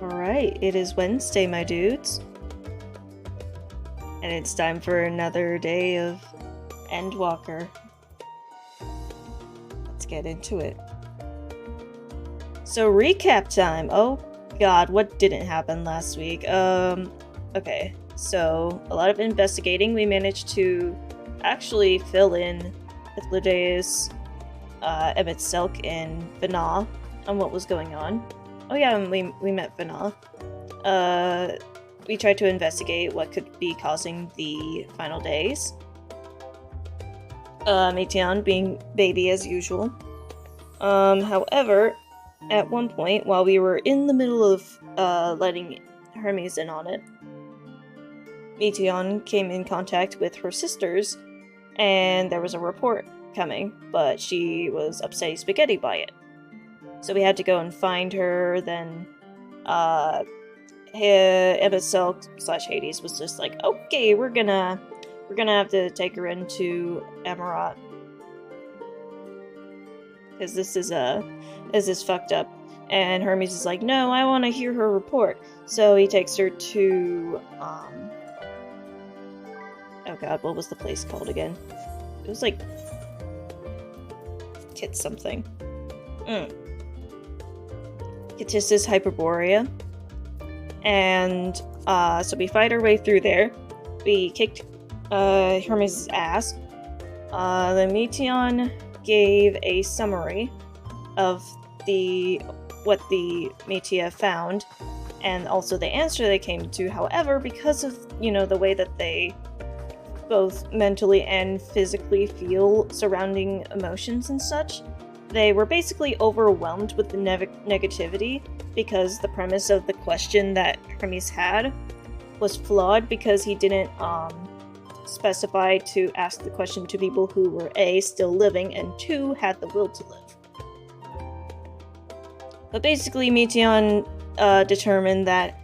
Alright, it is Wednesday, my dudes. And it's time for another day of Endwalker. Let's get into it. So, recap time! Oh god, what didn't happen last week? Okay. So, a lot of investigating. We managed to actually fill in with Ludeus, Emmett Selk, and Vana on what was going on. Oh yeah, and we met Vana. We tried to investigate what could be causing the final days. Meiteon being baby as usual. However, at one point, while we were in the middle of letting Hermes in on it, Meiteon came in contact with her sisters, and there was a report coming, but she was upsetty spaghetti by it. So we had to go and find her. Then Emmett Selk / Hades was just like, okay, we're gonna have to take her into Amarat, because this is fucked up. And Hermes is like, no, I want to hear her report. So he takes her to oh god, what was the place called again? It was like Kit something. Kittis' Hyperborea. And so we fight our way through there. We kicked Hermes' ass. Then Meiteon gave a summary of what the Metia found, and also the answer they came to. However, because of, the way that they both mentally and physically feel surrounding emotions and such, they were basically overwhelmed with the negativity, because the premise of the question that Hermes had was flawed, because he didn't specify to ask the question to people who were A, still living, and 2, had the will to live. But basically, Meiteon determined that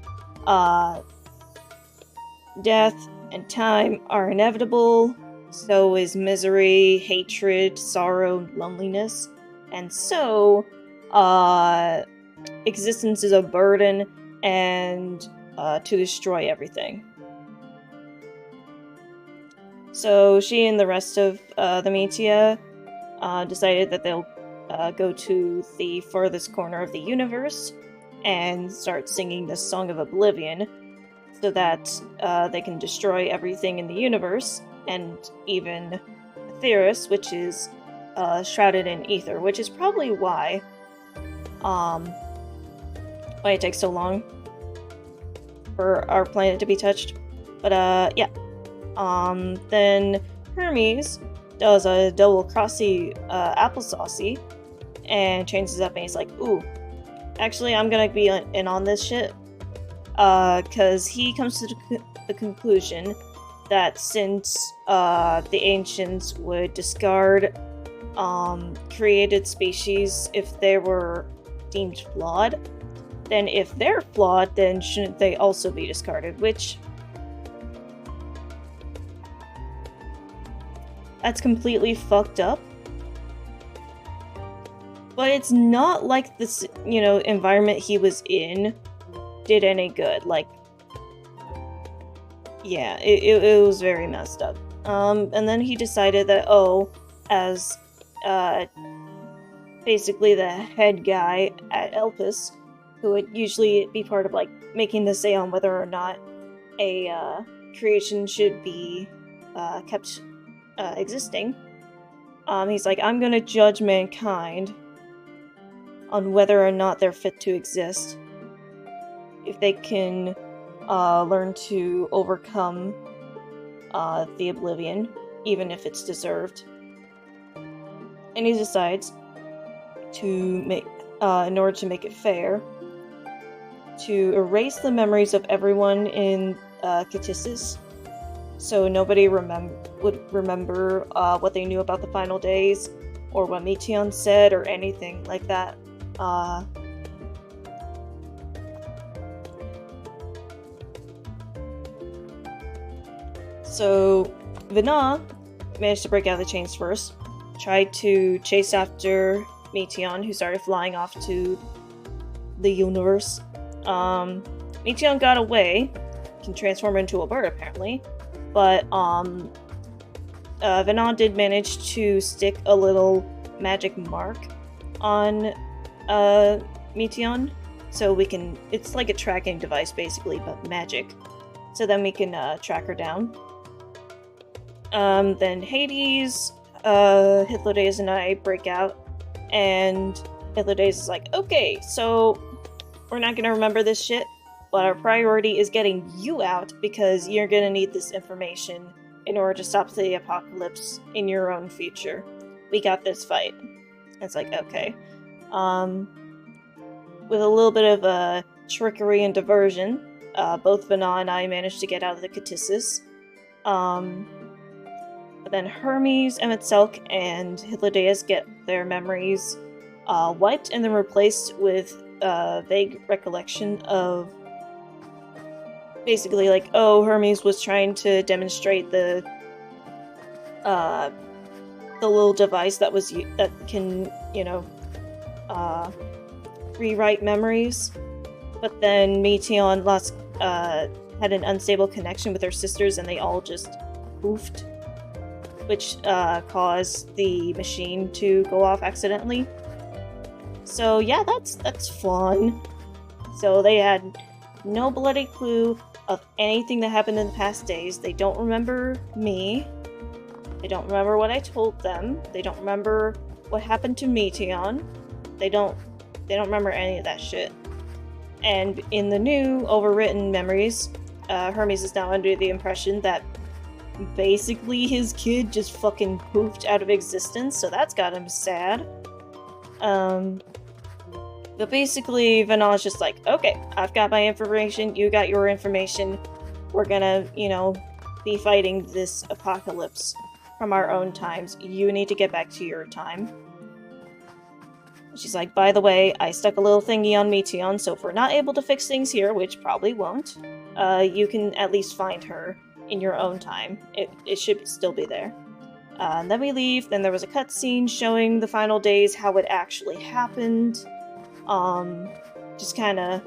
death and time are inevitable, so is misery, hatred, sorrow, loneliness, and so existence is a burden and to destroy everything. So she and the rest of the Metia decided that they'll go to the furthest corner of the universe and start singing the Song of Oblivion, so that they can destroy everything in the universe, and even Theris, which is shrouded in ether, which is probably why it takes so long for our planet to be touched. But yeah. Then Hermes does a double crossy applesaucy and changes up, and he's like, ooh, actually I'm gonna be in on this shit. Because he comes to the conclusion that since the ancients would discard created species if they were deemed flawed, then if they're flawed, then shouldn't they also be discarded? Which, that's completely fucked up. But it's not like this, environment he was in did any good. Like, yeah, it was very messed up. And then he decided that, as basically the head guy at Elpis, who would usually be part of, like, making the say on whether or not a creation should be kept existing, he's like, I'm gonna judge mankind on whether or not they're fit to exist, if they can learn to overcome the oblivion, even if it's deserved. And he decides to make, in order to make it fair, to erase the memories of everyone in Kittis, so nobody would remember what they knew about the final days, or what Meiteon said, or anything like that. So Vana managed to break out of the chains first, tried to chase after Meiteon, who started flying off to the universe. Meteon got away, can transform into a bird apparently, but Venon did manage to stick a little magic mark on Meteon, so we can, it's like a tracking device basically, but magic. So then we can track her down. Then Hades, Hythlodaeus and I break out, and Hythlodaeus is like, okay, so we're not gonna remember this shit, but our priority is getting you out because you're gonna need this information in order to stop the apocalypse in your own future. We got this fight. And it's like, okay. With a little bit of trickery and diversion, both Venon and I managed to get out of the Catissus. But then Hermes, Emetzelk, and Hythlodaeus get their memories wiped and then replaced with a vague recollection of basically like, oh, Hermes was trying to demonstrate the little device that can, you know, rewrite memories. But then Meteon had an unstable connection with her sisters, and they all just poofed, which caused the machine to go off accidentally. So yeah, that's fun. So they had no bloody clue of anything that happened in the past days. They don't remember me. They don't remember what I told them. They don't remember what happened to Meteon. They don't remember any of that shit. And in the new overwritten memories, Hermes is now under the impression that basically his kid just fucking poofed out of existence, so that's got him sad. But basically, Venon's just like, okay, I've got my information, you got your information, we're gonna, you know, be fighting this apocalypse from our own times. You need to get back to your time. She's like, by the way, I stuck a little thingy on Meteon, so if we're not able to fix things here, which probably won't, you can at least find her in your own time. It should still be there. And then we leave. Then there was a cutscene showing the final days, how it actually happened. Just kind of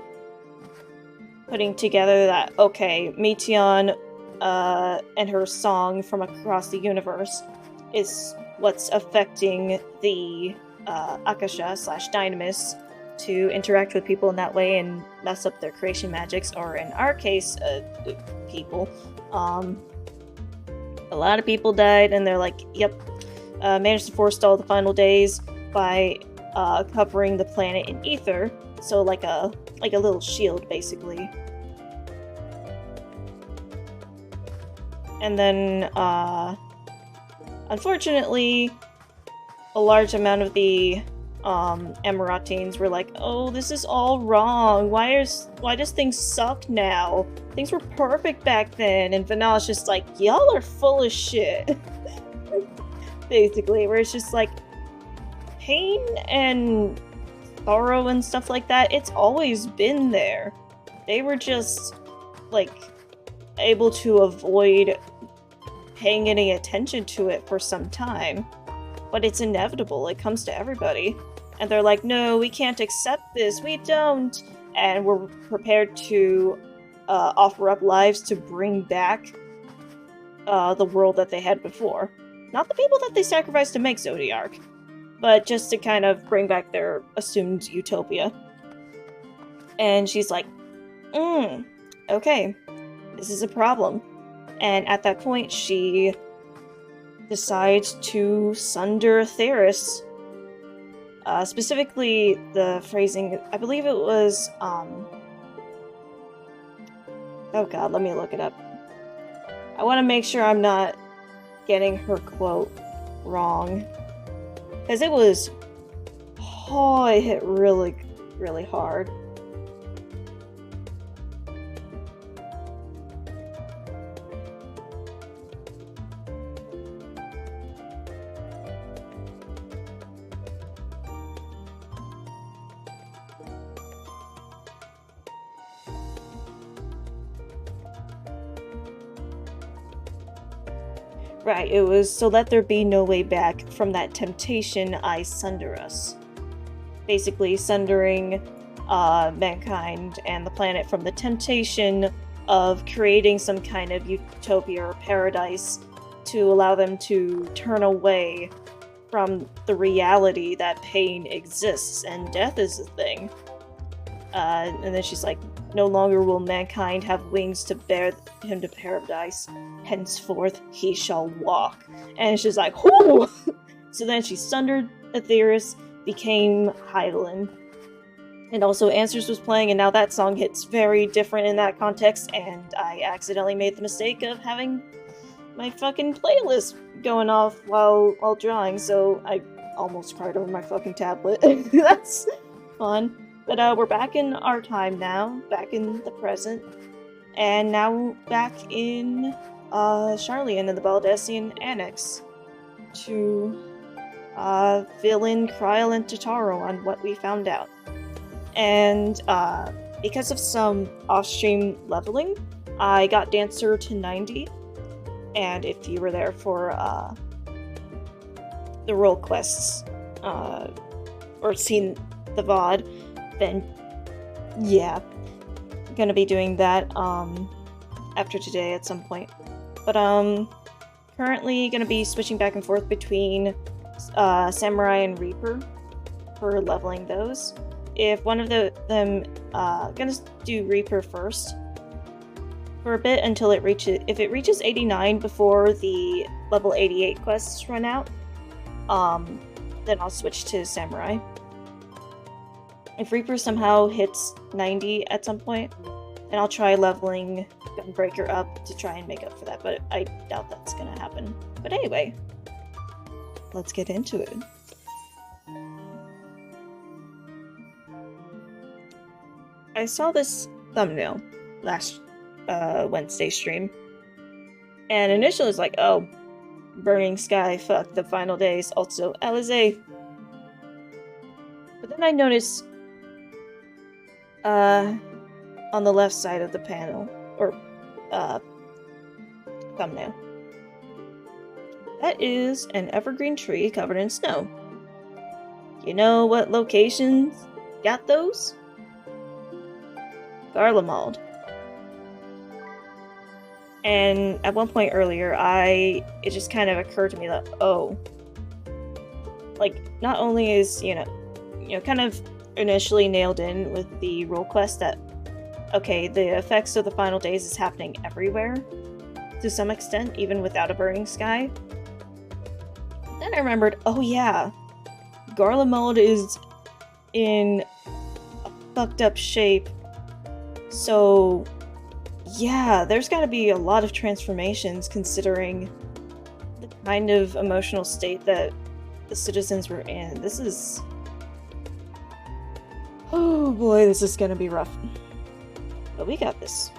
putting together that, okay, Meteon and her song from across the universe is what's affecting the Akasha/Dynamis to interact with people in that way and mess up their creation magics, or in our case, people. A lot of people died, and they're like, yep, managed to forestall the final days by covering the planet in ether, so like a little shield, basically. And then, unfortunately, a large amount of the Emiratines were like, oh, this is all wrong. Why does things suck now? Things were perfect back then. And Venon's just like, y'all are full of shit. Basically, where it's just like, pain and sorrow and stuff like that, it's always been there. They were just, like, able to avoid paying any attention to it for some time. But it's inevitable, it comes to everybody. And they're like, no, we can't accept this, we don't! And we're prepared to offer up lives to bring back the world that they had before. Not the people that they sacrificed to make Zodiark, but just to kind of bring back their assumed utopia. And she's like, okay, this is a problem. And at that point, she decides to sunder Theris. Specifically, the phrasing, I believe it was, oh god, let me look it up. I want to make sure I'm not getting her quote wrong. Because it was, oh, it hit really, really hard. Right, it was, so let there be no way back from that temptation I sunder us. Basically, sundering mankind and the planet from the temptation of creating some kind of utopia or paradise to allow them to turn away from the reality that pain exists and death is a thing. And then she's like, no longer will mankind have wings to bear him to paradise. Henceforth he shall walk. And she's like, whoo! So then she sundered Aetheris, became Hydaelyn. And also Answers was playing, and now that song hits very different in that context, and I accidentally made the mistake of having my fucking playlist going off while drawing, so I almost cried over my fucking tablet. That's fun. But we're back in our time now, back in the present, and now back in Charlian in the Baldessian Annex to fill in Kryl and Totaro on what we found out. And because of some off-stream leveling, I got Dancer to 90, and if you were there for the role quests, or seen the VOD, then yeah, gonna be doing that after today at some point. But currently gonna be switching back and forth between Samurai and Reaper for leveling those. If one of them gonna do Reaper first for a bit until it reaches, if it reaches 89 before the level 88 quests run out, then I'll switch to Samurai. If Reaper somehow hits 90 at some point, then I'll try leveling Gunbreaker up to try and make up for that, but I doubt that's gonna happen. But anyway, let's get into it. I saw this thumbnail last Wednesday stream, and initially it was like, oh, Burning Sky, fuck, the final days, also Alizé. But then I noticed on the left side of the panel, or thumbnail, that is an evergreen tree covered in snow. You know what locations got those? Garlemald. And at one point earlier, it just kind of occurred to me that, oh, like, not only is, you know, kind of initially nailed in with the role quest that, okay, the effects of the final days is happening everywhere, to some extent, even without a burning sky. Then I remembered, oh yeah, Garlemald is in a fucked up shape. So, yeah, there's gotta be a lot of transformations considering the kind of emotional state that the citizens were in. This is... oh boy, this is gonna be rough. But we got this.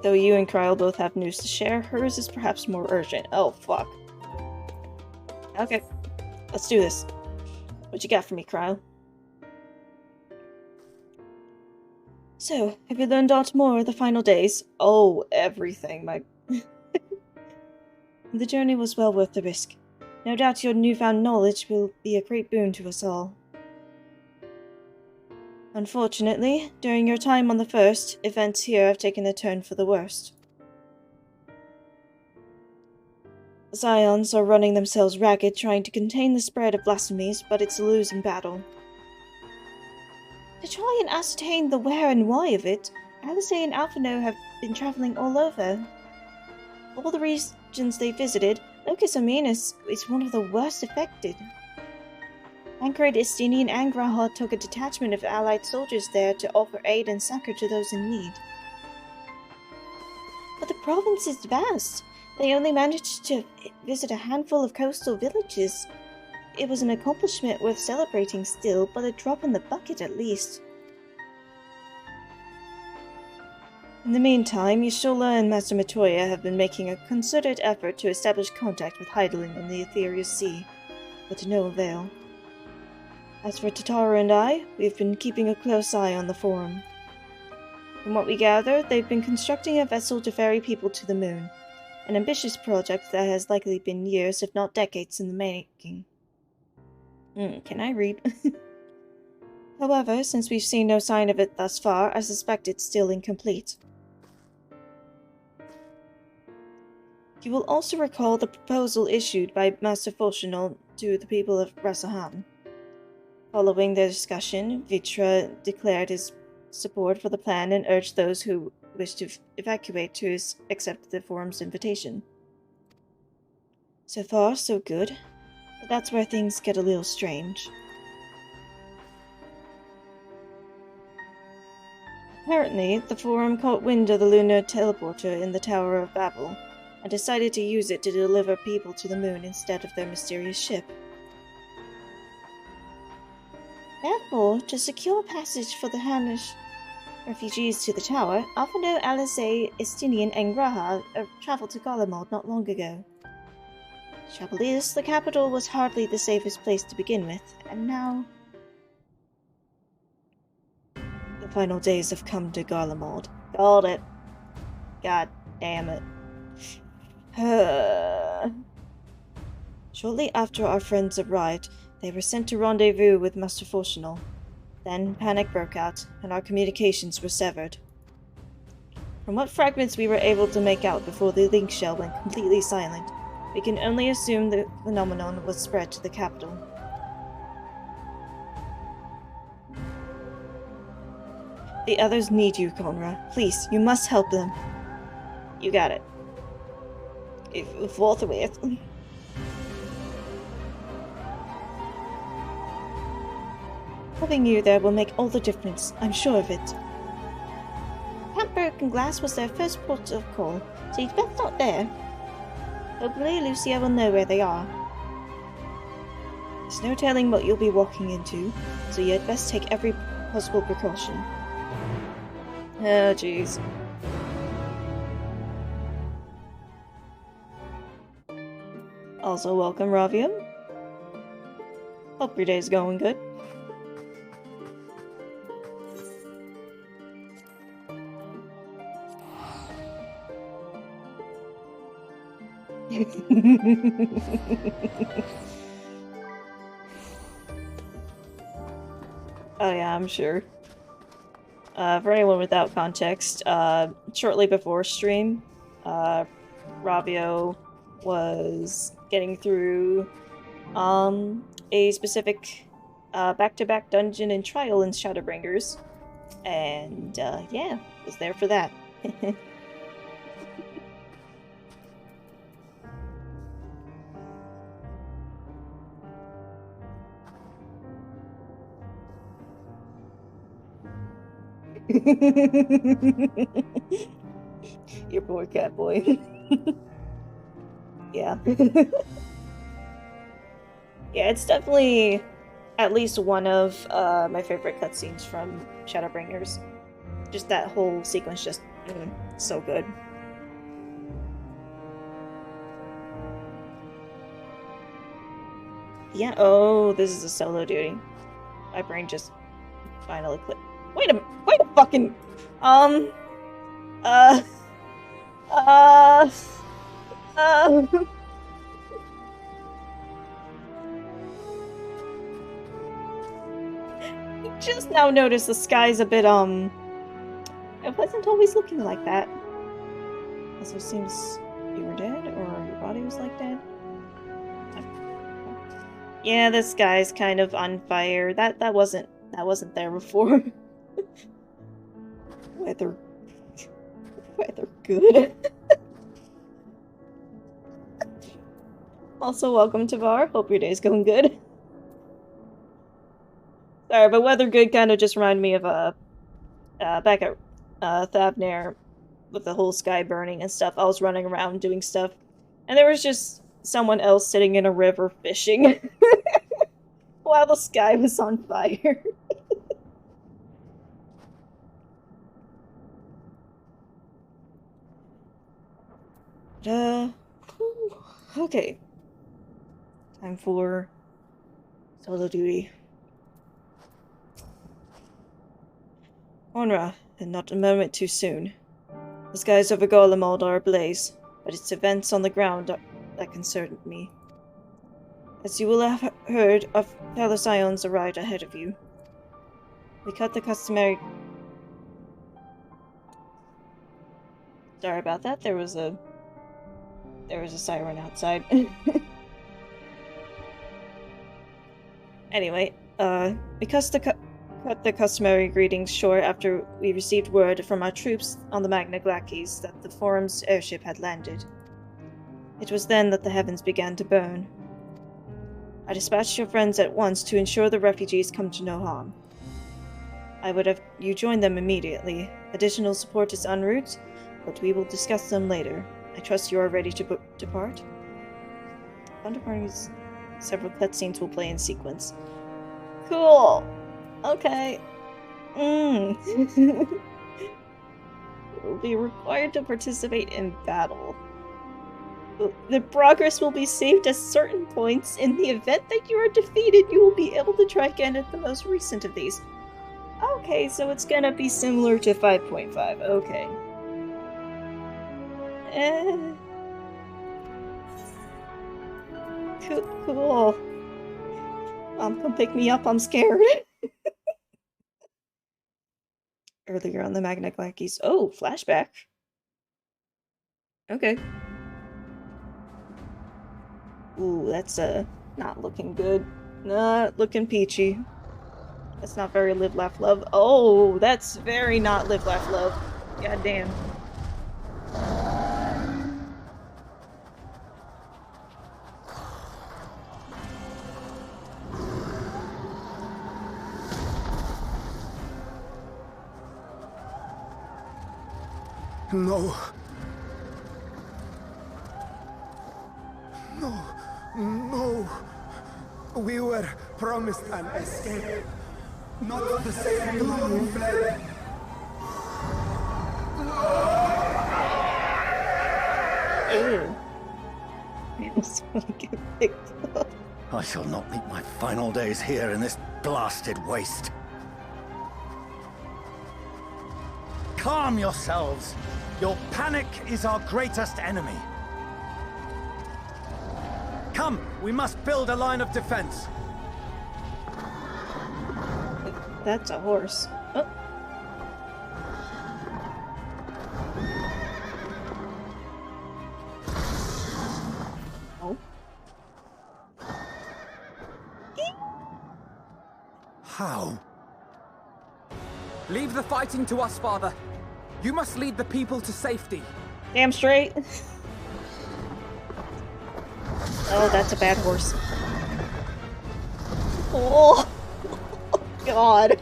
Though you and Kryl both have news to share, hers is perhaps more urgent. Oh, fuck. Okay, let's do this. What you got for me, Kryl? So, have you learned aught more of the final days? Oh, everything, my... The journey was well worth the risk. No doubt your newfound knowledge will be a great boon to us all. Unfortunately, during your time on the First, events here have taken a turn for the worst. Scions are running themselves ragged trying to contain the spread of blasphemies, but it's a losing battle. To try and ascertain the where and why of it, Alizé and Alphino have been traveling all over. All the regions they visited, Locus Ominous is one of the worst affected. Anchored Istini and Angraha took a detachment of allied soldiers there to offer aid and succor to those in need. But the province is vast. They only managed to visit a handful of coastal villages. It was an accomplishment worth celebrating still, but a drop in the bucket at least. In the meantime, Yashola and Master Matoya have been making a concerted effort to establish contact with Hydaelyn in the Ethereal Sea, but to no avail. As for Totaro and I, we've been keeping a close eye on the Forum. From what we gather, they've been constructing a vessel to ferry people to the moon, an ambitious project that has likely been years, if not decades, in the making. Can I read? However, since we've seen no sign of it thus far, I suspect it's still incomplete. You will also recall the proposal issued by Master Fulchinal to the people of Rasahan. Following their discussion, Vitra declared his support for the plan and urged those who wish to evacuate to accept the forum's invitation. So far, so good, but that's where things get a little strange. Apparently, the forum caught wind of the lunar teleporter in the Tower of Babel, and decided to use it to deliver people to the moon instead of their mysterious ship. Therefore, to secure passage for the Hanish refugees to the tower, Alphino, Alizé, Estinian, and Graha traveled to Garlemald not long ago. The trouble is, the capital was hardly the safest place to begin with, and now the final days have come to Garlemald. Called it. God damn it. Shortly after our friends arrived, they were sent to rendezvous with Master Fulchinal. Then panic broke out, and our communications were severed. From what fragments we were able to make out before the link shell went completely silent, we can only assume the phenomenon was spread to the capital. The others need you, Conra. Please, you must help them. You got it. Forthwith. Having you there will make all the difference, I'm sure of it. Camp Broken Glass was their first port of call, so you'd best not there. Hopefully Lucia will know where they are. There's no telling what you'll be walking into, so you'd best take every possible precaution. Oh, jeez. Also, welcome, Ravium. Hope your day's going good. Oh yeah, I'm sure. For anyone without context, shortly before stream, Ravio was getting through a specific back-to-back dungeon and trial in Shadowbringers, and yeah, was there for that. Your poor cat boy. Yeah. Yeah, it's definitely at least one of my favorite cutscenes from Shadowbringers. Just that whole sequence, just so good. Yeah, oh, this is a solo duty. My brain just finally clicked. Wait a fucking... Just now noticed the sky's a bit, it wasn't always looking like that. Also seems you were dead, or your body was like dead. Yeah, the sky's kind of on fire. That wasn't there before. Weather good. Also, welcome to Var. Hope your day's going good. Sorry, but weather good kind of just reminded me of back at Thavnair with the whole sky burning and stuff. I was running around doing stuff, and there was just someone else sitting in a river fishing while the sky was on fire. Okay. Time for solo duty. Onra, and not a moment too soon. The skies over Garlemald are ablaze, but it's events on the ground that concern me. As you will have heard, fellow Scions arrived ahead of you. We cut the customary... Sorry about that, there was a siren outside. Anyway, we cut the customary greetings short after we received word from our troops on the Magna Glacis that the Forum's airship had landed. It was then that the heavens began to burn. I dispatched your friends at once to ensure the refugees come to no harm. I would have you join them immediately. Additional support is en route, but we will discuss them later. I trust you are ready to depart. Upon departing, several cutscenes will play in sequence. Cool! Okay. Will be required to participate in battle. The progress will be saved at certain points. In the event that you are defeated, you will be able to try again at the most recent of these. Okay, so it's gonna be similar to 5.5. Okay. Cool. Come pick me up, I'm scared. Earlier on the Magna Glacis. Oh, flashback. Okay. Ooh, that's not looking good. Not looking peachy. That's not very live, laugh, love. Oh, that's very not live, laugh, love. God damn. No. No. No. We were promised an escape. Not the same one we fled. Ew. I almost want to get picked up. I shall not meet my final days here in this blasted waste. Calm yourselves. Your panic is our greatest enemy. Come, we must build a line of defense. That's a horse. Oh. Oh. How? Leave the fighting to us, Father. You must lead the people to safety. Damn straight. Oh, that's a bad horse. Oh, God.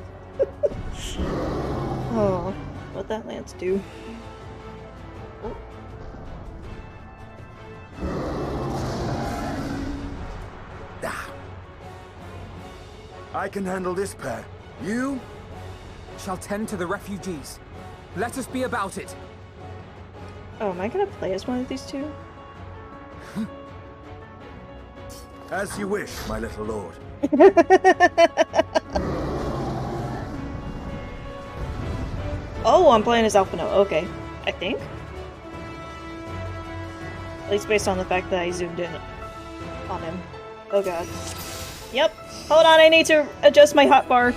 Oh, what'd that lance do? Oh. I can handle this pair. You? Shall tend to the refugees. Let us be about it. Oh, am I gonna play as one of these two? As you wish, my little lord. Oh, I'm playing as Alphino. Okay, I think. At least based on the fact that I zoomed in on him. Oh god. Yep. Hold on, I need to adjust my hotbar.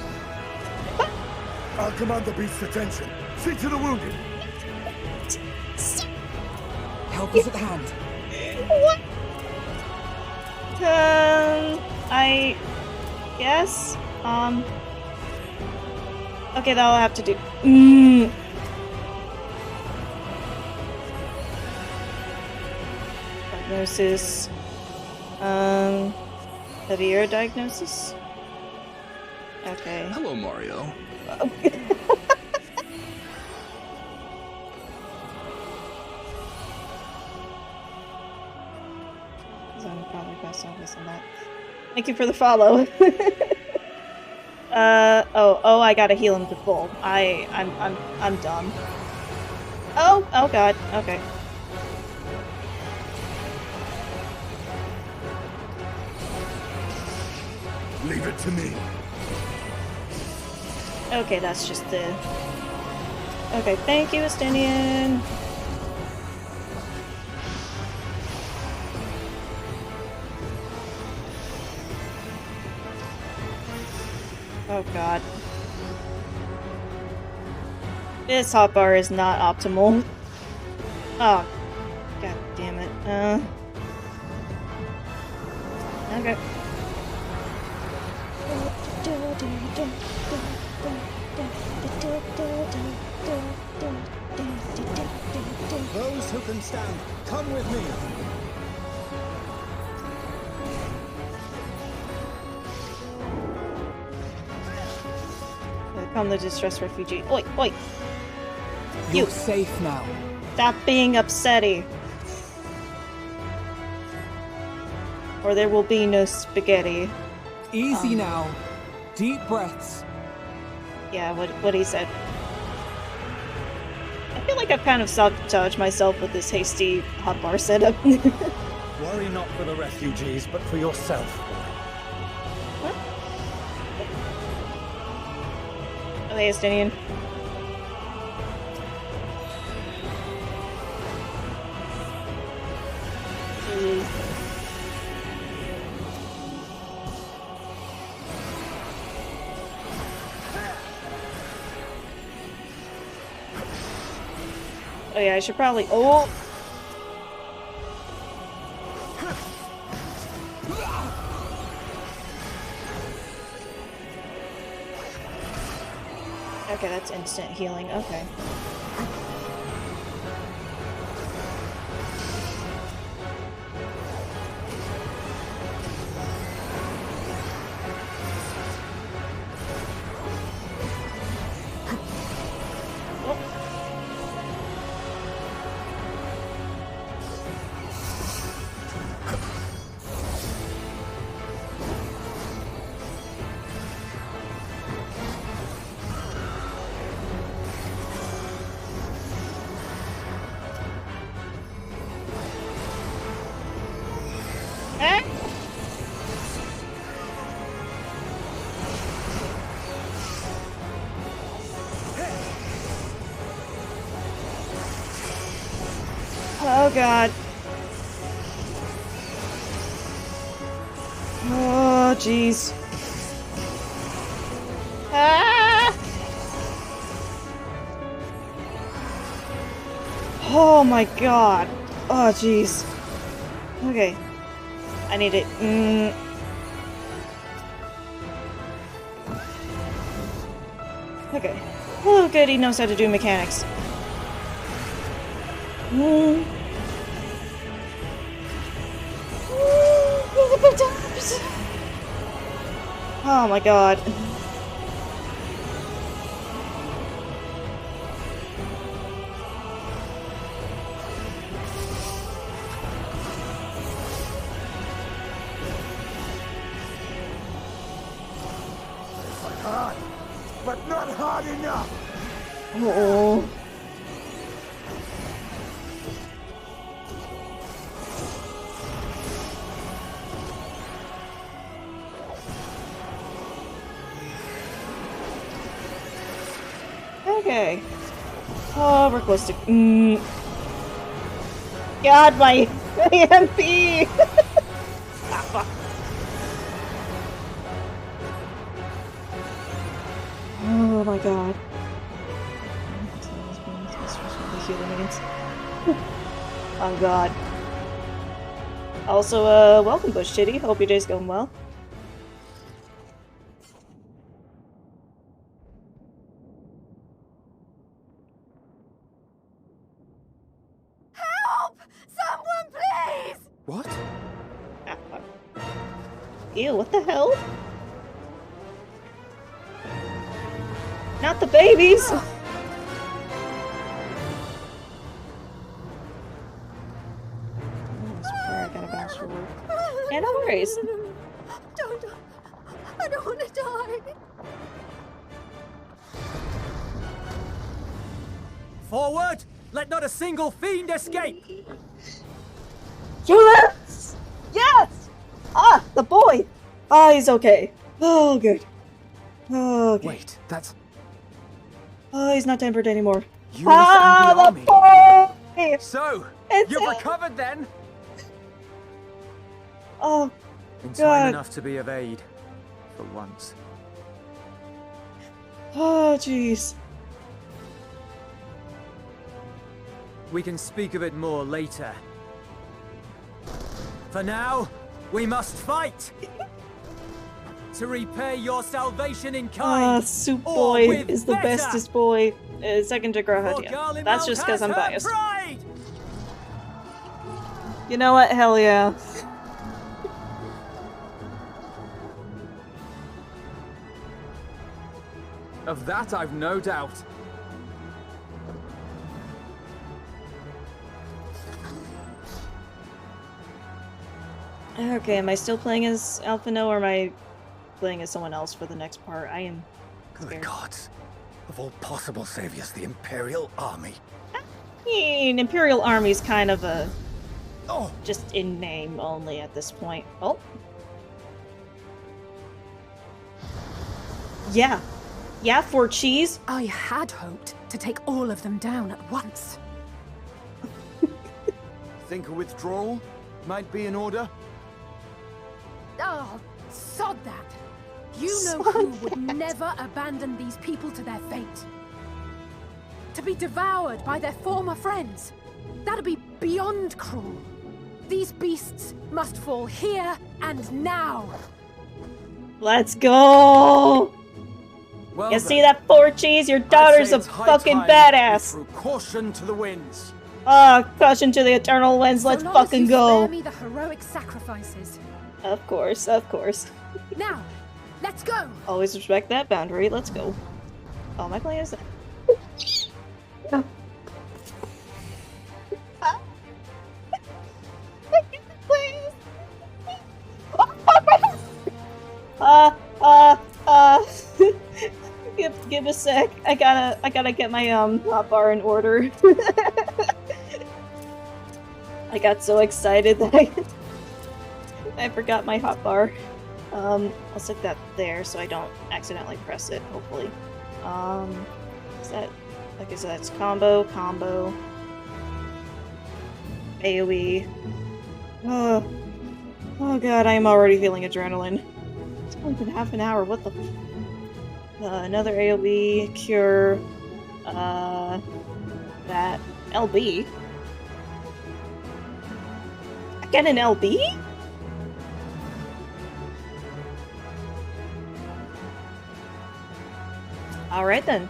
I'll command the beast's attention. See to the wounded. Help is at hand. What? I guess. Okay, that'll have to do. Diagnosis. Heavier diagnosis? Okay. Hello, Mario. I'm probably best obvious on that. Thank you for the follow. Oh, I gotta heal him to full. I'm dumb. Oh god, okay. Leave it to me. Okay, that's just the... Okay, thank you, Estinian. Oh god. This hotbar is not optimal. Oh, god damn it. Okay. Those who can stand, come with me. Calm the distressed refugee. Oi, oi! You're safe now. Stop being upsetty. Or there will be no spaghetti. Easy now. Deep breaths. Yeah, what he said. I feel like I've kind of sabotaged myself with this hasty hotbar setup. Worry not for the refugees, but for yourself. What? Oh, hey, Estinian. Oh yeah, I should probably. Oh. Okay, that's instant healing. Okay. Oh god. Oh jeez. Ah! Oh my god. Oh jeez. Okay. I need it. Okay. Oh good, he knows how to do mechanics. Oh my god. Hard, but not hard enough. Oh. Okay. Oh, we're close to. God, my MP! Ah, fuck. Oh my god. Oh god. Also, welcome Bush Titty. Hope your day's going well. Help! Someone, please! What? Ah, fuck. Ew, what the hell? Not the babies! I gotta bounce for work. Yeah, no worries. Don't. I don't want to die. Forward! Let not a single fiend escape! Yes! Yes! Ah, the boy! Ah, he's okay. Oh, good. Oh, okay. Wait, that's... Oh, he's not tempered anymore. You understand the army. Boy! So, It's you've him. recovered then? Oh, In God. time enough to be of aid. For once. Oh, jeez. We can speak of it more later. For now, we must fight! To repay your salvation in kind! Soup or Boy with is the better. bestest boy. Second to For Grahadia. Garlemald That's just because has I'm her biased. pride! You know what? Hell yeah. Of that I've no doubt. Okay, am I still playing as Alphino or am I playing as someone else for the next part? I am Good scared. gods. Of all possible saviors, the Imperial Army. I mean, Imperial Army's kind of a... Oh! just in name only at this point. Oh. Yeah. Yeah, for cheese. I had hoped to take all of them down at once. Think a withdrawal might be in order? Oh, sod that. You know who would never abandon these people to their fate. To be devoured by their former friends. That'd be beyond cruel. These beasts must fall here and now. Let's go! Well You then, see that, for cheese? Your daughter's a I'd say it's high fucking time we badass. threw caution to the winds. Caution to the eternal winds, let's So long as fucking you go. spare me the heroic sacrifices. Of course, of course. Now, let's go. Always respect that boundary, let's go. Oh, my plan is that. Give a sec. I gotta get my hotbar in order. I got so excited that I forgot my hotbar. I'll stick that there so I don't accidentally press it, hopefully. Is that, like I said, it's combo, AoE. Oh god, I am already feeling adrenaline. It's only been half an hour, what the f- another AoE, cure, that, LB? I get an LB? Alright then.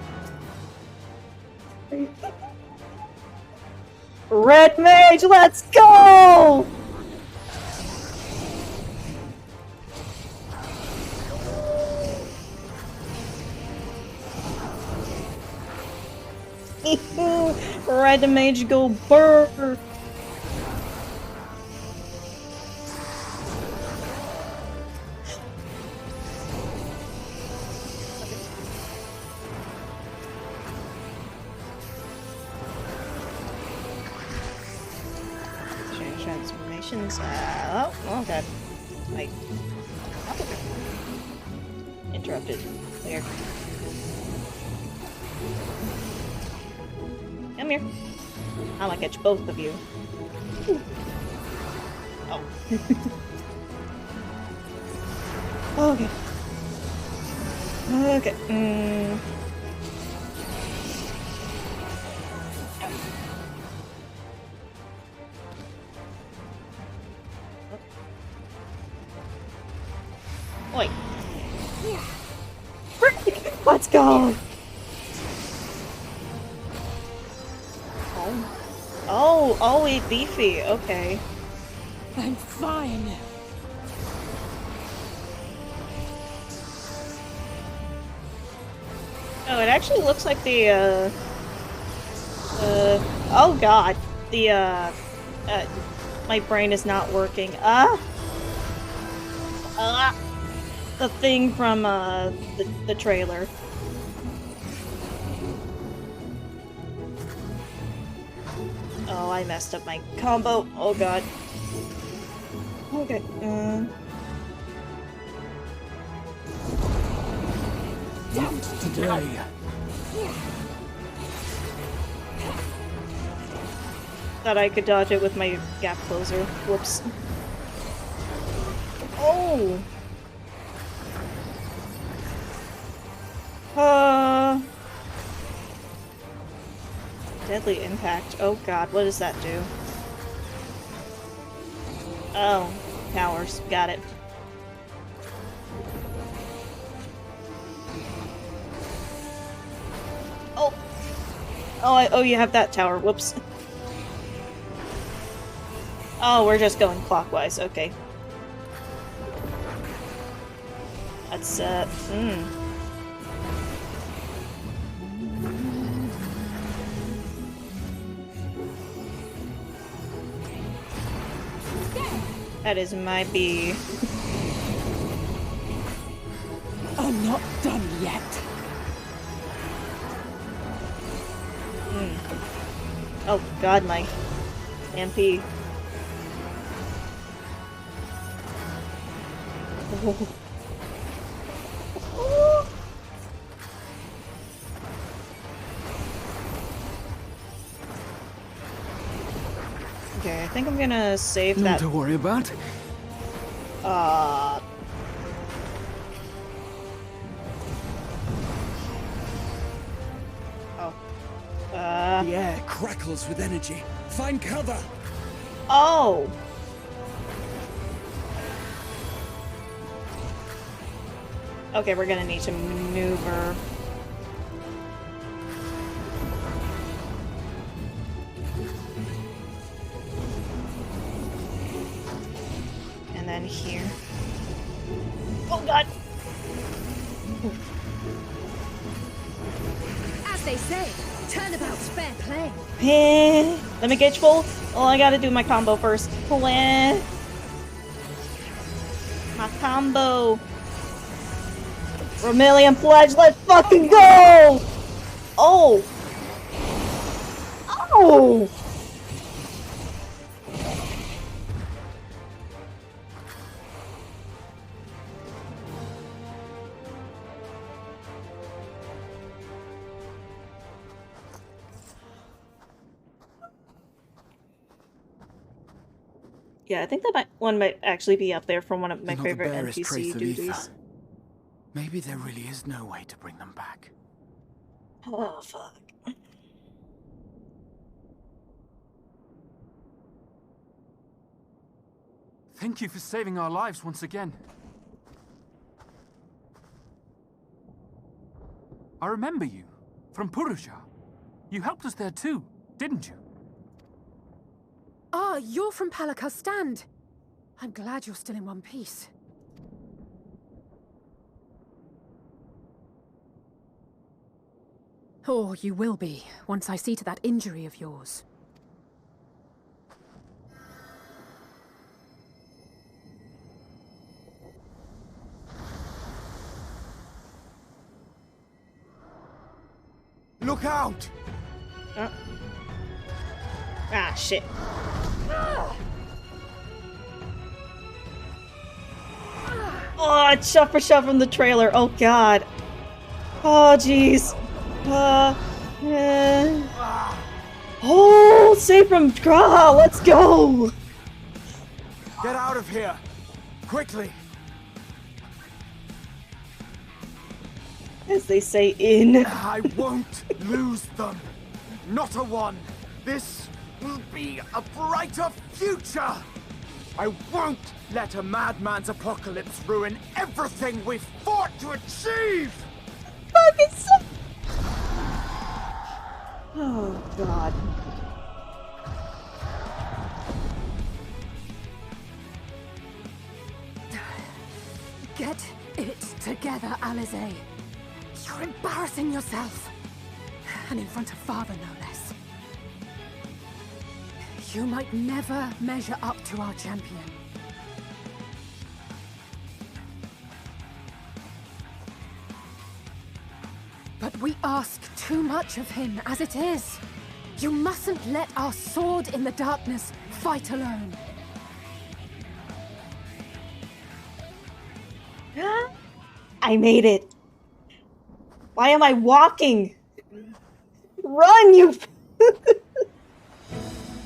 Red Mage, let's go! Red Mage go burr! Transformations. Oh god. I interrupted. Weird. Come here. I'm gonna catch both of you. Ooh. Oh. Okay. Okay. Oi. Let's go! Oh, eat beefy. Okay. I'm fine. Oh, it actually looks like the, oh god. The, my brain is not working. The thing from, the trailer. Oh, I messed up my combo. Oh god. Okay. Not today. Thought I could dodge it with my gap closer. Whoops. Oh! Deadly impact. Oh god, what does that do? Oh, towers. Got it. Oh! Oh, you have that tower. Whoops. Oh, we're just going clockwise. Okay. That's, That is my bee. I'm not done yet. Oh god, my MP. Okay, I think I'm gonna save that. Nothing to worry about. The air crackles with energy. Find cover! Oh! Okay, we're gonna need to maneuver. And then here. Oh god! As they say, turnabout's fair play. Let me get full. Oh, I gotta do my combo first. My combo. Vermilion Pledge, let's fucking go! Oh! Oh! Yeah, I think that one might actually be up there from one of my favorite NPC duties. Maybe there really is no way to bring them back. Oh, fuck. Thank you for saving our lives once again. I remember you, from Purusha. You helped us there too, didn't you? Ah, you're from Palaka's stand. I'm glad you're still in one piece. Or you will be, once I see to that injury of yours. Look out! Ah, shit. Oh, it's shove for shove from the trailer. Oh, God. Oh, jeez. Oh, save from Graha. Let's go. Get out of here! Quickly! As they say in. I won't lose them! Not a one! This will be a brighter future! I won't let a madman's apocalypse ruin everything we've fought to achieve! Fuck, it's so... Oh, God. Get it together, Alize. You're embarrassing yourself. And in front of father, no less. You might never measure up to our champion. But we ask too much of him as it is. You mustn't let our sword in the darkness fight alone. I made it. Why am I walking? Run, you...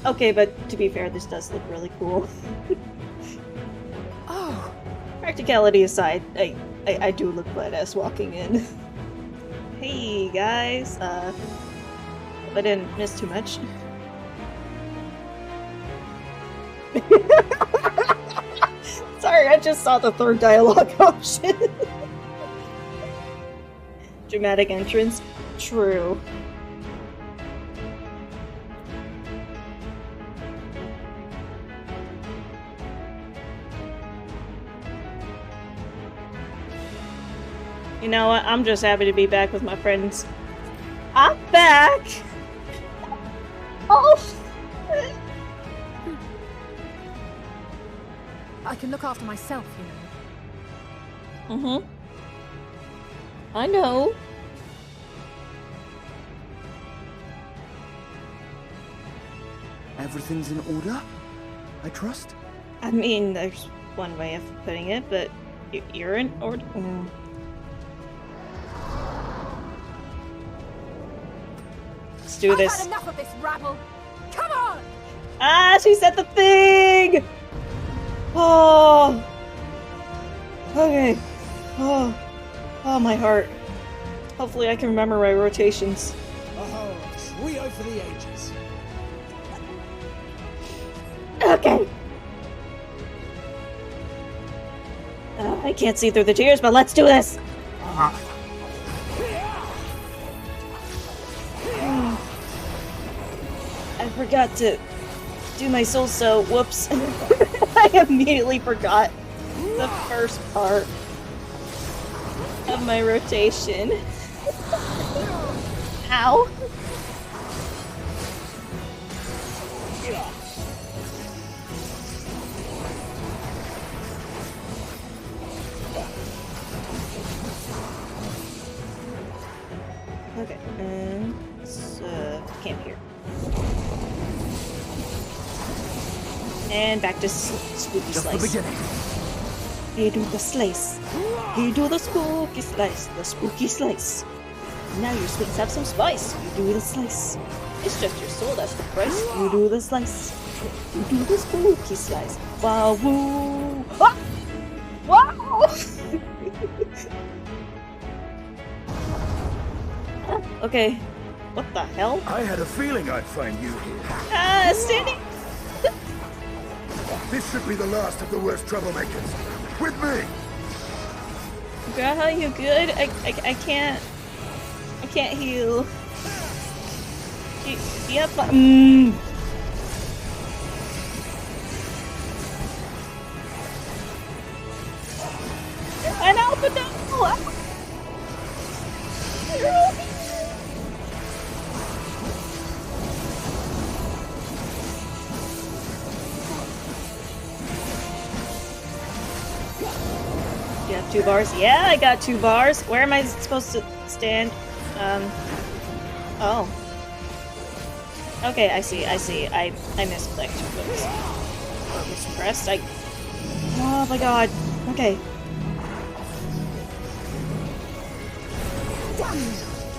Okay, but to be fair, this does look really cool. Oh. Practicality aside, I do look badass walking in. Hey guys, I didn't miss too much. Sorry, I just saw the third dialogue option. Dramatic entrance. True. You know what? I'm just happy to be back with my friends. I'm back! Oh! I can look after myself, you know. Mm-hmm. I know. Everything's in order, I trust? I mean, there's one way of putting it, but you're in order. Let's do I've this. had enough of this rabble. Come on! Ah, she said the thing! Oh. Okay. Oh. Oh, my heart. Hopefully I can remember my rotations. Oh, trio for the ages. Okay. I can't see through the tears, but let's do this! I forgot to do my soul so. Whoops. I immediately forgot the first part of my rotation. Ow. Okay, let's camp here. And back to spooky Just slice. the beginning. Hey, do the slice. Hey, do the spooky slice. The spooky slice. Now your sweets have some spice. You do the slice. It's just your soul, that's the price. You do the slice. You do the spooky slice. Wow, woo. Ah! Wow! Okay. What the hell? I had a feeling I'd find you here. Ah, standing. This should be the last of the worst troublemakers. With me! Grandma, you good? I can't heal. Yep. I know, but no. You have 2 bars? Yeah, I got 2 bars. Where am I supposed to stand? Oh. Okay, I see. I misclicked. Or mispressed. Oh my god. Okay.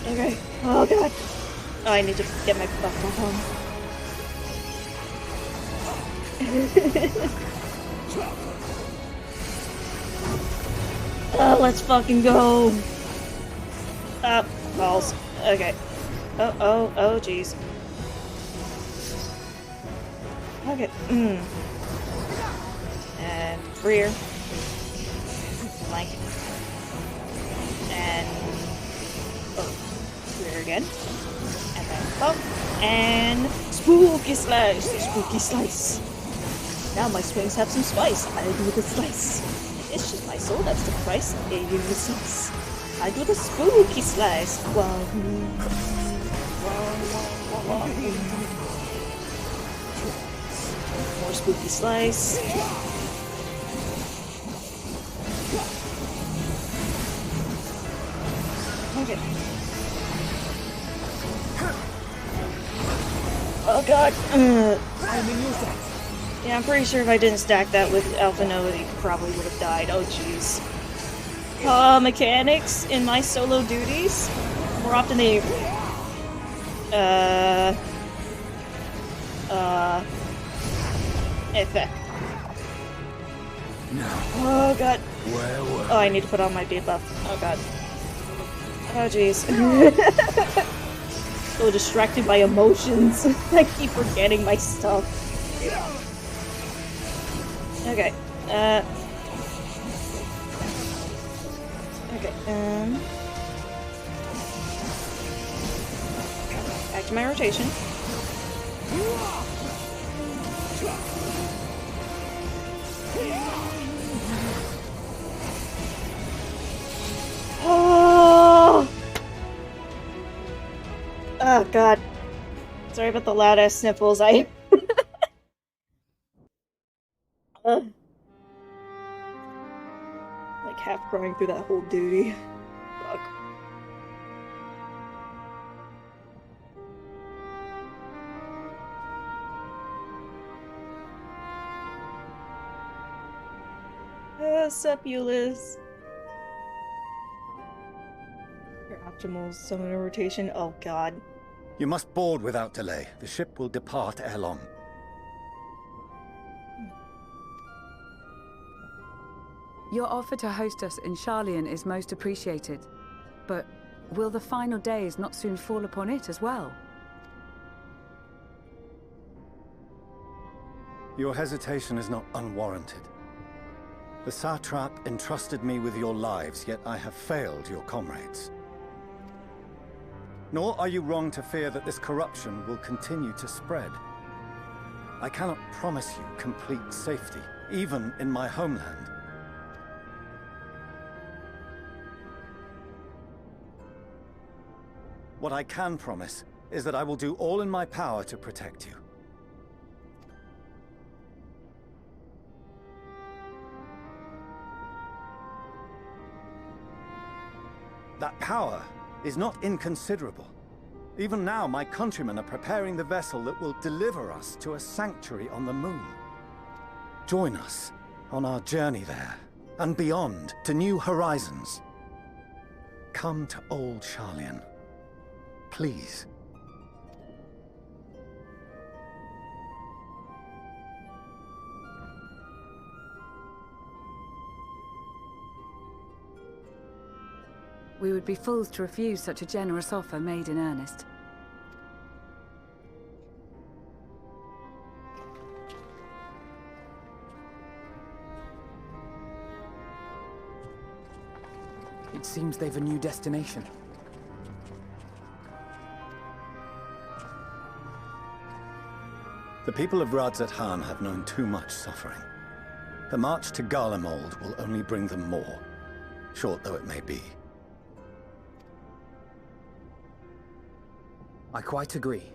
Okay. Oh god. Oh, I need to get my buff back home. Oh, let's fucking go. Up. Balls. Okay. Oh, jeez. Okay. And rear. Flank. And rear again. And then up. And spooky slice. Spooky slice. Now my swings have some spice. I do the slice. It's just my soul that's the price. I do the slice. I do the spooky slice. Wow. More spooky slice. Okay. Oh god. Yeah, I'm pretty sure if I didn't stack that with Alpha Nova, he probably would have died. Oh jeez. Mechanics in my solo duties. More often they effect. No. Oh god. Where were Oh, I need to put on my debuff. Oh god. Oh jeez. so distracted by emotions. I keep forgetting my stuff. Okay, okay, back to my rotation. Oh god. Sorry about the loud ass sniffles. I like half crying through that whole duty. Fuck. Sup, Euless? Your optimal summoner rotation? Oh god. You must board without delay. The ship will depart ere long. Your offer to host us in Sharlayan is most appreciated. But will the final days not soon fall upon it as well? Your hesitation is not unwarranted. The satrap entrusted me with your lives, yet I have failed your comrades. Nor are you wrong to fear that this corruption will continue to spread. I cannot promise you complete safety, even in my homeland. What I can promise is that I will do all in my power to protect you. That power is not inconsiderable. Even now, my countrymen are preparing the vessel that will deliver us to a sanctuary on the moon. Join us on our journey there, and beyond, to new horizons. Come to old Sharlayan. Please. We would be fools to refuse such a generous offer made in earnest. It seems they've a new destination. The people of Radzat-Han have known too much suffering. The march to Garlemald will only bring them more, short though it may be. I quite agree.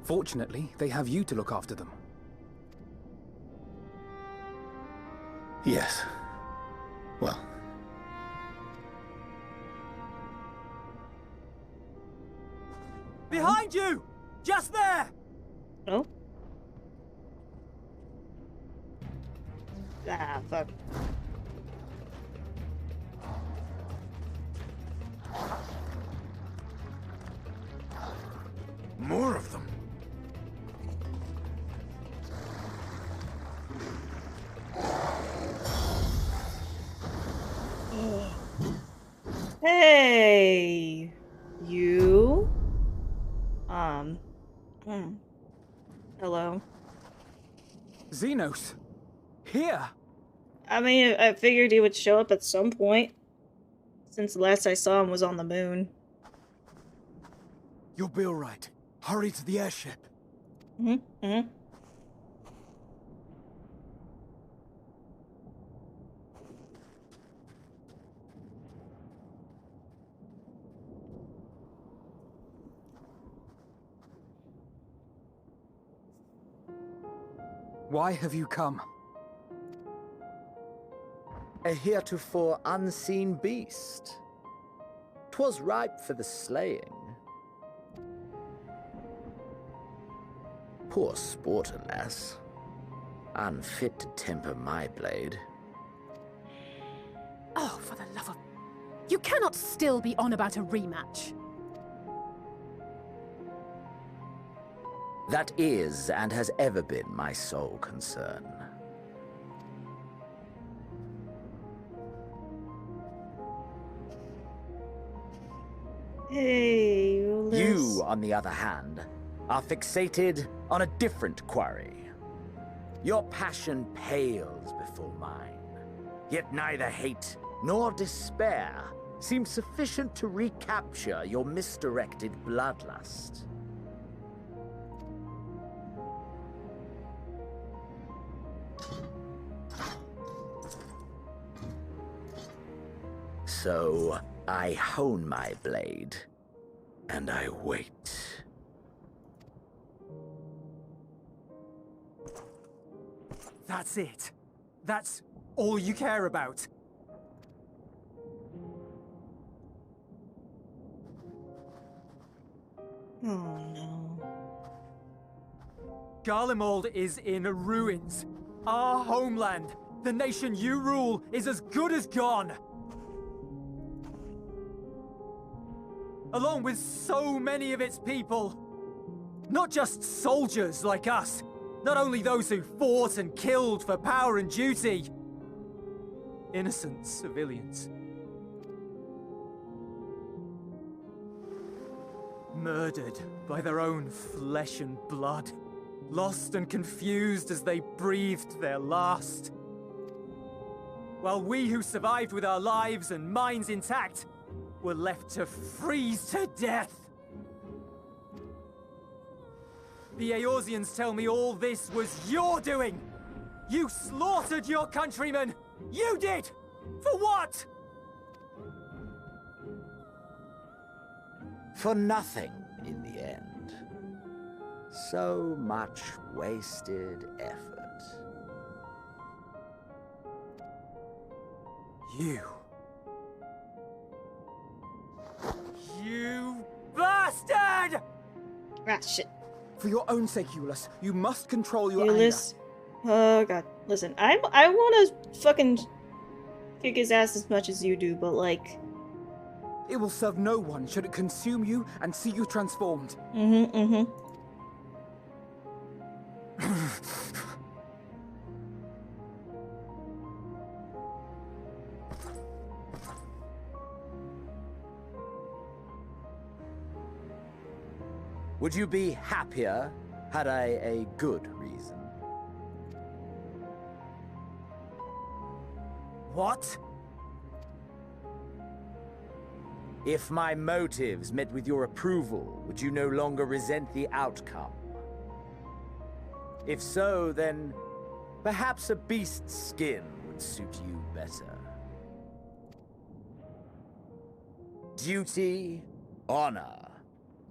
Fortunately, they have you to look after them. Yes. Well. Behind you! Just there! No? Ah, fuck. More of them. Hey, you. Hello. Xenos! Here! I mean, I figured he would show up at some point, since the last I saw him was on the moon. You'll be all right. Hurry to the airship. Mm-hmm. Why have you come? A heretofore unseen beast. 'Twas ripe for the slaying. Poor sport, alas. Unfit to temper my blade. Oh, for the love of... You cannot still be on about a rematch. That is, and has ever been, my sole concern. Hey, Euless. You, on the other hand, are fixated on a different quarry. Your passion pales before mine, yet neither hate nor despair seem sufficient to recapture your misdirected bloodlust. So, I hone my blade, and I wait. That's it. That's all you care about. Oh no. Garlemald is in ruins. Our homeland, the nation you rule, is as good as gone. Along with so many of its people. Not just soldiers like us. Not only those who fought and killed for power and duty. Innocent civilians. Murdered by their own flesh and blood. Lost and confused as they breathed their last. While we who survived with our lives and minds intact were left to freeze to death. The Eorzeans tell me all this was your doing! You slaughtered your countrymen! You did! For what? For nothing, in the end. So much wasted effort. You bastard! Ah, shit. For your own sake, Euless, you must control your Euless. Oh god. Listen, I wanna fucking kick his ass as much as you do, but like... anger. It will serve no one should it consume you and see you transformed. Would you be happier had I a good reason? What? If my motives met with your approval, would you no longer resent the outcome? If so, then perhaps a beast's skin would suit you better. Duty, honor,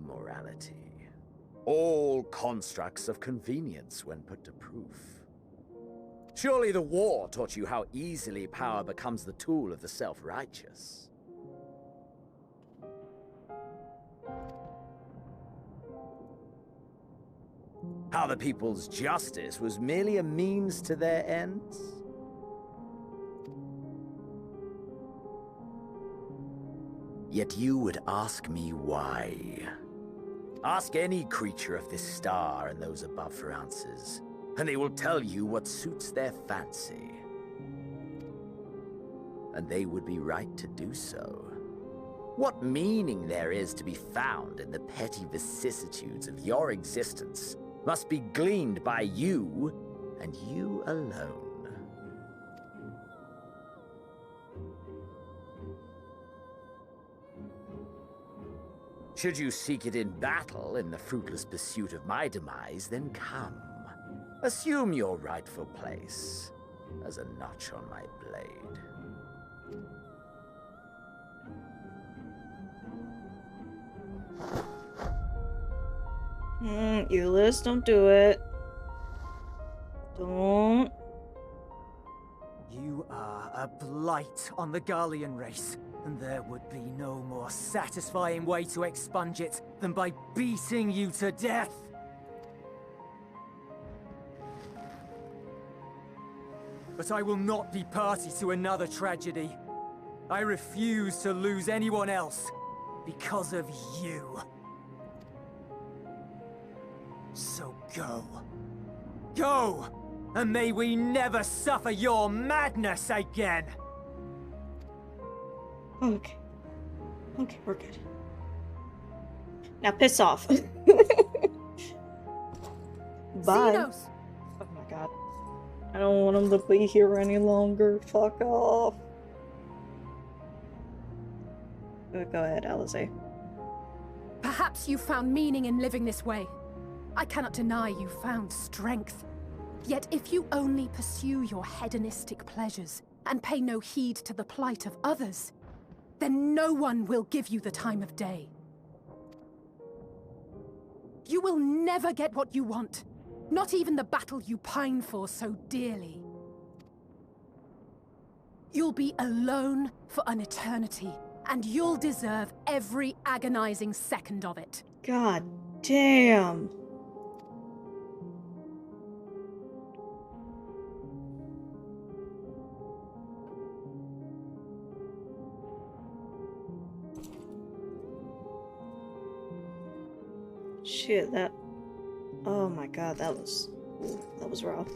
morality. All constructs of convenience when put to proof. Surely the war taught you how easily power becomes the tool of the self-righteous. How the people's justice was merely a means to their ends? Yet you would ask me why. Ask any creature of this star and those above for answers, and they will tell you what suits their fancy. And they would be right to do so. What meaning there is to be found in the petty vicissitudes of your existence must be gleaned by you, and you alone. Should you seek it in battle in the fruitless pursuit of my demise, then come. Assume your rightful place as a notch on my blade. Euless, don't do it. Don't. You are a blight on the Garlean race, and there would be no more satisfying way to expunge it than by beating you to death. But I will not be party to another tragedy. I refuse to lose anyone else because of you. So go. Go! And may we never suffer your madness again! Okay. Okay, we're good. Now piss off. Bye. Xenos! Oh my god. I don't want him to be here any longer. Fuck off. Go ahead, Alice. Perhaps you found meaning in living this way. I cannot deny you found strength. Yet if you only pursue your hedonistic pleasures and pay no heed to the plight of others, then no one will give you the time of day. You will never get what you want, not even the battle you pine for so dearly. You'll be alone for an eternity, and you'll deserve every agonizing second of it. God damn. Shit, that... Oh my god, that was rough.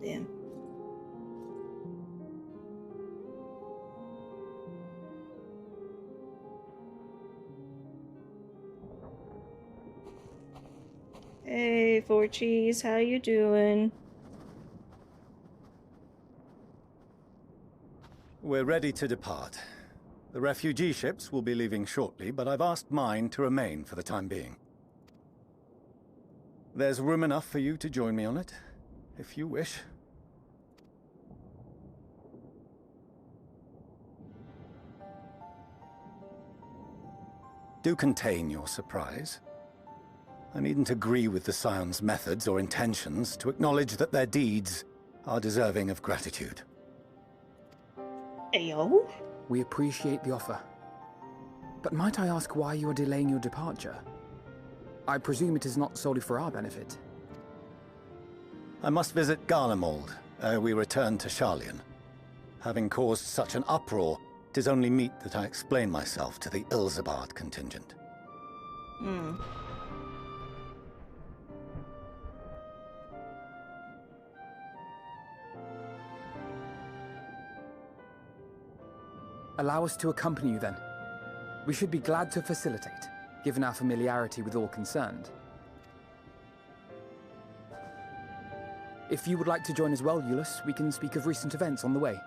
Damn. Hey, Four Cheese, how you doing? We're ready to depart. The refugee ships will be leaving shortly, but I've asked mine to remain for the time being. There's room enough for you to join me on it, if you wish. Do contain your surprise. I needn't agree with the Scion's methods or intentions to acknowledge that their deeds are deserving of gratitude. Ayo? We appreciate the offer. But might I ask why you are delaying your departure? I presume it is not solely for our benefit. I must visit Garlemald ere we return to Sharlayan. Having caused such an uproar, 'tis only meet that I explain myself to the Ilzabard contingent. Allow us to accompany you then. We should be glad to facilitate, given our familiarity with all concerned. If you would like to join as well, Eulus, we can speak of recent events on the way.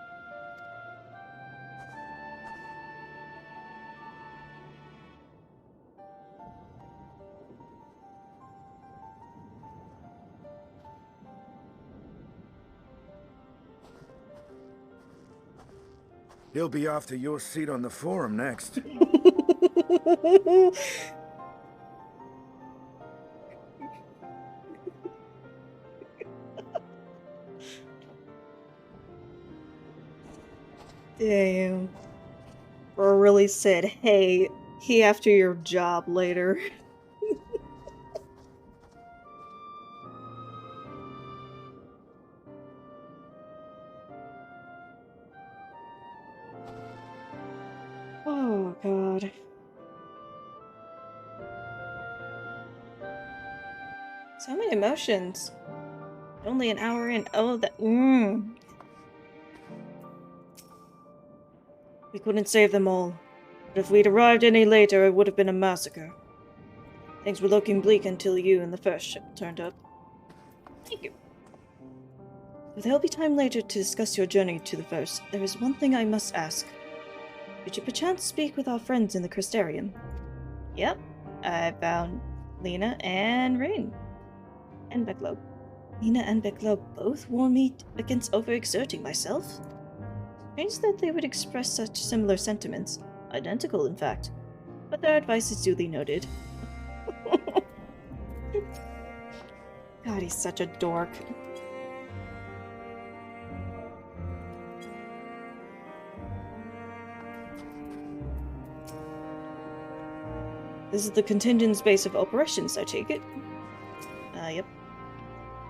He'll be after your seat on the forum next. Damn. Or really said, hey, he after your job later. Oh, God. So many emotions. Only an hour in. Oh, that. We couldn't save them all. But if we'd arrived any later, it would have been a massacre. Things were looking bleak until you and the first ship turned up. Thank you. But there'll be time later to discuss your journey to the first. There is one thing I must ask. Did you perchance speak with our friends in the Crystarium? Yep. I found Lena and Rain. And Becklow. Lena and Becklow both warned me against overexerting myself. Strange that they would express such similar sentiments. Identical, in fact. But their advice is duly noted. God, he's such a dork. This is the contingent's base of operations, I take it? Yep.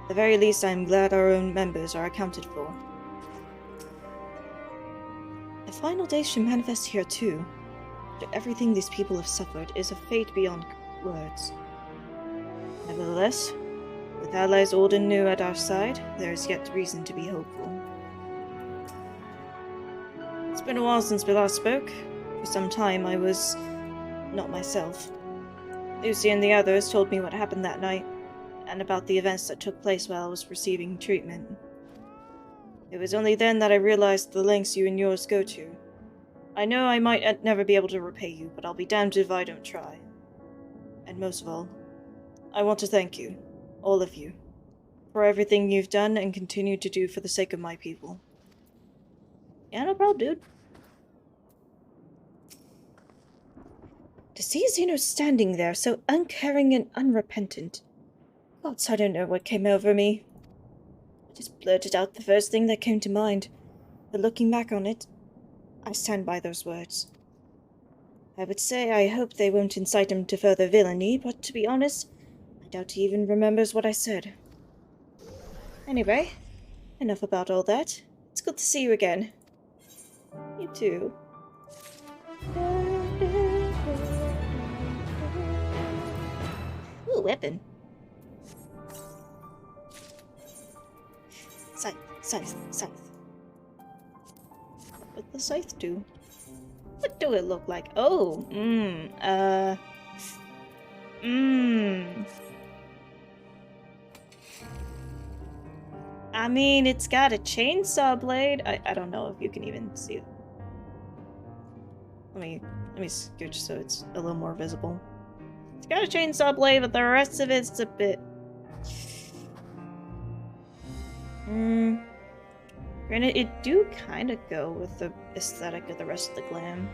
At the very least, I'm glad our own members are accounted for. The final days should manifest here too. After everything these people have suffered is a fate beyond words. Nevertheless, with allies old and new at our side, there is yet reason to be hopeful. It's been a while since we last spoke. For some time I was not myself. Lucy and the others told me what happened that night, and about the events that took place while I was receiving treatment. It was only then that I realized the lengths you and yours go to. I know I might never be able to repay you, but I'll be damned if I don't try. And most of all, I want to thank you, all of you, for everything you've done and continue to do for the sake of my people. Yeah, no problem, dude. To see Xeno standing there, so uncaring and unrepentant. Gods, I don't know what came over me. I just blurted out the first thing that came to mind, but looking back on it, I stand by those words. I would say I hope they won't incite him to further villainy, but to be honest, I doubt he even remembers what I said. Anyway, enough about all that. It's good to see you again. You too. Ooh, weapon. Scythe. What the scythe do? What do it look like? Oh, I mean, it's got a chainsaw blade. I don't know if you can even see it. Let me scooch so it's a little more visible. It's got a chainsaw blade, but the rest of it's a bit... Granted, it do kind of go with the aesthetic of the rest of the glam.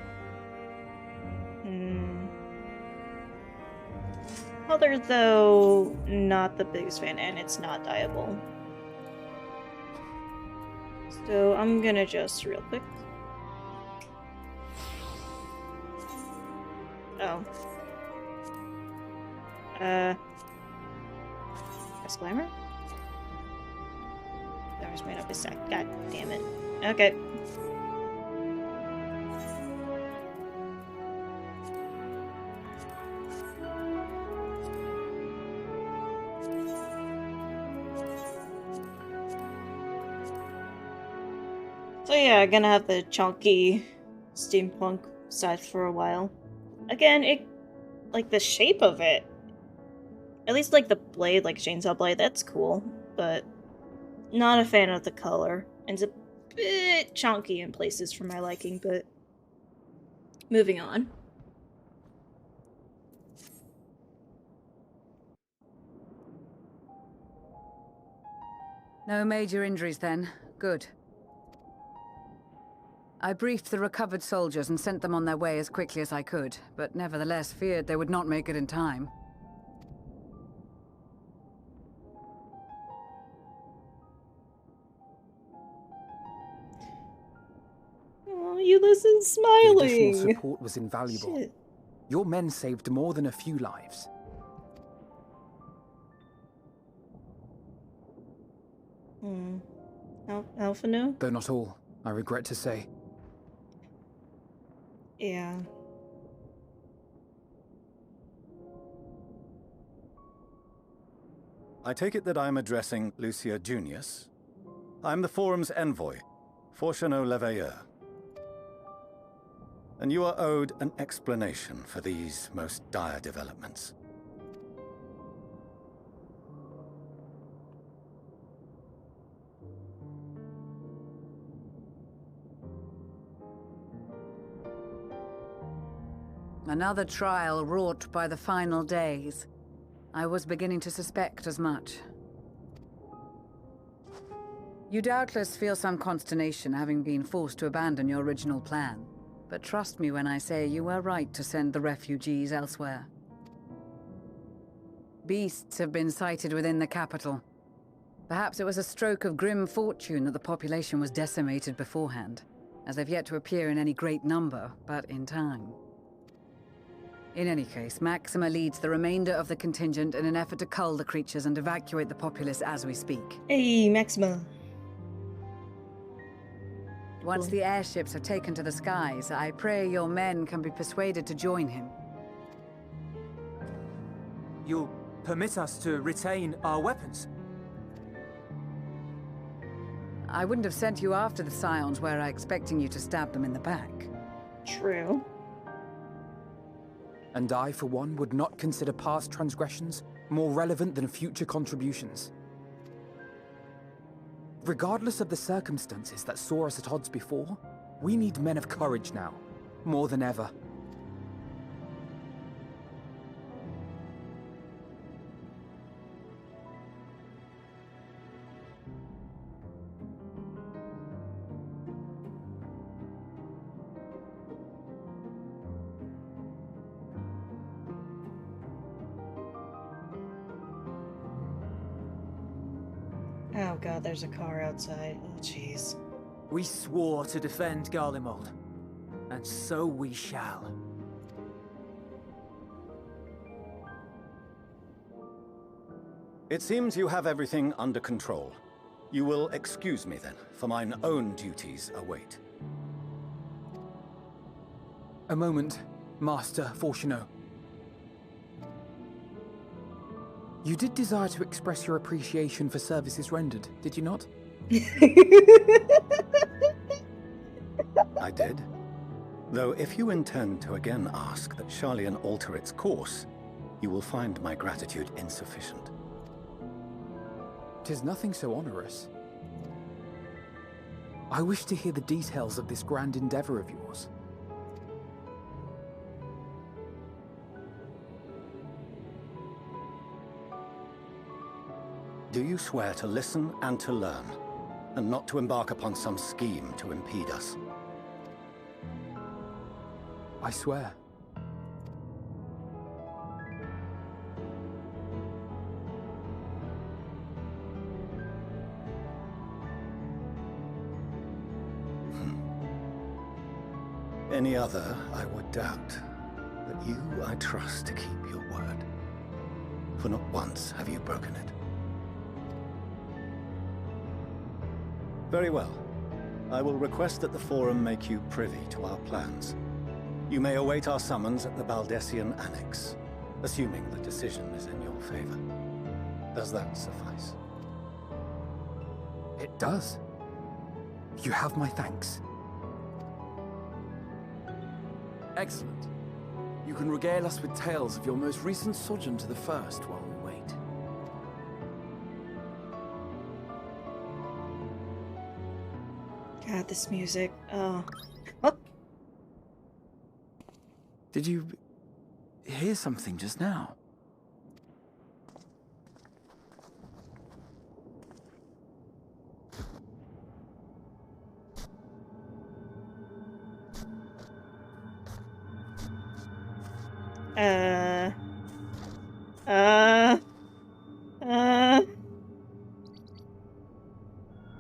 Color, though, not the biggest fan, and it's not dyeable. So I'm gonna just real quick. Oh. Press glamour? Glamour's made up a sec. God damn it. Okay. So yeah, gonna have the chunky steampunk scythe for a while. Again, it, like, the shape of it, at least like the blade, like chainsaw blade, that's cool, but not a fan of the color. And it's a bit chunky in places for my liking, but moving on. No major injuries then. Good. I briefed the recovered soldiers and sent them on their way as quickly as I could, but nevertheless feared they would not make it in time. Oh, you listen smiling! The additional support was invaluable. Shit. Your men saved more than a few lives. Alpha no? Though not all, I regret to say. Yeah. I take it that I'm addressing Lucia Junius. I'm the Forum's envoy, Fortuneau Leveilleur. And you are owed an explanation for these most dire developments. Another trial wrought by the final days. I was beginning to suspect as much. You doubtless feel some consternation having been forced to abandon your original plan. But trust me when I say you were right to send the refugees elsewhere. Beasts have been sighted within the capital. Perhaps it was a stroke of grim fortune that the population was decimated beforehand, as they've yet to appear in any great number, but in time. In any case, Maxima leads the remainder of the contingent in an effort to cull the creatures and evacuate the populace as we speak. Hey, Maxima. Once the airships are taken to the skies, I pray your men can be persuaded to join him. You'll permit us to retain our weapons? I wouldn't have sent you after the Scions were I expecting you to stab them in the back. True. And I, for one, would not consider past transgressions more relevant than future contributions. Regardless of the circumstances that saw us at odds before, we need men of courage now, more than ever. Oh god, there's a car outside. Oh jeez. We swore to defend Garlemald, and so we shall. It seems you have everything under control. You will excuse me then, for mine own duties await. A moment, Master Fortuno. You did desire to express your appreciation for services rendered, did you not? I did. Though if you intend to again ask that Sharlayan alter its course, you will find my gratitude insufficient. 'Tis nothing so onerous. I wish to hear the details of this grand endeavor of yours. Do you swear to listen and to learn, and not to embark upon some scheme to impede us? I swear. Any other, I would doubt. But you, I trust to keep your word. For not once have you broken it. Very well. I will request that the Forum make you privy to our plans. You may await our summons at the Baldessian Annex, assuming the decision is in your favor. Does that suffice? It does. You have my thanks. Excellent. You can regale us with tales of your most recent sojourn to the First while we wait. God, this music. Oh. What? Did you hear something just now?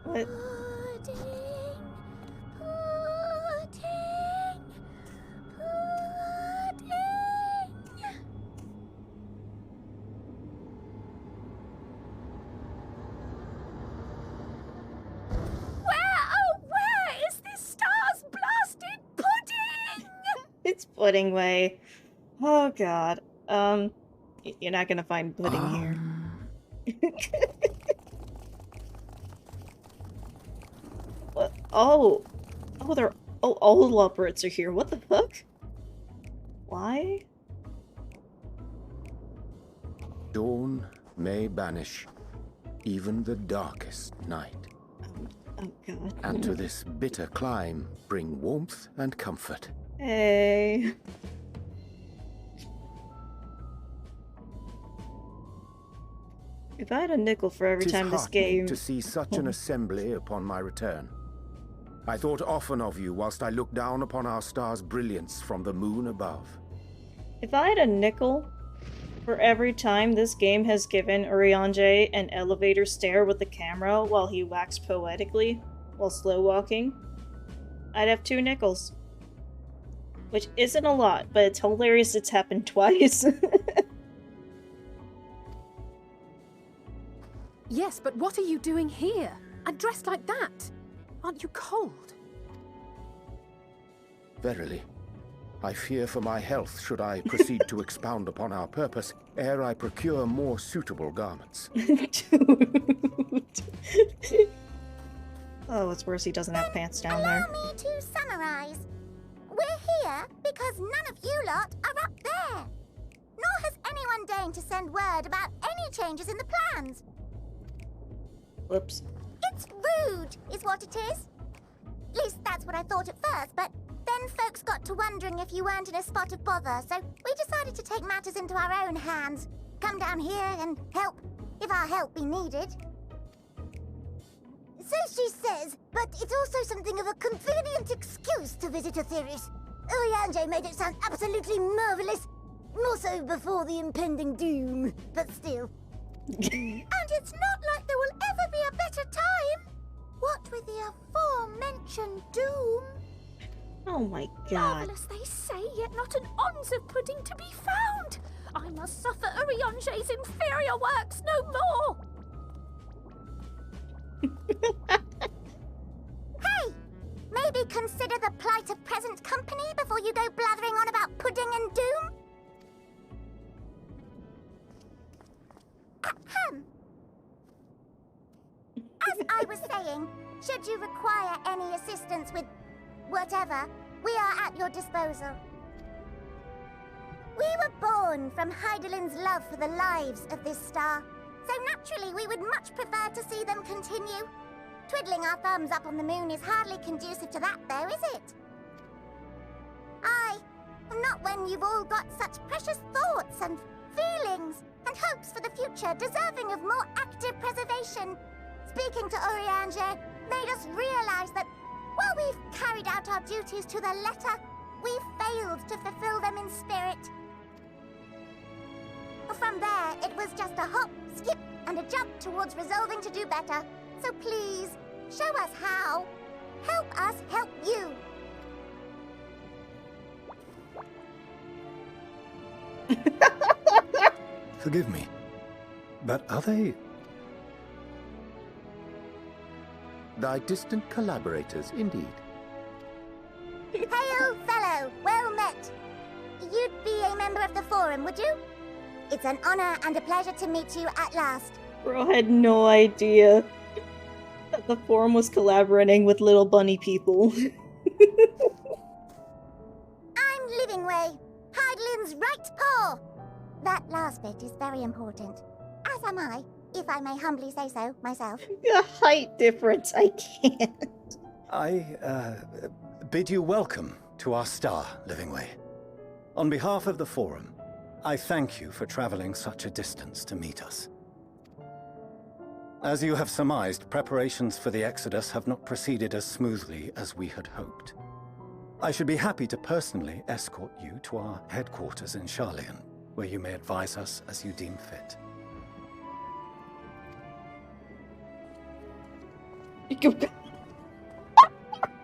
What? It's pudding way. Oh god. You're not gonna find pudding here. What? Oh. Oh, they're. Oh, all the leopards are here. What the fuck? Why? Dawn may banish even the darkest night. Oh god. And to this bitter clime bring warmth and comfort. Hey. If I had a nickel for every 'Tis time this heartening game... to see such an assembly upon my return. I thought often of you whilst I looked down upon our star's brilliance from the moon above. If I had a nickel for every time this game has given Urianger an elevator stare with the camera while he waxed poetically while slow walking, I'd have 2 nickels. Which isn't a lot, but it's hilarious it's happened twice. Yes, but what are you doing here? And dressed like that? Aren't you cold? Verily, I fear for my health should I proceed to expound upon our purpose ere I procure more suitable garments. Oh, it's worse he doesn't have pants down there. Allow me to summarize. We're here because none of you lot are up there. Nor has anyone deigned to send word about any changes in the plans. Whoops. It's rude, is what it is. At least that's what I thought at first, but then folks got to wondering if you weren't in a spot of bother, so we decided to take matters into our own hands. Come down here and help, if our help be needed. So she says, but it's also something of a convenient excuse to visit Aetheris. Urianger made it sound absolutely marvelous. More so before the impending doom, but still. And it's not like there will ever be a better time. What with the aforementioned doom? Oh my god. Marvelous, they say, yet not an ounce of pudding to be found. I must suffer Urianger's inferior works no more. Hey! Maybe consider the plight of present company before you go blathering on about pudding and doom? Ahem. As I was saying, should you require any assistance with whatever, we are at your disposal. We were born from Hydaelyn's love for the lives of this star, so naturally we would much prefer to see them continue. Twiddling our thumbs up on the moon is hardly conducive to that, though, is it? Aye, not when you've all got such precious thoughts and feelings and hopes for the future deserving of more active preservation. Speaking to Urianger made us realize that while we've carried out our duties to the letter, we've failed to fulfill them in spirit. From there, it was just a hop, skip, and a jump towards resolving to do better. So please, show us how. Help us help you. Forgive me, but are they... Thy distant collaborators, indeed. Hail, fellow, well met. You'd be a member of the Forum, would you? It's an honor and a pleasure to meet you at last. Bro had no idea that the Forum was collaborating with little bunny people. I'm Livingway, Hydaelyn's right paw. That last bit is very important. As am I, if I may humbly say so myself. The height difference, I can't. I, bid you welcome to our star, Livingway. On behalf of the Forum, I thank you for traveling such a distance to meet us. As you have surmised, preparations for the Exodus have not proceeded as smoothly as we had hoped. I should be happy to personally escort you to our headquarters in Sharlayan, where you may advise us as you deem fit.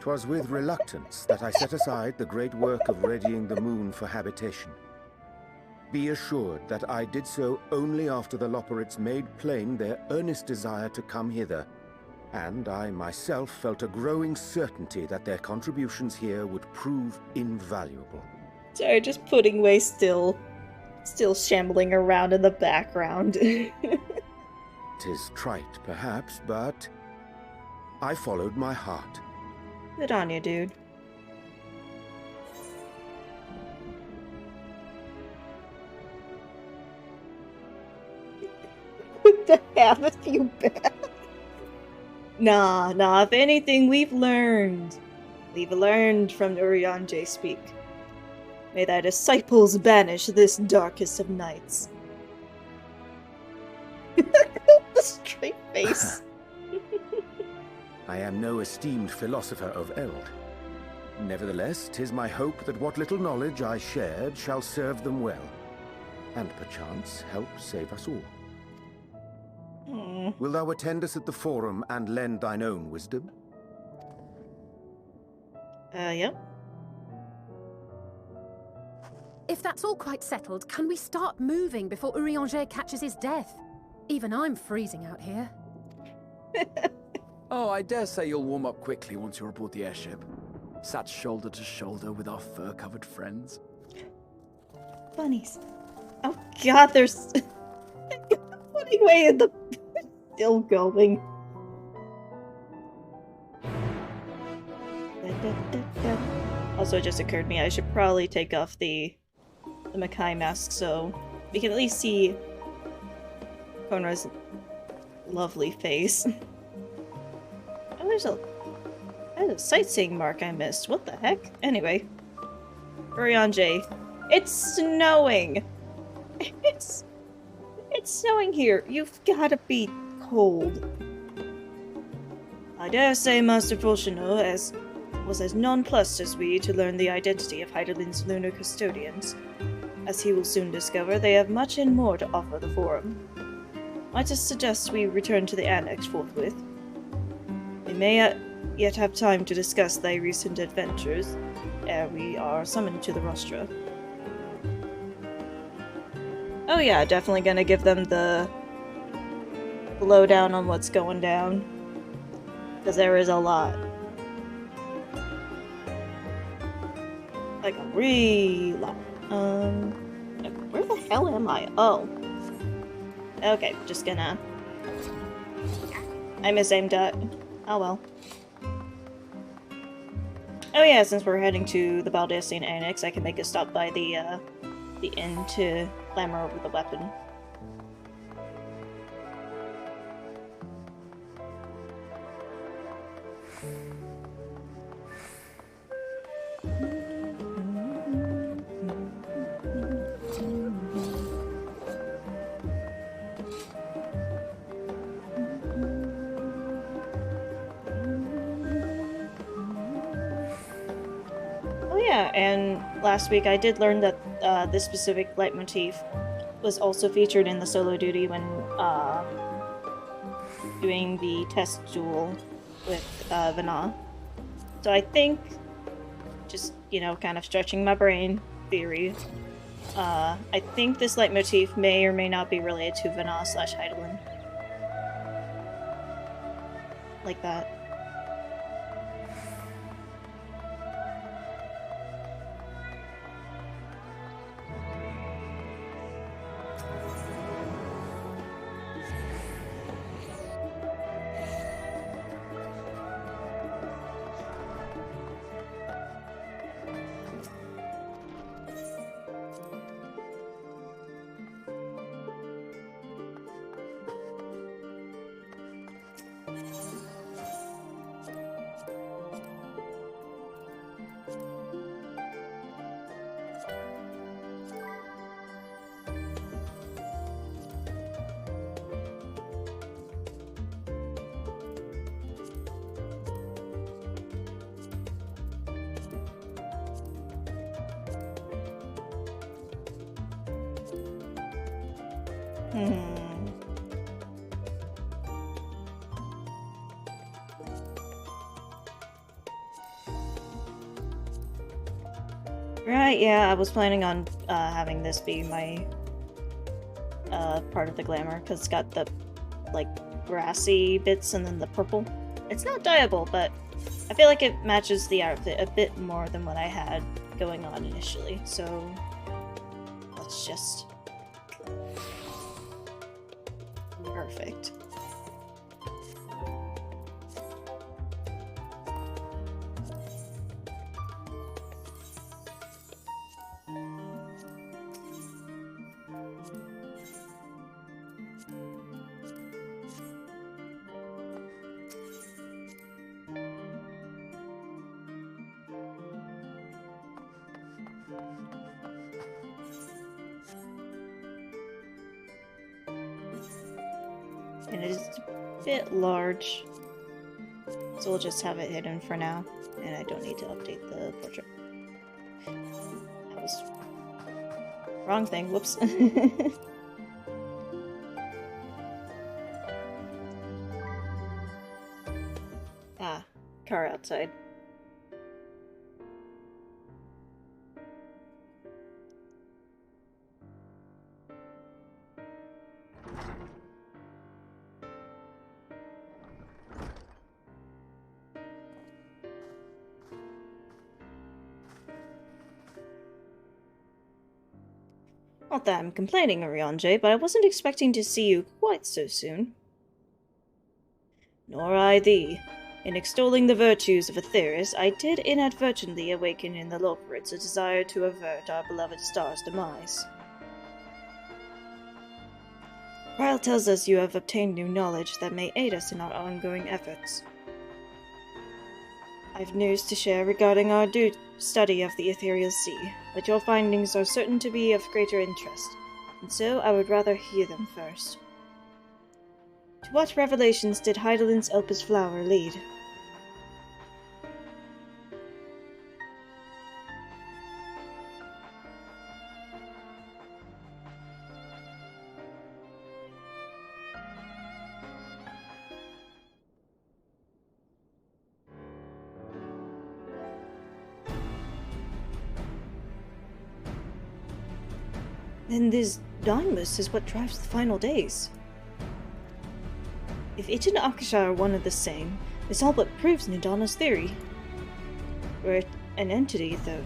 'Twas with reluctance that I set aside the great work of readying the moon for habitation. Be assured that I did so only after the Loperites made plain their earnest desire to come hither, and I myself felt a growing certainty that their contributions here would prove invaluable. Sorry, just putting away still shambling around in the background. 'Tis trite, perhaps, but I followed my heart. Good on you, dude. What the hell have you been? Nah, if anything we've learned from Urianger speak. May thy disciples banish this darkest of nights. The straight face. I am no esteemed philosopher of Eld. Nevertheless, 'tis my hope that what little knowledge I shared shall serve them well, and perchance help save us all. Will thou attend us at the Forum and lend thine own wisdom? Yep. If that's all quite settled, can we start moving before Urianger catches his death? Even I'm freezing out here. Oh, I dare say you'll warm up quickly once you're aboard the airship. Sat shoulder to shoulder with our fur-covered friends. Bunnies. Oh god, there's... putting away in the... Still going. Also, it just occurred to me I should probably take off the Makai mask so we can at least see Konra's lovely face. Oh, there's a sightseeing mark I missed. What the heck? Anyway. Urianger. It's snowing! It's snowing here. You've gotta be cold. I dare say Master Volcano was as nonplussed as we to learn the identity of Heidelin's lunar custodians. As he will soon discover, they have much and more to offer the Forum. Might I suggest we return to the Annex forthwith? We may yet have time to discuss thy recent adventures, ere we are summoned to the rostra. Oh yeah, definitely gonna give them the lowdown on what's going down. Because there is a lot. Like a real lot. Where the hell am I? Oh. Okay, just gonna... I misaimed that. Oh well. Oh yeah, since we're heading to the Baldestrian Annex, I can make a stop by the inn to clamor over the weapon. Yeah, and last week I did learn that this specific leitmotif was also featured in the solo duty when doing the test duel with Vana. So I think, just, you know, kind of stretching my brain theory, I think this leitmotif may or may not be related to Vana / Heidelin. Like that. Right, yeah, I was planning on having this be my part of the glamour, because it's got the, like, grassy bits and then the purple. It's not dyeable, but I feel like it matches the outfit a bit more than what I had going on initially, so let's just... Perfect. And it is a bit large, so we'll just have it hidden for now, and I don't need to update the portrait. That was... wrong thing, whoops. Ah, car outside. Not that I'm complaining, Urianger, but I wasn't expecting to see you quite so soon. Nor I thee. In extolling the virtues of Aetheris, I did inadvertently awaken in the Loperids a desire to avert our beloved star's demise. Ryle tells us you have obtained new knowledge that may aid us in our ongoing efforts. I've news to share regarding our study of the Ethereal Sea, but your findings are certain to be of greater interest, and so I would rather hear them first. To what revelations did Hydaelyn's Elpis flower lead? Then this Dynamis is what drives the final days. If it and Akasha are one and the same, this all but proves Nidana's theory. We're an entity, though.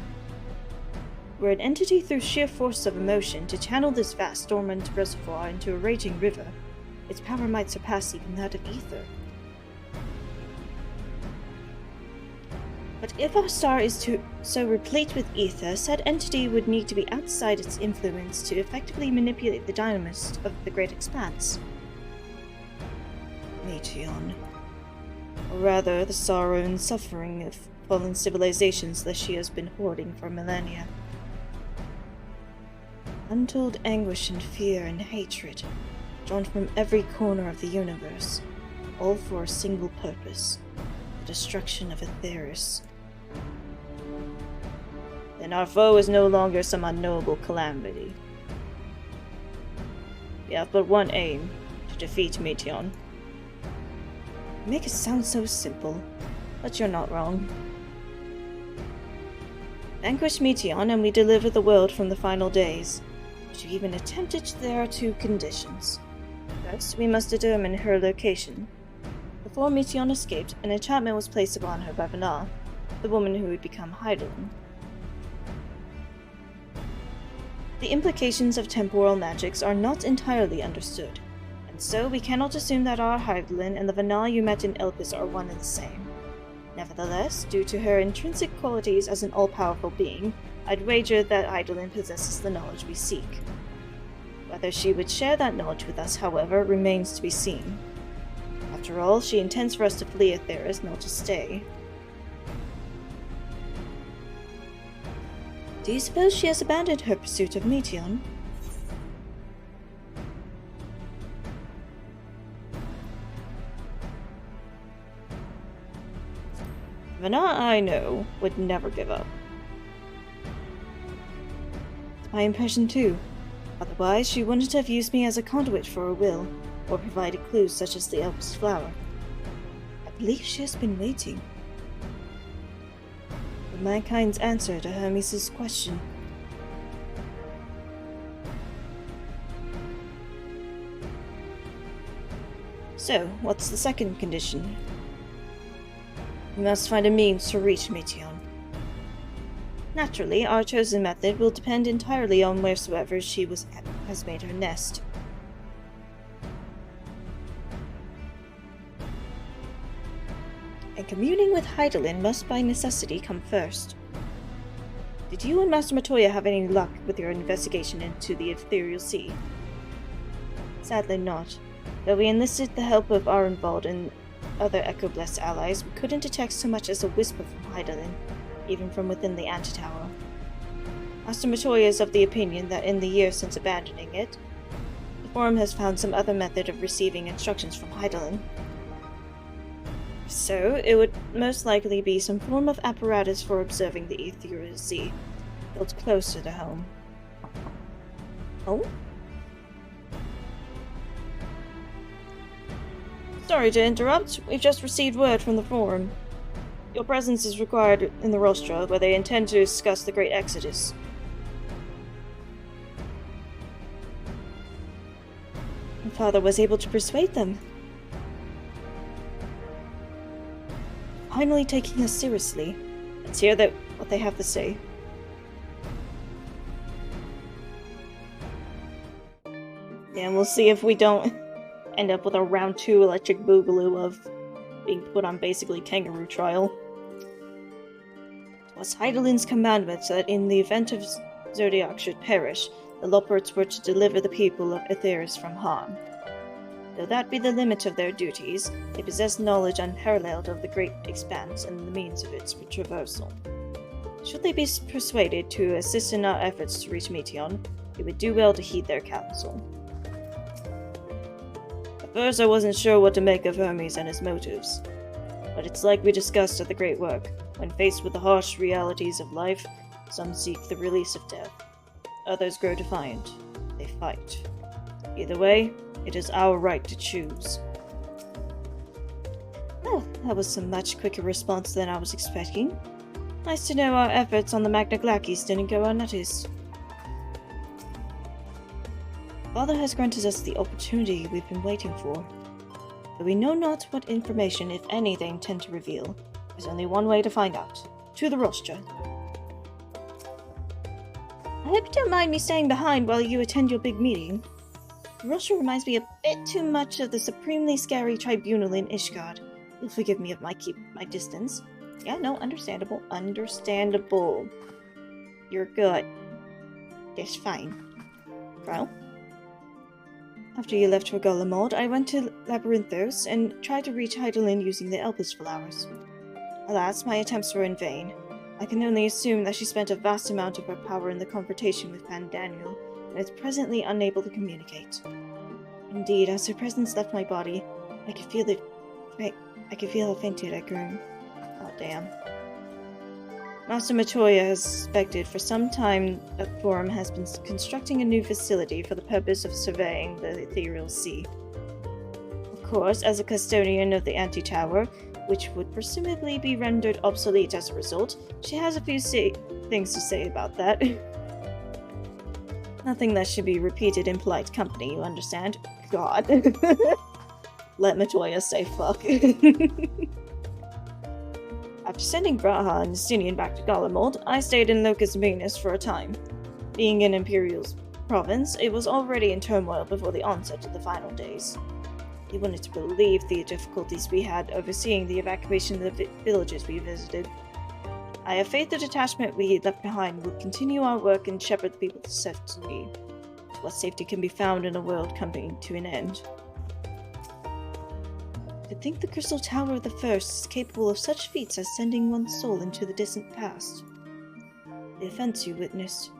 We're an entity through sheer force of emotion. To channel this vast dormant reservoir into a raging river, its power might surpass even that of ether. But if our star is so replete with ether, said entity would need to be outside its influence to effectively manipulate the dynamism of the Great Expanse. Meteion. Or rather, the sorrow and suffering of fallen civilizations that she has been hoarding for millennia. Untold anguish and fear and hatred, drawn from every corner of the universe, all for a single purpose, the destruction of Aetheris. Then our foe is no longer some unknowable calamity. We have but one aim, to defeat Meteion. You make it sound so simple, but you're not wrong. Vanquish Meteion and we deliver the world from the final days. But to even attempt it, there are two conditions. First, we must determine her location. Before Meteion escaped, an enchantment was placed upon her by Vana, the woman who would become Hydaelyn. The implications of temporal magics are not entirely understood, and so we cannot assume that our Hydaelyn and the Vana you met in Elpis are one and the same. Nevertheless, due to her intrinsic qualities as an all-powerful being, I'd wager that Hydaelyn possesses the knowledge we seek. Whether she would share that knowledge with us, however, remains to be seen. After all, she intends for us to flee Aetheris, not to stay. Do you suppose she has abandoned her pursuit of Meteion? Vana, I know, would never give up. It's my impression too. Otherwise, she wouldn't have used me as a conduit for her will, or provided clues such as the Elpis flower. I believe she has been waiting. For mankind's answer to Hermes' question. So, what's the second condition? We must find a means to reach Meteion. Naturally, our chosen method will depend entirely on wheresoever she has made her nest. And communing with Hydaelyn must by necessity come first. Did you and Master Matoya have any luck with your investigation into the Ethereal Sea? Sadly not. Though we enlisted the help of Arenvald and other Echo-blessed allies, we couldn't detect so much as a whisper from Hydaelyn, even from within the antitower. Master Matoya is of the opinion that in the years since abandoning it, the Forum has found some other method of receiving instructions from Hydaelyn. So, it would most likely be some form of apparatus for observing the Ethereal Sea, built closer to home. Oh? Sorry to interrupt, we've just received word from the Forum. Your presence is required in the Rostra, where they intend to discuss the Great Exodus. My father was able to persuade them. Finally taking us seriously. Let's hear what they have to say. Yeah, and we'll see if we don't end up with a round 2 electric boogaloo of being put on basically kangaroo trial. It was Heidelin's commandment that in the event of Zodiac should perish, the Loports were to deliver the people of Aetheris from harm. Though that be the limit of their duties, they possess knowledge unparalleled of the great expanse and the means of its traversal. Should they be persuaded to assist in our efforts to reach Meteon, we would do well to heed their counsel. At first I wasn't sure what to make of Hermes and his motives, but it's like we discussed at the Great Work. When faced with the harsh realities of life, some seek the release of death. Others grow defiant. They fight. Either way, it is our right to choose. Well, that was a much quicker response than I was expecting. Nice to know our efforts on the Magna Glacis didn't go unnoticed. Father has granted us the opportunity we've been waiting for. Though we know not what information, if any, they intend to reveal, there's only one way to find out. To the rostra. I hope you don't mind me staying behind while you attend your big meeting. The rostra reminds me a bit too much of the supremely scary tribunal in Ishgard. You'll forgive me if I keep my distance. Yeah, no, understandable. Understandable. You're good. That's fine. Well, after you left for Golemald, I went to Labyrinthos and tried to reach Heidelin using the Elpis flowers. Alas, my attempts were in vain. I can only assume that she spent a vast amount of her power in the confrontation with Pan Daniel, and is presently unable to communicate. Indeed, as her presence left my body, I could feel how fainted I grew. Oh, damn. Master Matoya has suspected for some time that Forum has been constructing a new facility for the purpose of surveying the ethereal sea. Of course, as a custodian of the Anti-Tower, which would presumably be rendered obsolete as a result, she has a few things to say about that. Nothing that should be repeated in polite company, you understand? God. Let Matoya say fuck. After sending Braha and Justinian back to Golemald, I stayed in Locus Venus for a time. Being in Imperial's province, it was already in turmoil before the onset of the final days. You wouldn't believe the difficulties we had overseeing the evacuation of the villages we visited. I have faith the detachment we left behind will continue our work and shepherd the people to safety. What safety can be found in a world coming to an end. To think the Crystal Tower of the First is capable of such feats as sending one's soul into the distant past. The events you witnessed,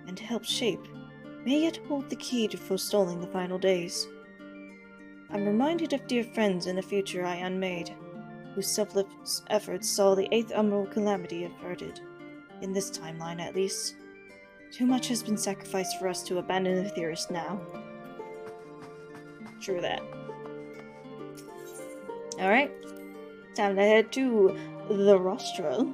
and helped shape, may yet hold the key to forestalling the final days. I'm reminded of dear friends in the future I unmade, whose selfless efforts saw the 8th Umbral Calamity averted. In this timeline, at least. Too much has been sacrificed for us to abandon the theorist now. True that. Alright, time to head to the rostra.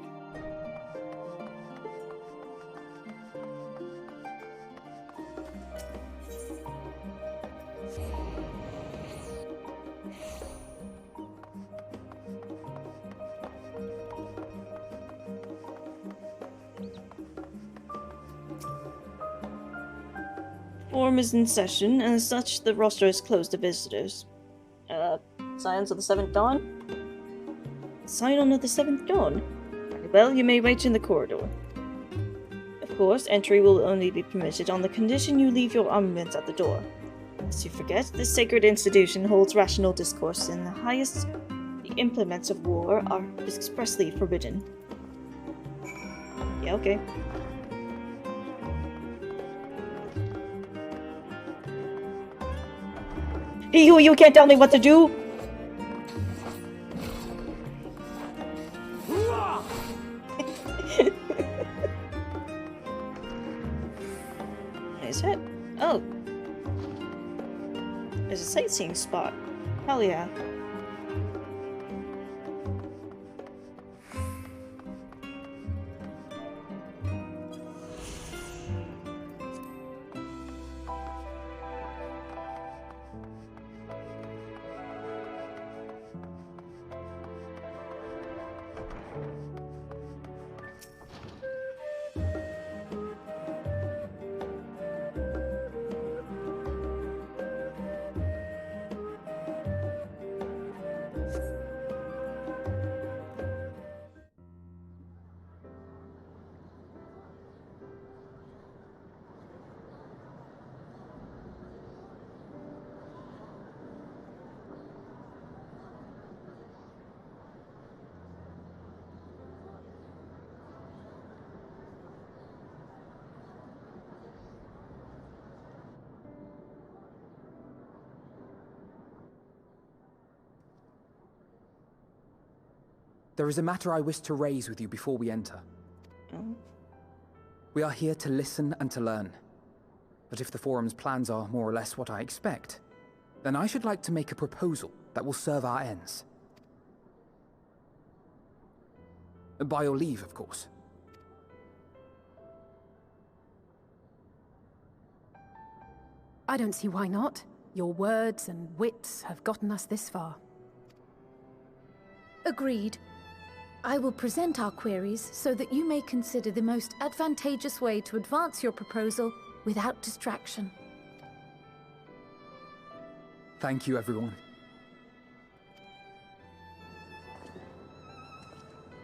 Forum is in session, and as such, the roster is closed to visitors. Signs of the Seventh Dawn? Sign of the Seventh Dawn? Very well, you may wait in the corridor. Of course, entry will only be permitted on the condition you leave your armaments at the door. Lest you forget, this sacred institution holds rational discourse, and the highest the implements of war are expressly forbidden. Yeah, okay. You can't tell me what to do! What is it? Oh. There's a sightseeing spot. Hell yeah. there is a matter I wish to raise with you before we enter. We are here to listen and to learn. But if the Forum's plans are more or less what I expect, then I should like to make a proposal that will serve our ends. By your leave, of course. I don't see why not. Your words and wits have gotten us this far. Agreed. I will present our queries so that you may consider the most advantageous way to advance your proposal without distraction. Thank you, everyone.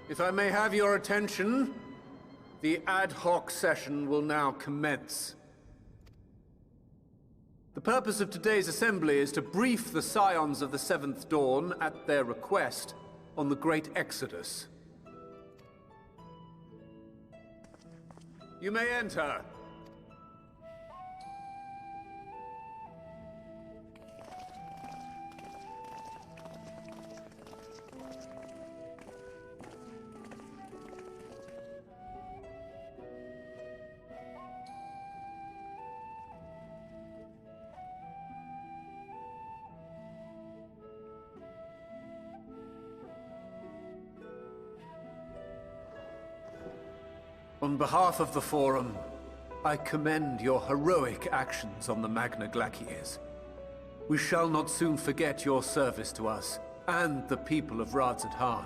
If I may have your attention, the ad hoc session will now commence. The purpose of today's assembly is to brief the Scions of the Seventh Dawn, at their request, on the Great Exodus. You may enter. On behalf of the Forum, I commend your heroic actions on the Magna Glacies. We shall not soon forget your service to us and the people of Radzadhan.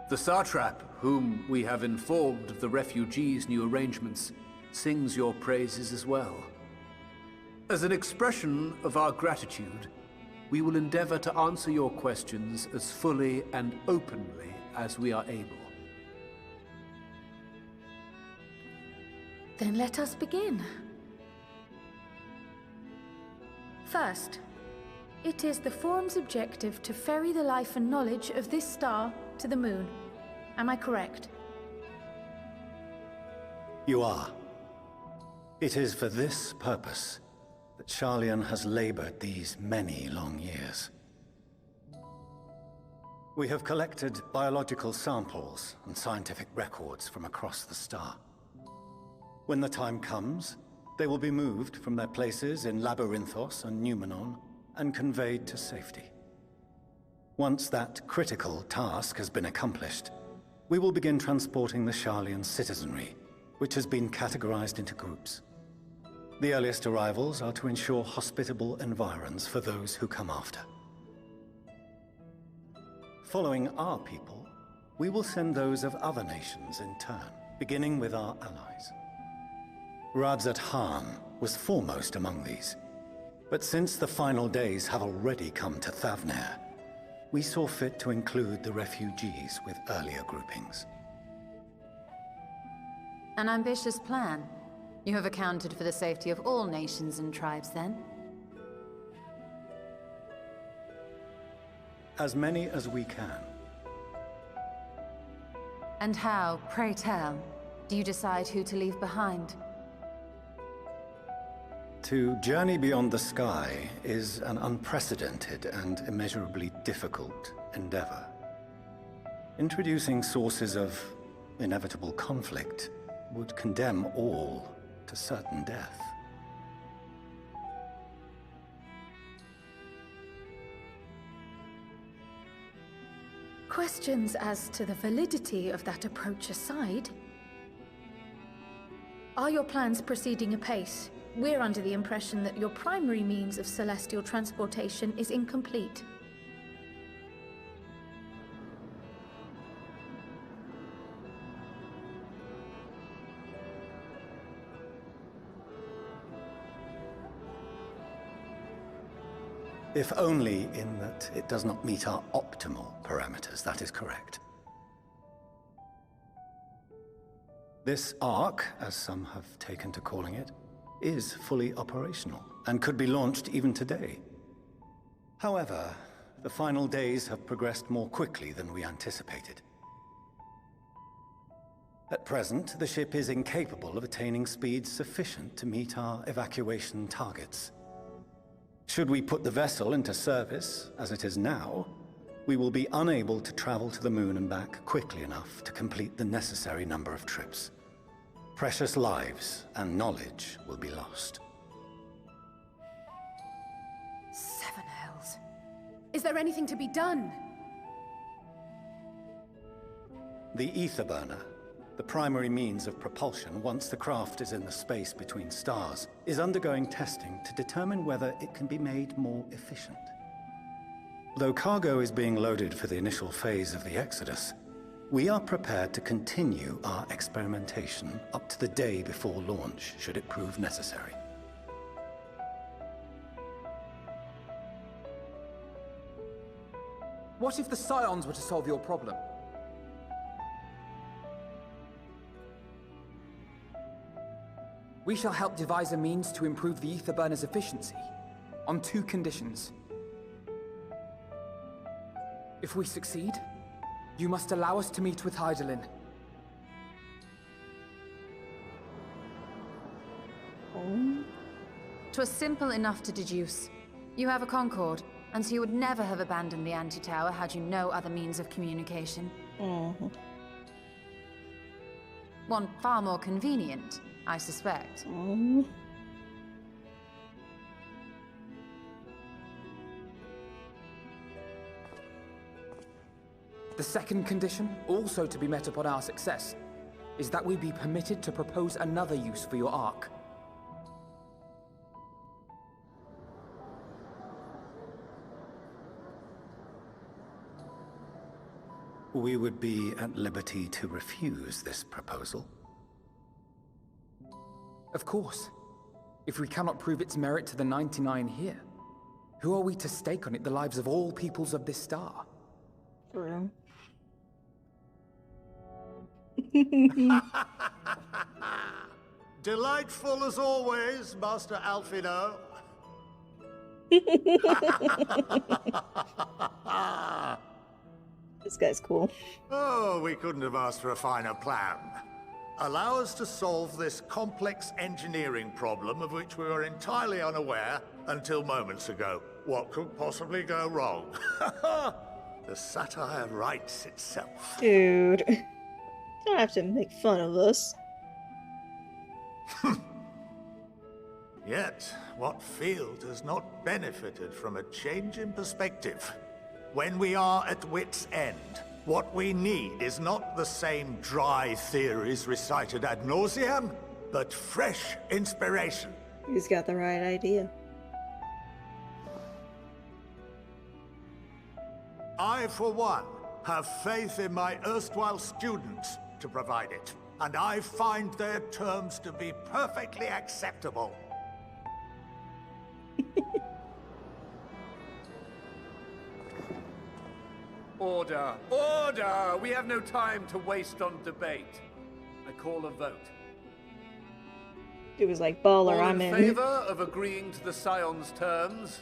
The Satrap, whom we have informed of the refugees' new arrangements, sings your praises as well. As an expression of our gratitude, we will endeavor to answer your questions as fully and openly as we are able. Then let us begin. First, it is the Forum's objective to ferry the life and knowledge of this star to the moon. Am I correct? You are. It is for this purpose that Sharlayan has labored these many long years. We have collected biological samples and scientific records from across the star. When the time comes, they will be moved from their places in Labyrinthos and Numenon and conveyed to safety. Once that critical task has been accomplished, we will begin transporting the Sharlayan citizenry, which has been categorized into groups. The earliest arrivals are to ensure hospitable environs for those who come after. Following our people, we will send those of other nations in turn, beginning with our allies. Radzadhan was foremost among these, but since the final days have already come to Thavnair, we saw fit to include the refugees with earlier groupings. An ambitious plan. You have accounted for the safety of all nations and tribes, then? As many as we can. And how, pray tell, do you decide who to leave behind? To journey beyond the sky is an unprecedented and immeasurably difficult endeavor. Introducing sources of inevitable conflict would condemn all to certain death. Questions as to the validity of that approach aside, are your plans proceeding apace? We're under the impression that your primary means of celestial transportation is incomplete. If only in that it does not meet our optimal parameters, that is correct. This Ark, as some have taken to calling it, is fully operational and could be launched even today. However, the final days have progressed more quickly than we anticipated. At present, the ship is incapable of attaining speeds sufficient to meet our evacuation targets. Should we put the vessel into service, as it is now, we will be unable to travel to the moon and back quickly enough to complete the necessary number of trips. Precious lives and knowledge will be lost. Seven hells. Is there anything to be done? The ether burner, the primary means of propulsion once the craft is in the space between stars, is undergoing testing to determine whether it can be made more efficient. Though cargo is being loaded for the initial phase of the Exodus, we are prepared to continue our experimentation up to the day before launch, should it prove necessary. What if the Scions were to solve your problem? We shall help devise a means to improve the ether burner's efficiency, on 2 conditions. If we succeed, you must allow us to meet with Hydaelyn. "'Twas simple enough to deduce. You have a Concord, and so you would never have abandoned the anti-tower had you no other means of communication. One far more convenient, I suspect. The second condition, also to be met upon our success, is that we be permitted to propose another use for your Ark. We would be at liberty to refuse this proposal. Of course. If we cannot prove its merit to the 99 here, who are we to stake on it the lives of all peoples of this star? True. Delightful as always, Master Alfino. This guy's cool. Oh, we couldn't have asked for a finer plan. Allow us to solve this complex engineering problem of which we were entirely unaware until moments ago. What could possibly go wrong? The satire writes itself. Dude. Don't have to make fun of us. Yet, what field has not benefited from a change in perspective? When we are at wit's end, what we need is not the same dry theories recited ad nauseam, but fresh inspiration. He's got the right idea. I, for one, have faith in my erstwhile students to provide it, and I find their terms to be perfectly acceptable. Order! Order! We have no time to waste on debate. I call a vote. It was like, baller, All I'm in in. favor of agreeing to the Scion's terms?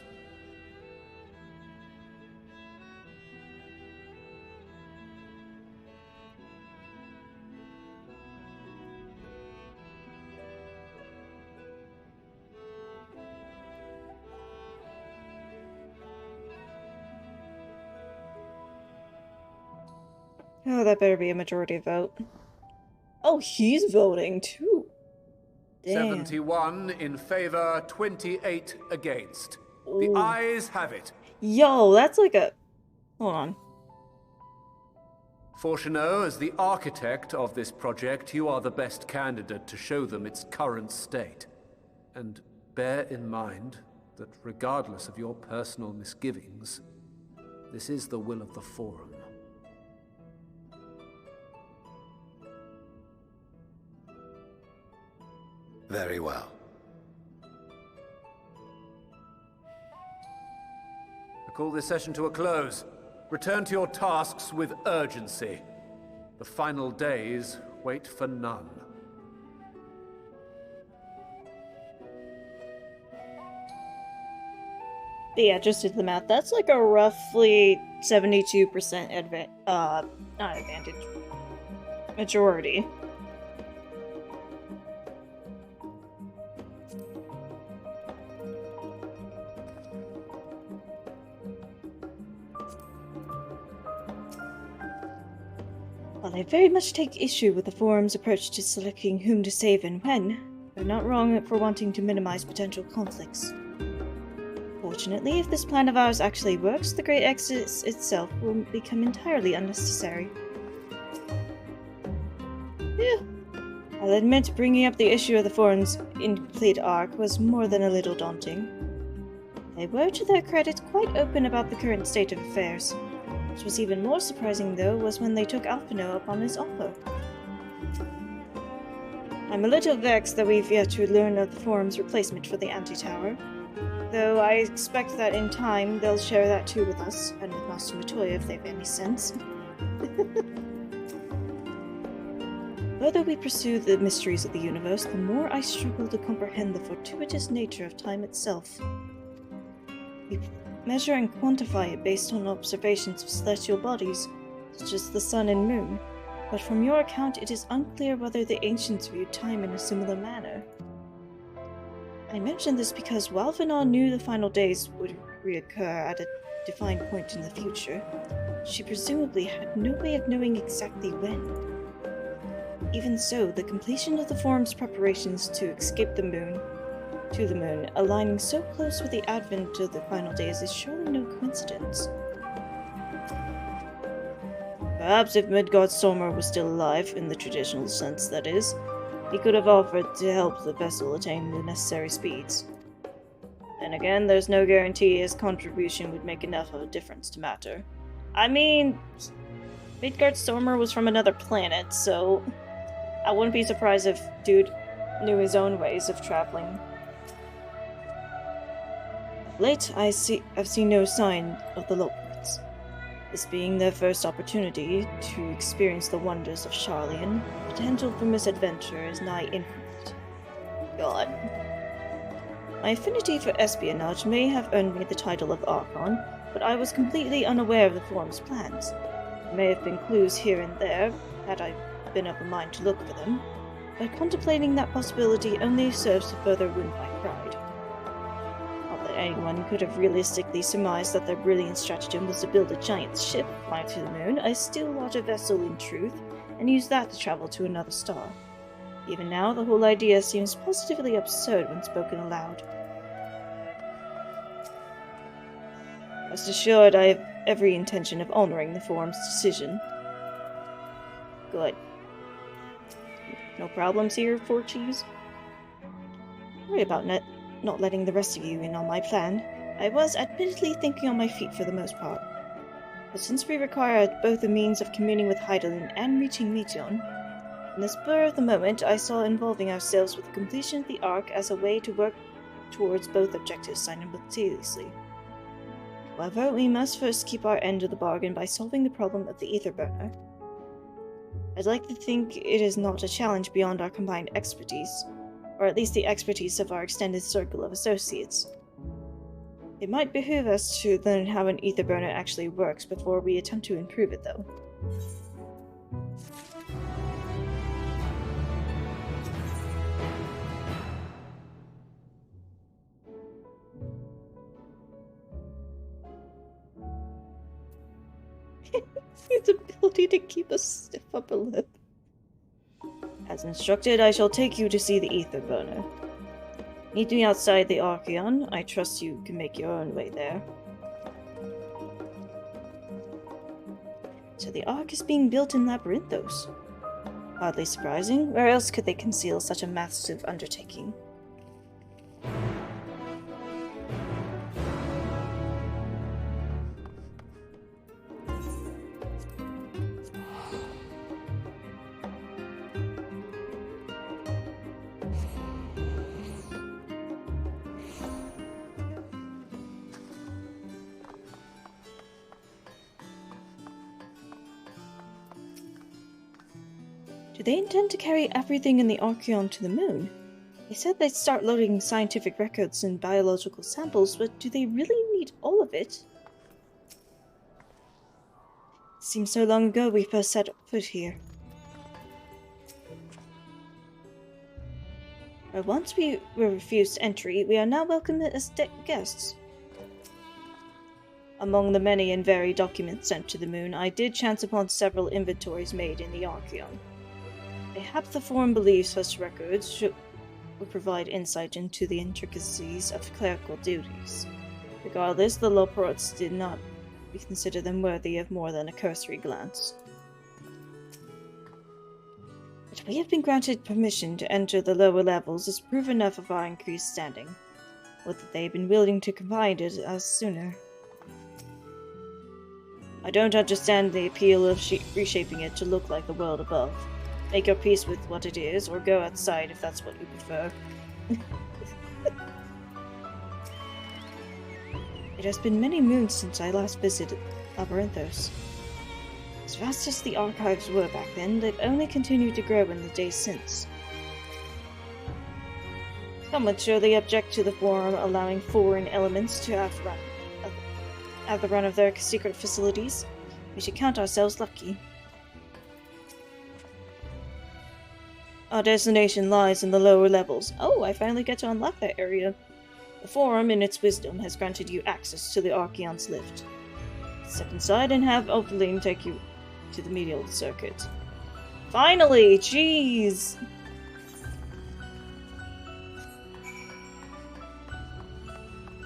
Oh, that better be a majority vote. Oh, he's voting too. Damn. 71 in favor, 28 against. The Ooh. ayes have it. Yo, that's like a... Hold on. Fortuneau, as the architect of this project, you are the best candidate to show them its current state. And bear in mind that regardless of your personal misgivings, this is the will of the Forum. Very well. I call this session to a close. Return to your tasks with urgency. The final days wait for none. Yeah, just did the math. That's like a roughly 72% not advantage. Majority. While I very much take issue with the Forum's approach to selecting whom to save and when, they're not wrong for wanting to minimize potential conflicts. Fortunately, if this plan of ours actually works, the Great Exodus itself will become entirely unnecessary. Yeah. I'll admit bringing up the issue of the Forum's incomplete arc was more than a little daunting. They were, to their credit, quite open about the current state of affairs. What was even more surprising, though, was when they took Alphino up on his offer. I'm a little vexed that we've yet to learn of the Forum's replacement for the Anti-Tower, though I expect that in time they'll share that too with us, and with Master Matoya if they've any sense. The further we pursue the mysteries of the universe, the more I struggle to comprehend the fortuitous nature of time itself. We measure and quantify it based on observations of celestial bodies, such as the sun and moon, but from your account it is unclear whether the ancients viewed time in a similar manner. I mention this because while Vana knew the final days would reoccur at a defined point in the future, she presumably had no way of knowing exactly when. Even so, the completion of the Forum's preparations to escape the moon, aligning so close with the advent of the final days is surely no coincidence. Perhaps if Midgard-Stormer was still alive, in the traditional sense that is, he could have offered to help the vessel attain the necessary speeds. Then again, there's no guarantee his contribution would make enough of a difference to matter. I mean, Midgard-Stormer was from another planet, so I wouldn't be surprised if dude knew his own ways of traveling. Of late, I've seen no sign of the Loports. This being their first opportunity to experience the wonders of Sharlayan, the potential for misadventure is nigh infinite. God. My affinity for espionage may have earned me the title of Archon, but I was completely unaware of the Forum's plans. There may have been clues here and there, had I been of a mind to look for them, but contemplating that possibility only serves to further wound my pride. Not that anyone could have realistically surmised that their brilliant stratagem was to build a giant ship, fly to the moon, a still larger vessel in truth, and use that to travel to another star. Even now, the whole idea seems positively absurd when spoken aloud. Rest assured, I have every intention of honoring the Forum's decision. Good. No problems here, Four Cheese? Sorry about not letting the rest of you in on my plan. I was admittedly thinking on my feet for the most part. But since we required both a means of communing with Hydaelyn and reaching Meteion, in the spur of the moment I saw involving ourselves with the completion of the Ark as a way to work towards both objectives simultaneously. However, we must first keep our end of the bargain by solving the problem of the Ether Burner. I'd like to think it is not a challenge beyond our combined expertise, or at least the expertise of our extended circle of associates. It might behoove us to learn how an Ether Burner actually works before we attempt to improve it, though. Its ability to keep a stiff upper lip. As instructed, I shall take you to see the Ether Burner. Meet me outside the Archeon. I trust you can make your own way there. So the Ark is being built in Labyrinthos. Hardly surprising. Where else could they conceal such a massive undertaking? Do they intend to carry everything in the Archeon to the moon? They said they'd start loading scientific records and biological samples, but do they really need all of it? It seems so long ago we first set foot here. But once we were refused entry, we are now welcome as guests. Among the many and varied documents sent to the moon, I did chance upon several inventories made in the Archeon. Perhaps the Forum believes such records would provide insight into the intricacies of clerical duties. Regardless, the Loports did not consider them worthy of more than a cursory glance. But we have been granted permission to enter the lower levels is proof enough of our increased standing. Would that they had been willing to combine it as sooner. I don't understand the appeal of reshaping it to look like the world above. Make your peace with what it is, or go outside if that's what you prefer. It has been many moons since I last visited Labyrinthos. As vast as the archives were back then, they've only continued to grow in the days since. Some would surely object to the Forum allowing foreign elements to have the run of their secret facilities. We should count ourselves lucky. Our destination lies in the lower levels. Oh, I finally get to unlock that area. The Forum, in its wisdom, has granted you access to the Archeon's lift. Step inside and have Ophaline take you to the medial circuit. Finally! Jeez!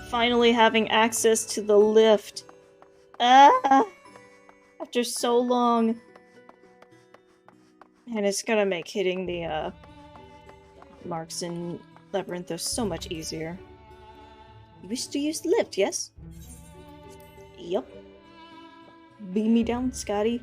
Finally having access to the lift. Ah! After so long. And it's gonna make hitting the marks in Labyrinthos so much easier. You wish to use the lift, yes? Yup. Beam me down, Scotty.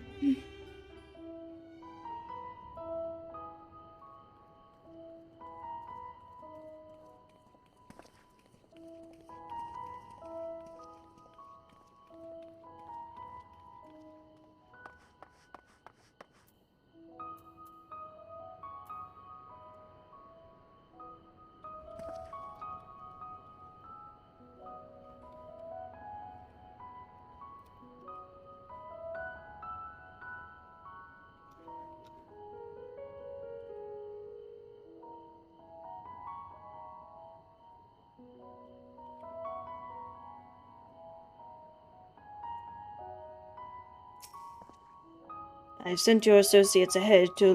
I've sent your associates ahead to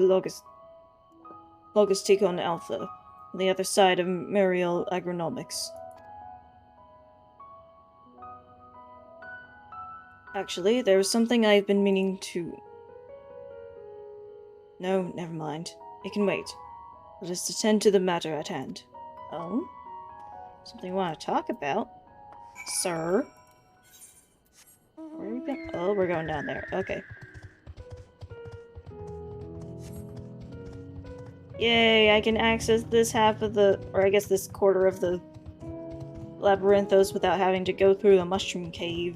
Logisticon Alpha, on the other side of Mariel Agronomics. Actually, there was something I've been meaning to... No, never mind. It can wait. Let us attend to the matter at hand. Oh? Something you want to talk about? Sir? Where are we going? Oh, we're going down there. Okay. Yay, I can access this half of the... or I guess this quarter of the Labyrinthos without having to go through the Mushroom Cave.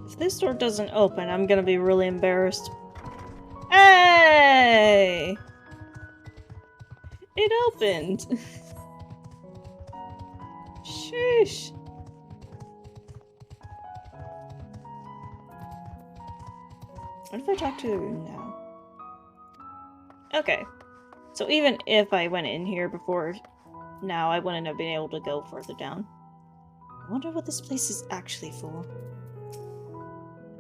If this door doesn't open, I'm gonna be really embarrassed. Hey! It opened! Sheesh. What if I talk to her now? Okay. So even if I went in here before now, I wouldn't have been able to go further down. I wonder what this place is actually for.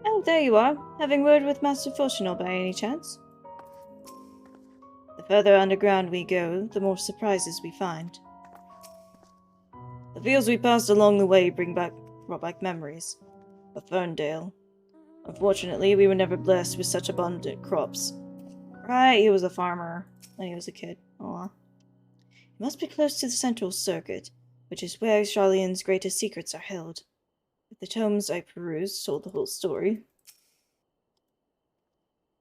Oh, there you are. Having word with Master Foshinol by any chance? The further underground we go, the more surprises we find. The fields we passed along the way brought back memories of Ferndale. Unfortunately, we were never blessed with such abundant crops. Right, he was a farmer when he was a kid. Aw. It must be close to the Central Circuit, which is where Charlian's greatest secrets are held. If the tomes I perused told the whole story.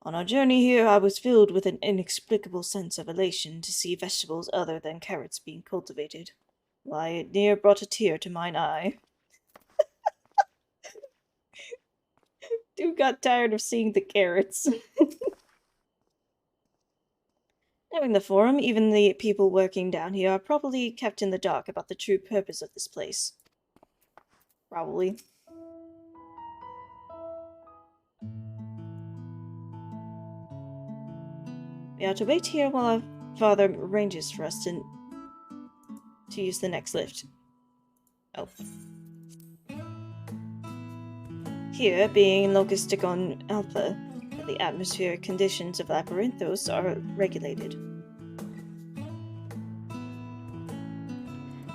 On our journey here, I was filled with an inexplicable sense of elation to see vegetables other than carrots being cultivated. Why, it near brought a tear to mine eye. Dude got tired of seeing the carrots. Knowing the Forum, even the people working down here are probably kept in the dark about the true purpose of this place. Probably. We are to wait here while our father arranges for us to use the next lift. Oh. Here, being in Logisticon Alpha, the atmospheric conditions of Labyrinthos are regulated.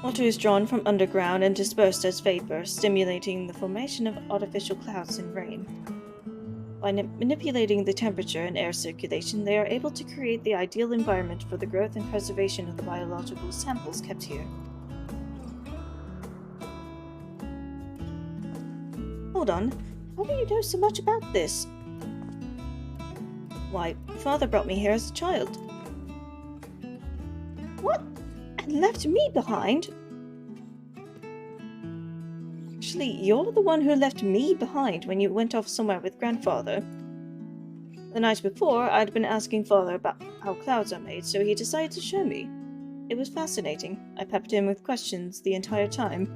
Water is drawn from underground and dispersed as vapor, stimulating the formation of artificial clouds and rain. By manipulating the temperature and air circulation, they are able to create the ideal environment for the growth and preservation of the biological samples kept here. Hold on, how do you know so much about this? Why, father brought me here as a child. What? And left me behind? Actually, you're the one who left me behind when you went off somewhere with grandfather. The night before, I'd been asking father about how clouds are made, so he decided to show me. It was fascinating. I peppered him with questions the entire time.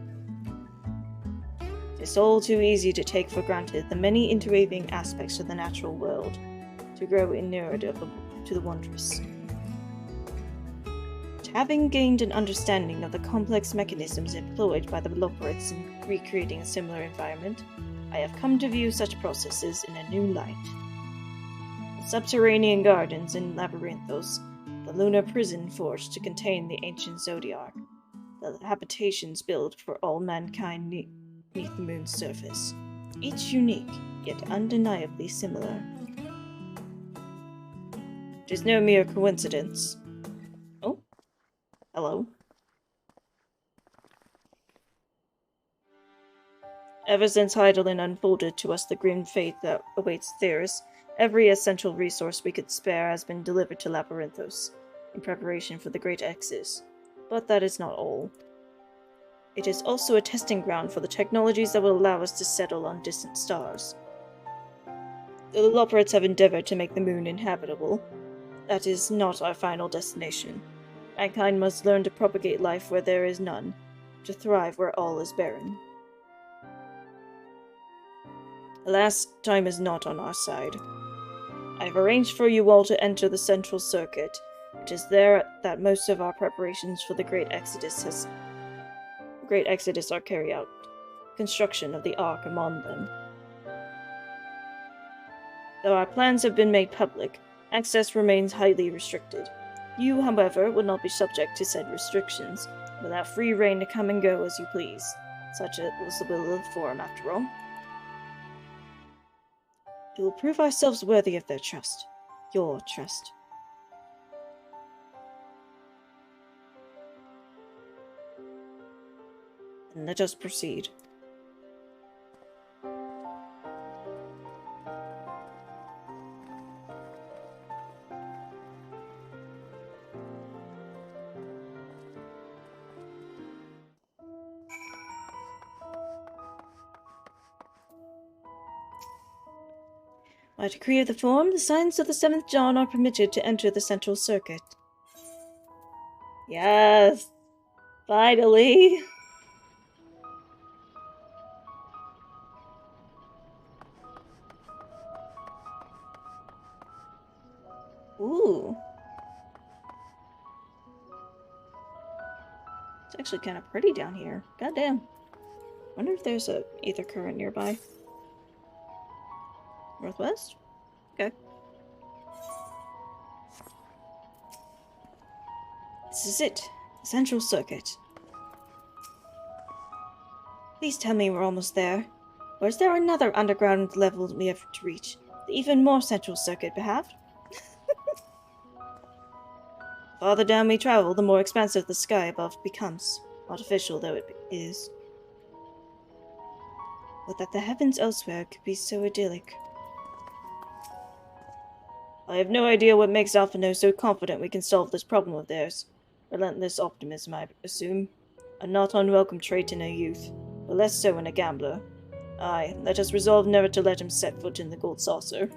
It's all too easy to take for granted the many interweaving aspects of the natural world, to grow inured to the wondrous. Having gained an understanding of the complex mechanisms employed by the Loporits in recreating a similar environment, I have come to view such processes in a new light. The subterranean gardens in Labyrinthos, the lunar prison forged to contain the ancient Zodiac, the habitations built for all mankind beneath the moon's surface, each unique, yet undeniably similar. It is no mere coincidence. Oh? Hello? Ever since Heidelin unfolded to us the grim fate that awaits Theris, every essential resource we could spare has been delivered to Labyrinthos, in preparation for the Great Exodus. But that is not all. It is also a testing ground for the technologies that will allow us to settle on distant stars. The Loporits have endeavored to make the moon inhabitable. That is not our final destination. Mankind must learn to propagate life where there is none, to thrive where all is barren. Alas, time is not on our side. I have arranged for you all to enter the Central Circuit. It is there that most of our preparations for the Great Exodus are carried out. Construction of the Ark among them. Though our plans have been made public, access remains highly restricted. You, however, will not be subject to said restrictions, will have free reign to come and go as you please. Such was the will of the Forum, after all. We will prove ourselves worthy of their trust. Your trust. And let us proceed. By decree of the Forum, the Signs of the Seventh Dawn are permitted to enter the Central Circuit. Yes! Finally! Ooh. It's actually kind of pretty down here. Goddamn. Wonder if there's a ether current nearby. Northwest? Okay. This is it. The central circuit. Please tell me we're almost there. Or is there another underground level we have to reach? The even more central circuit, perhaps? The farther down we travel, the more expansive the sky above becomes, artificial though it is. But that the heavens elsewhere could be so idyllic. I have no idea what makes Alphino so confident we can solve this problem of theirs. Relentless optimism, I assume. A not unwelcome trait in a youth, but less so in a gambler. Aye, let us resolve never to let him set foot in the gold saucer.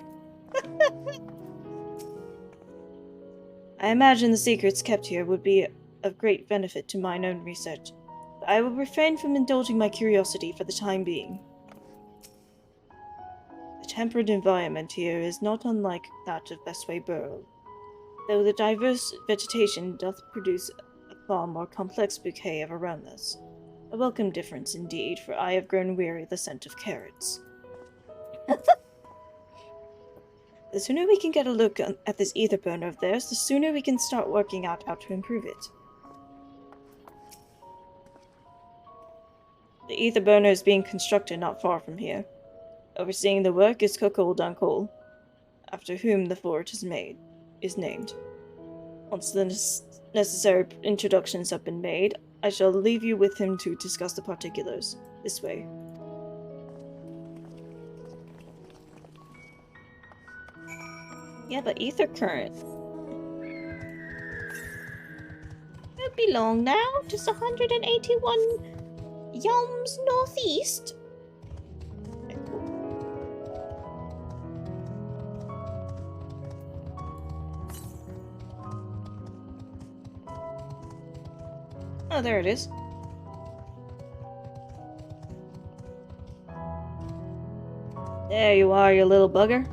I imagine the secrets kept here would be of great benefit to mine own research, but I will refrain from indulging my curiosity for the time being. The temperate environment here is not unlike that of Bestway Burrow, though the diverse vegetation doth produce a far more complex bouquet of aromas. A welcome difference indeed, for I have grown weary of the scent of carrots. The sooner we can get a look at this ether burner of theirs, the sooner we can start working out how to improve it. The ether burner is being constructed not far from here. Overseeing the work is Kokol Dunkol, after whom the fort is named. Once the necessary introductions have been made, I shall leave you with him to discuss the particulars. This way. Yeah, but ether current. Won't be long now. Just 181 yalms northeast. Okay, cool. Oh, there it is. There you are, you little bugger.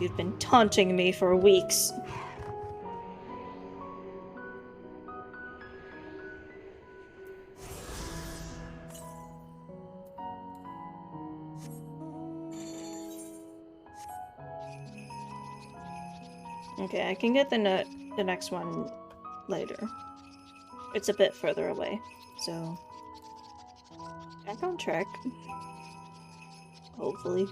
You've been taunting me for weeks. Okay, I can get the next one later. It's a bit further away, so back on track. Hopefully.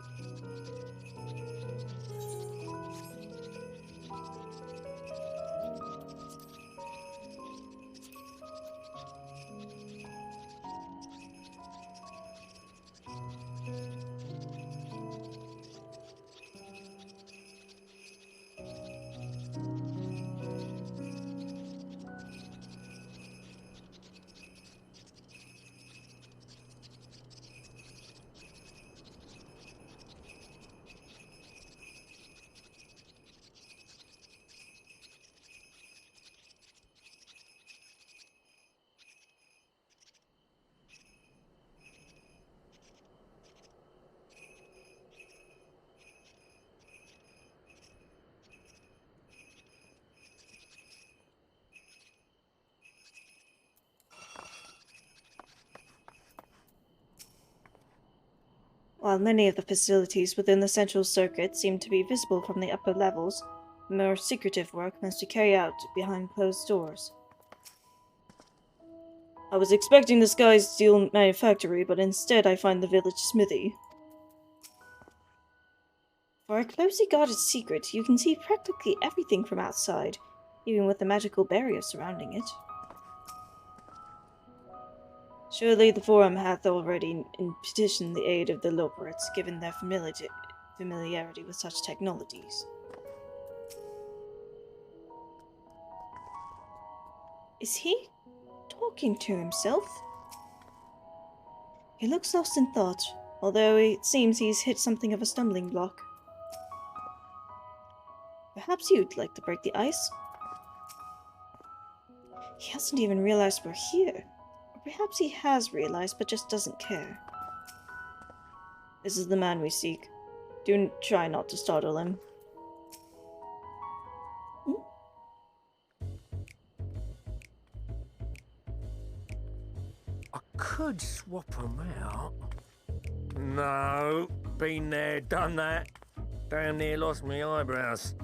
While many of the facilities within the central circuit seem to be visible from the upper levels, more secretive work must be carried out behind closed doors. I was expecting the Sky's steel manufactory, but instead I find the village smithy. For a closely guarded secret, you can see practically everything from outside, even with the magical barrier surrounding it. Surely the Forum hath already petitioned the aid of the Loporits, given their familiarity with such technologies. Is he talking to himself? He looks lost in thought, although it seems he's hit something of a stumbling block. Perhaps you'd like to break the ice? He hasn't even realized we're here. Perhaps he has realized, but just doesn't care. This is the man we seek. Do try not to startle him. I could swap them out. No, been there, done that. Damn near lost me eyebrows.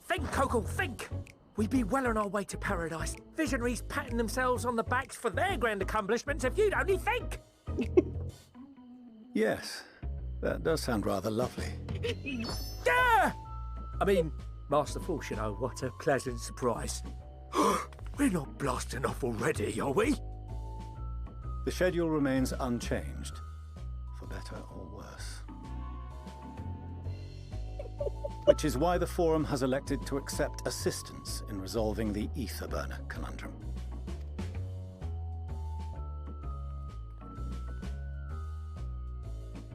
Think, Coco, think! We'd be well on our way to paradise. Visionaries patting themselves on the backs for their grand accomplishments if you'd only think! Yes, that does sound rather lovely. Yeah! I mean, Master Force, you know, what a pleasant surprise. We're not blasting off already, are we? The schedule remains unchanged, for better or worse. Which is why the Forum has elected to accept assistance in resolving the ether burner conundrum.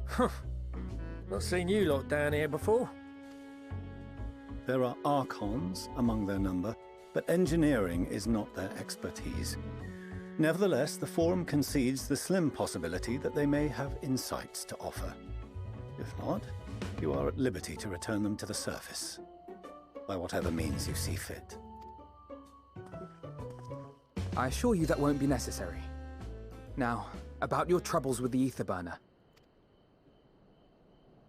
Huh. Not seen you lot down here before. There are Archons among their number, but engineering is not their expertise. Nevertheless, the Forum concedes the slim possibility that they may have insights to offer. If not, you are at liberty to return them to the surface, by whatever means you see fit. I assure you that won't be necessary. Now, about your troubles with the ether burner.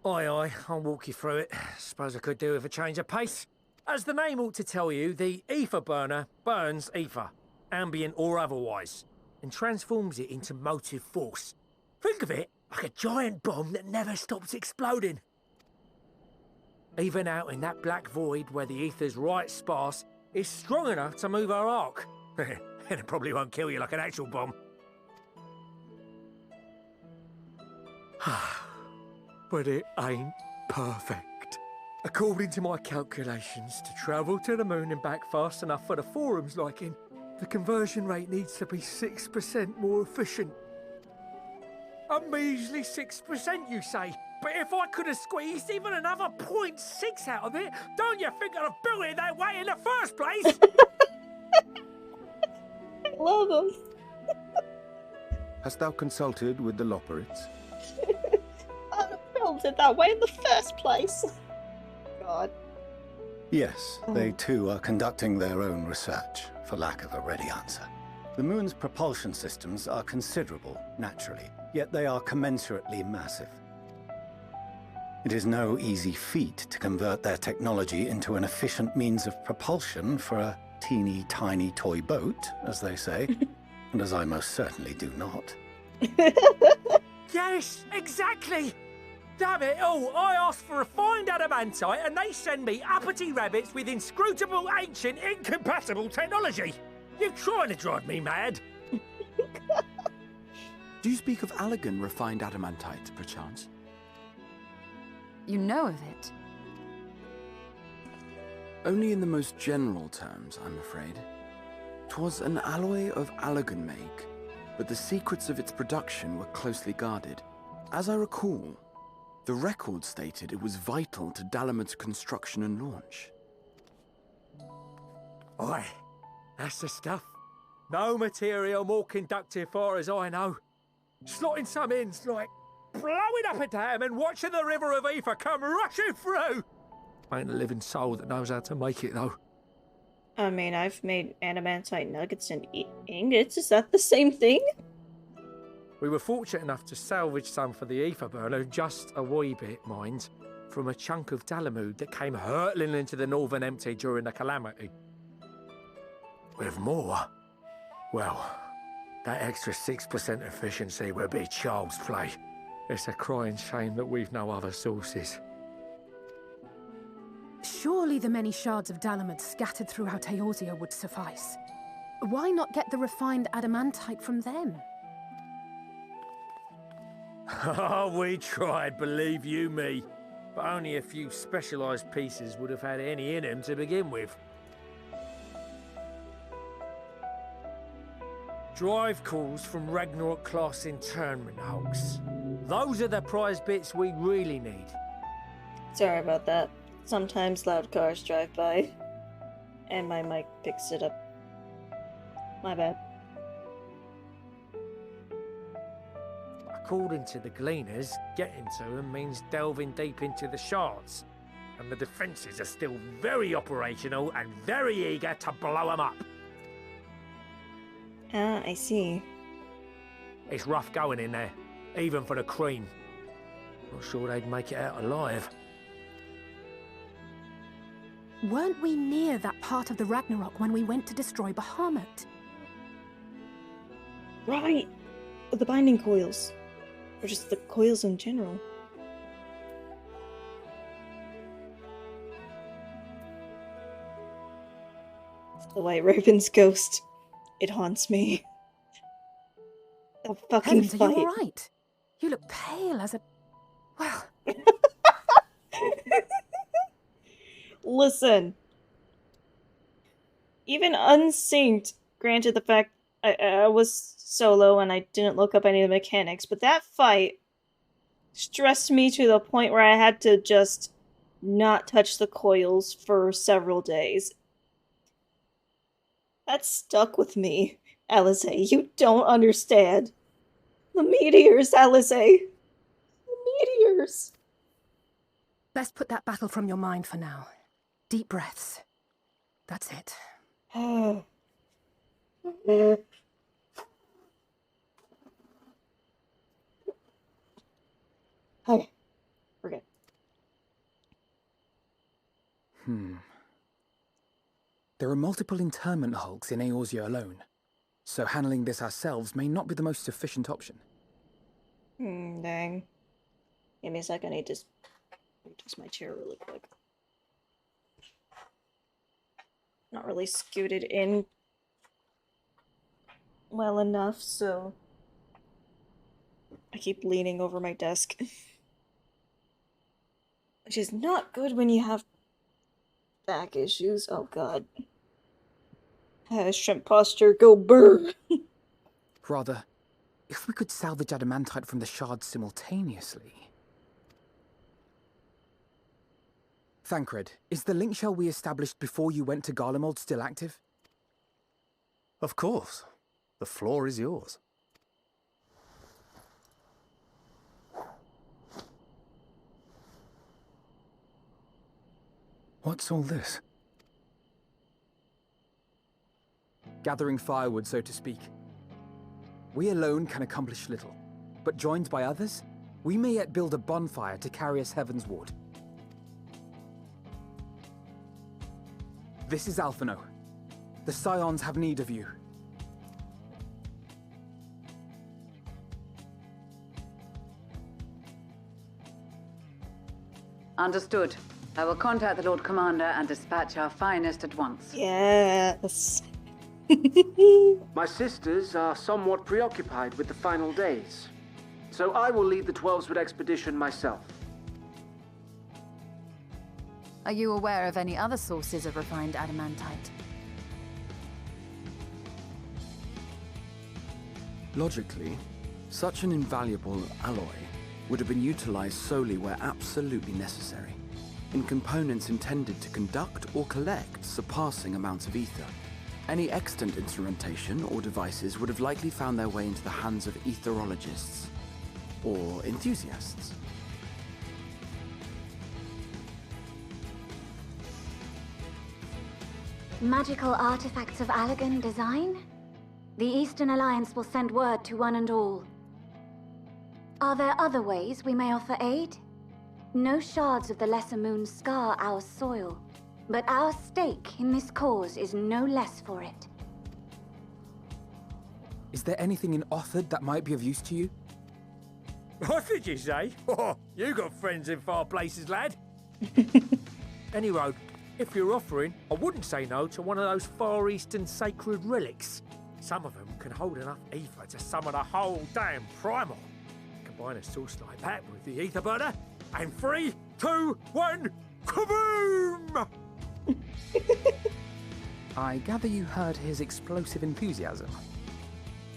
Aye, aye, I'll walk you through it. Suppose I could do with a change of pace. As the name ought to tell you, the ether burner burns ether, ambient or otherwise, and transforms it into motive force. Think of it like a giant bomb that never stops exploding. Even out in that black void where the ether's right sparse, it's strong enough to move our arc. And it probably won't kill you like an actual bomb. But it ain't perfect. According to my calculations, to travel to the moon and back fast enough for the Forum's liking, the conversion rate needs to be 6% more efficient. A measly 6%, you say? But if I could have squeezed even another 0.6 out of it, don't you think I'd have built it that way in the first place? I love them. Hast thou consulted with the Loperites? I'd have built it that way in the first place. God. Yes, they too are conducting their own research, for lack of a ready answer. The moon's propulsion systems are considerable, naturally, yet they are commensurately massive. It is no easy feat to convert their technology into an efficient means of propulsion for a teeny tiny toy boat, as they say, and as I most certainly do not. Yes, exactly! Damn it all, I asked for refined adamantite and they send me uppity rabbits with inscrutable, ancient, incompatible technology! You're trying to drive me mad! Do you speak of Allegan refined adamantite, perchance? You know of it? Only in the most general terms, I'm afraid. 'Twas an alloy of Allegan make, but the secrets of its production were closely guarded. As I recall, the record stated it was vital to Dalamud's construction and launch. Aye, that's the stuff. No material more conductive far as I know. Slotting some in's like blowing up a dam and watching the river of ether come rushing through. Ain't a living soul that knows how to make it, though. I mean, I've made adamantite nuggets and ingots. Is that the same thing? We were fortunate enough to salvage some for the ether burner, just a wee bit, mind, from a chunk of Dalamud that came hurtling into the Northern Empty during the calamity. With more, well, that extra 6% efficiency would be child's play. It's a crying shame that we've no other sources. Surely the many shards of Dalamud scattered throughout Eorzea would suffice. Why not get the refined adamantite from them? Oh, we tried, believe you me. But only a few specialised pieces would have had any in them to begin with. Drive calls from Ragnarok-class internment hulks. Those are the prize bits we really need. Sorry about that. Sometimes loud cars drive by, and my mic picks it up. My bad. According to the Gleaners, getting to them means delving deep into the shards. and the defenses are still very operational and very eager to blow them up. Ah, I see. It's rough going in there, even for the cream. Not sure they'd make it out alive. Weren't we near that part of the Ragnarok when we went to destroy Bahamut? Right! The binding coils. Or just the coils in general. The White Raven's ghost. It haunts me. The fucking Heavens, fight. are you alright? You look pale as a... well... Listen. Even unsynced, granted the fact I was solo and I didn't look up any of the mechanics, but that fight stressed me to the point where I had to just not touch the coils for several days. That stuck with me, Alice. You don't understand. The meteors, Alice. The meteors. Best put that battle from your mind for now. Deep breaths. That's it. Okay. We're good. There are multiple internment hulks in Eorzea alone, so handling this ourselves may not be the most efficient option. Dang. Give me a sec, I need to adjust my chair really quick. Not really scooted in well enough, so I keep leaning over my desk. Which is not good when you have back issues. Oh god. Shrimp posture, go burr! Rather, if we could salvage adamantite from the shards simultaneously... Thancred, is the link shell we established before you went to Garlemald still active? Of course. The floor is yours. What's all this? Gathering firewood, so to speak. We alone can accomplish little, but joined by others, we may yet build a bonfire to carry us heavensward. This is Alphino. The Scions have need of you. Understood. I will contact the Lord Commander and dispatch our finest at once. Yes. My sisters are somewhat preoccupied with the final days, so I will lead the 12-Sword expedition myself. Are you aware of any other sources of refined adamantite? Logically, such an invaluable alloy would have been utilized solely where absolutely necessary, in components intended to conduct or collect surpassing amounts of ether. Any extant instrumentation or devices would have likely found their way into the hands of etherologists, or enthusiasts. Magical artifacts of Allagan design? The Eastern Alliance will send word to one and all. Are there other ways we may offer aid? No shards of the Lesser Moon scar our soil, but our stake in this cause is no less for it. Is there anything in Othard that might be of use to you? What did you say? Oh, you got friends in far places, lad. Any road, if you're offering, I wouldn't say no to one of those Far Eastern sacred relics. Some of them can hold enough ether to summon a whole damn primal. Combine a source like that with the ether burner, and 3, 2, 1, kaboom! I gather you heard his explosive enthusiasm.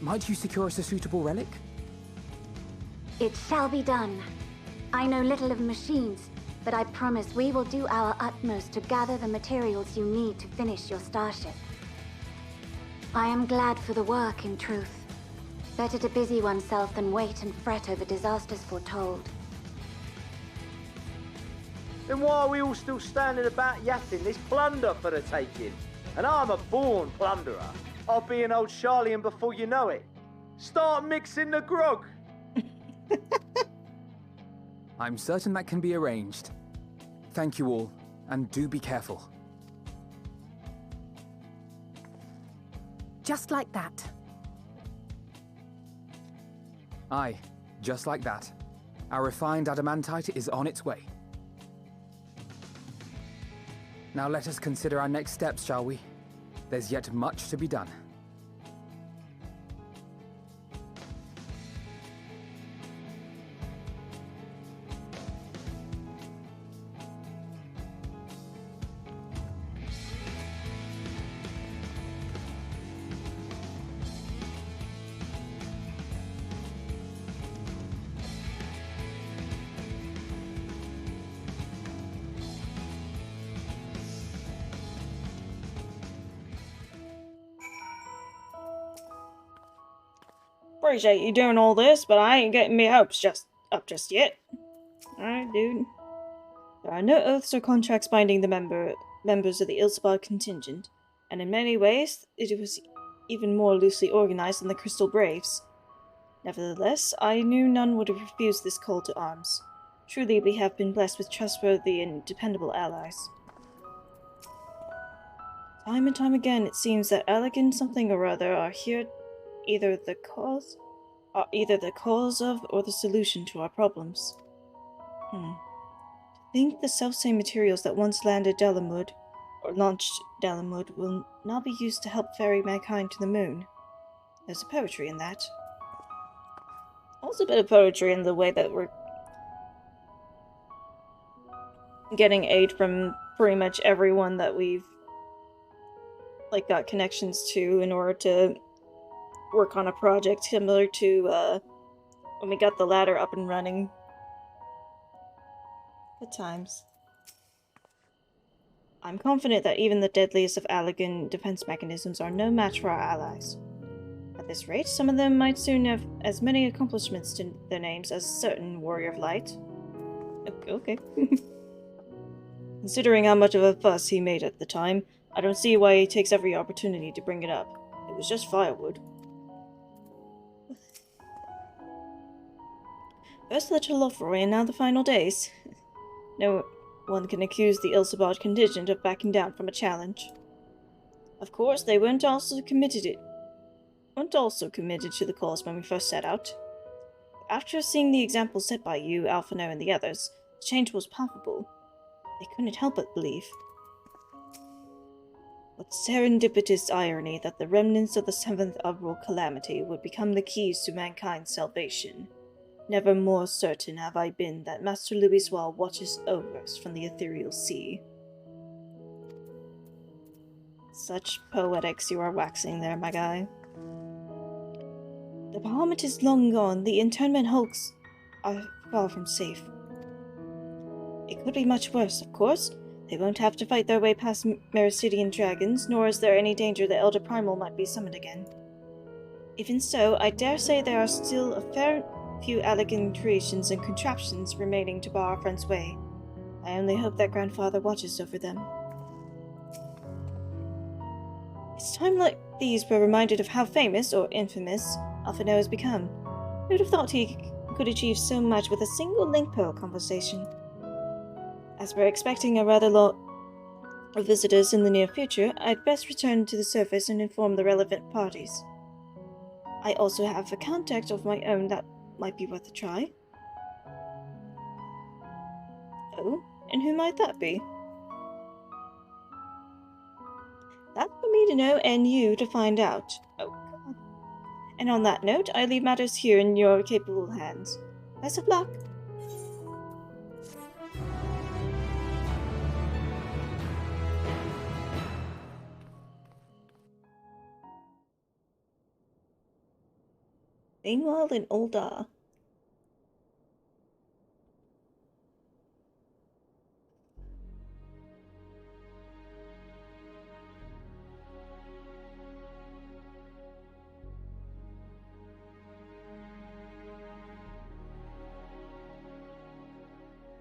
Might you secure us a suitable relic? It shall be done. I know little of machines, but I promise we will do our utmost to gather the materials you need to finish your starship. I am glad for the work, in truth. Better to busy oneself than wait and fret over disasters foretold. Then why are we all still standing about yapping this plunder for the taking? And I'm a born plunderer. I'll be an old Charlian before you know it. Start mixing the grog. I'm certain that can be arranged. Thank you all, and do be careful. Just like that. Aye, just like that. Our refined adamantite is on its way. Now let us consider our next steps, shall we? There's yet much to be done. Appreciate you doing all this, but I ain't getting me hopes up just yet. Alright, dude. There are no oaths or contracts binding the members of the Ilsebard contingent, and in many ways it was even more loosely organized than the Crystal Braves. Nevertheless, I knew none would have refused this call to arms. Truly, we have been blessed with trustworthy and dependable allies. Time and time again, it seems that Allegan something or other are here either the cause of or the solution to our problems. To think the selfsame materials that once landed Dalamud, or launched Dalamud, will now be used to help ferry mankind to the moon. There's a poetry in that. Also a bit of poetry in the way that we're getting aid from pretty much everyone that we've got connections to in order to work on a project similar to when we got the ladder up and running. Good times. I'm confident that even the deadliest of Allegan defense mechanisms are no match for our allies. At this rate, some of them might soon have as many accomplishments to their names as a certain warrior of light. Okay. Considering how much of a fuss he made at the time, I don't see why he takes every opportunity to bring it up. It was just firewood. First the Lothlorien and now the final days. No one can accuse the Ilsebard contingent of backing down from a challenge. Of course, they weren't also committed to the cause when we first set out. After seeing the example set by you, Alphino, and the others, the change was palpable. They couldn't help but believe. What serendipitous irony that the remnants of the 7th Umbral calamity would become the keys to mankind's salvation. Never more certain have I been that Master Louiswall watches over us from the ethereal sea. Such poetics you are waxing there, my guy. The Bahamut is long gone, the internment hulks are far from safe. It could be much worse, of course. They won't have to fight their way past Mericidian dragons, nor is there any danger the Elder Primal might be summoned again. Even so, I dare say there are still a fair few Allegan creations and contraptions remaining to bar our friend's way. I only hope that Grandfather watches over them. It's time like these we're reminded of how famous, or infamous, Alphino has become. Who'd have thought he could achieve so much with a single link pearl conversation? As we're expecting a rather lot of visitors in the near future, I'd best return to the surface and inform the relevant parties. I also have a contact of my own that might be worth a try. Oh, and who might that be? That's for me to know and you to find out. Oh, God. And on that note, I leave matters here in your capable hands. Best of luck! Meanwhile, in Uldar.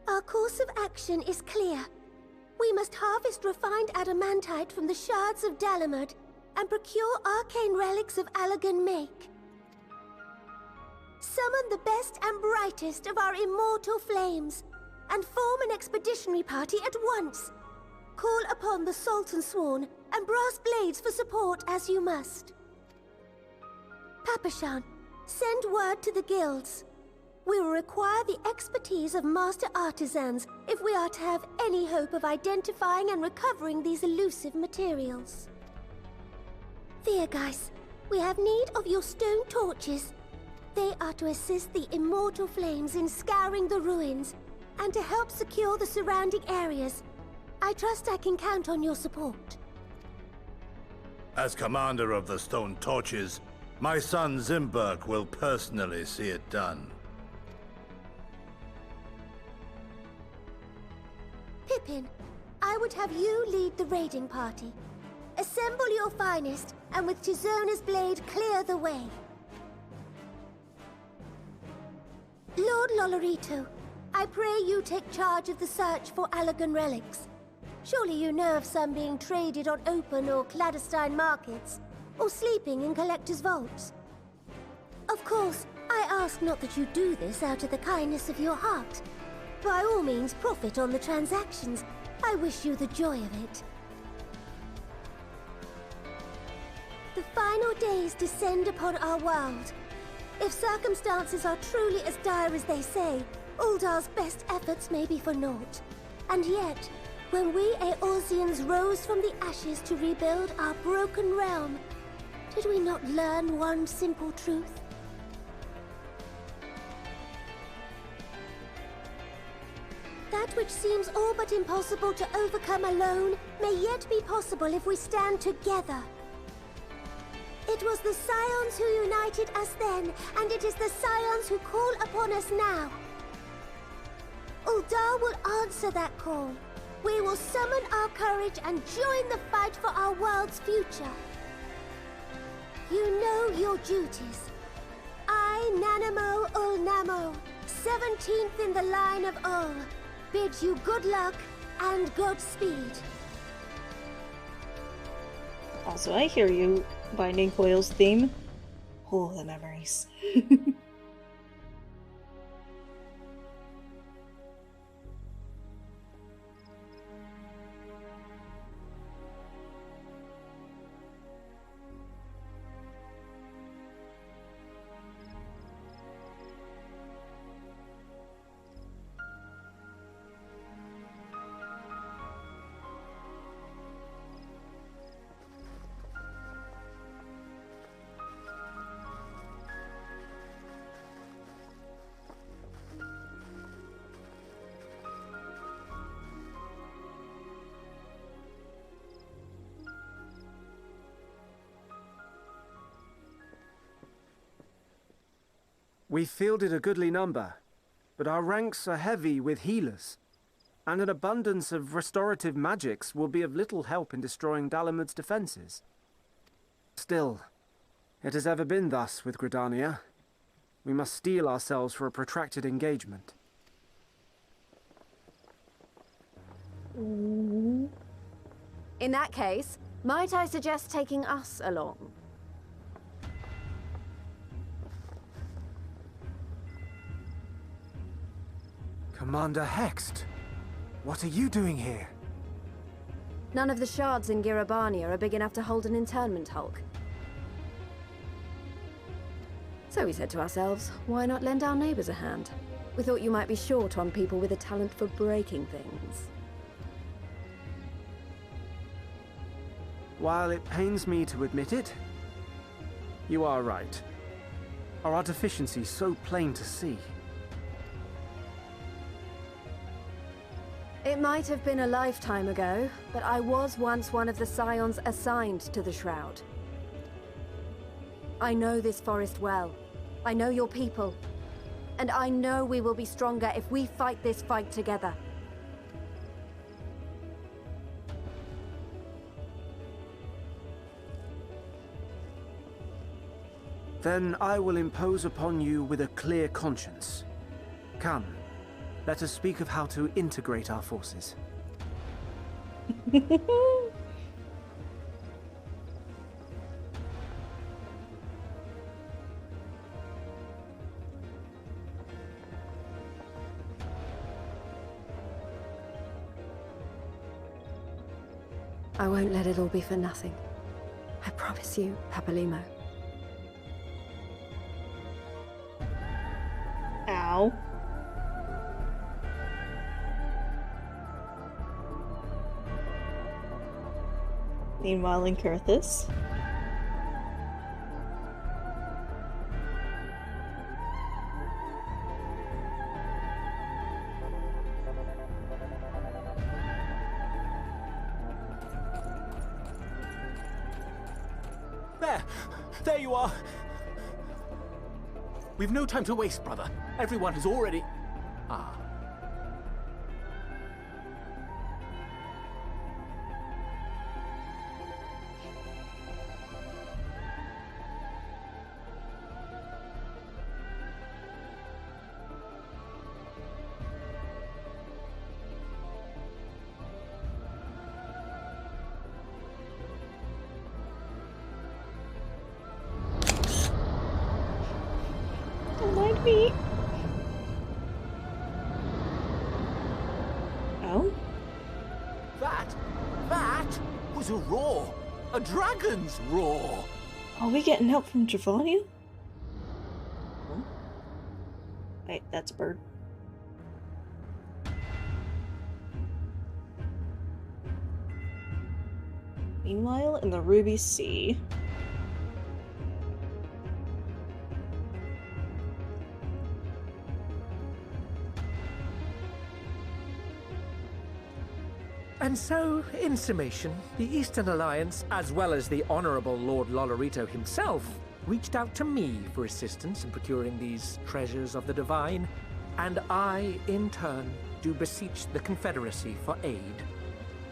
Our course of action is clear. We must harvest refined adamantite from the shards of Dalamud and procure arcane relics of Allagan Make. Summon the best and brightest of our immortal flames and form an expeditionary party at once. Call upon the Sultan Sworn and Brass Blades for support as you must. Papashan, send word to the guilds. We will require the expertise of master artisans if we are to have any hope of identifying and recovering these elusive materials. Viergeist, we have need of your stone torches. They are to assist the immortal flames in scouring the ruins and to help secure the surrounding areas. I trust I can count on your support. As commander of the Stone Torches, my son Zimberg will personally see it done. Pippin, I would have you lead the raiding party. Assemble your finest, and with Tizona's blade clear the way. Lord Lolorito, I pray you take charge of the search for Allagan relics. Surely you know of some being traded on open or clandestine markets, or sleeping in collectors' vaults. Of course, I ask not that you do this out of the kindness of your heart. By all means, profit on the transactions. I wish you the joy of it. The final days descend upon our world. If circumstances are truly as dire as they say, Uldar's best efforts may be for naught. And yet, when we Eorzeans rose from the ashes to rebuild our broken realm, did we not learn one simple truth? That which seems all but impossible to overcome alone may yet be possible if we stand together. It was the Scions who united us then, and it is the Scions who call upon us now. Uldar will answer that call. We will summon our courage and join the fight for our world's future. You know your duties. I, Nanamo Ulnamo, 17th in the line of Ul, bid you good luck and Godspeed. Also, I hear you, Binding Coil's theme. Oh, the memories. We fielded a goodly number, but our ranks are heavy with healers, and an abundance of restorative magics will be of little help in destroying Dalamud's defenses. Still, it has ever been thus with Gridania. We must steel ourselves for a protracted engagement. In that case, might I suggest taking us along? Commander Hext, what are you doing here? None of the shards in Girabania are big enough to hold an internment hulk. So we said to ourselves, why not lend our neighbors a hand? We thought you might be short on people with a talent for breaking things. While it pains me to admit it, you are right. Our deficiency so plain to see. It might have been a lifetime ago, but I was once one of the Scions assigned to the Shroud. I know this forest well. I know your people. And I know we will be stronger if we fight this fight together. Then I will impose upon you with a clear conscience. Come, let us speak of how to integrate our forces. I won't let it all be for nothing. I promise you, Papalimo. Ow. Meanwhile, in Kurthus. There you are! We've no time to waste, brother. Everyone has already... Ah. Don't mind me. Oh? That was a roar! A dragon's roar! Are we getting help from Giovanni? Huh? Wait, that's a bird. Meanwhile, in the Ruby Sea. And so, in summation, the Eastern Alliance, as well as the Honorable Lord Lolorito himself, reached out to me for assistance in procuring these treasures of the divine, and I, in turn, do beseech the Confederacy for aid.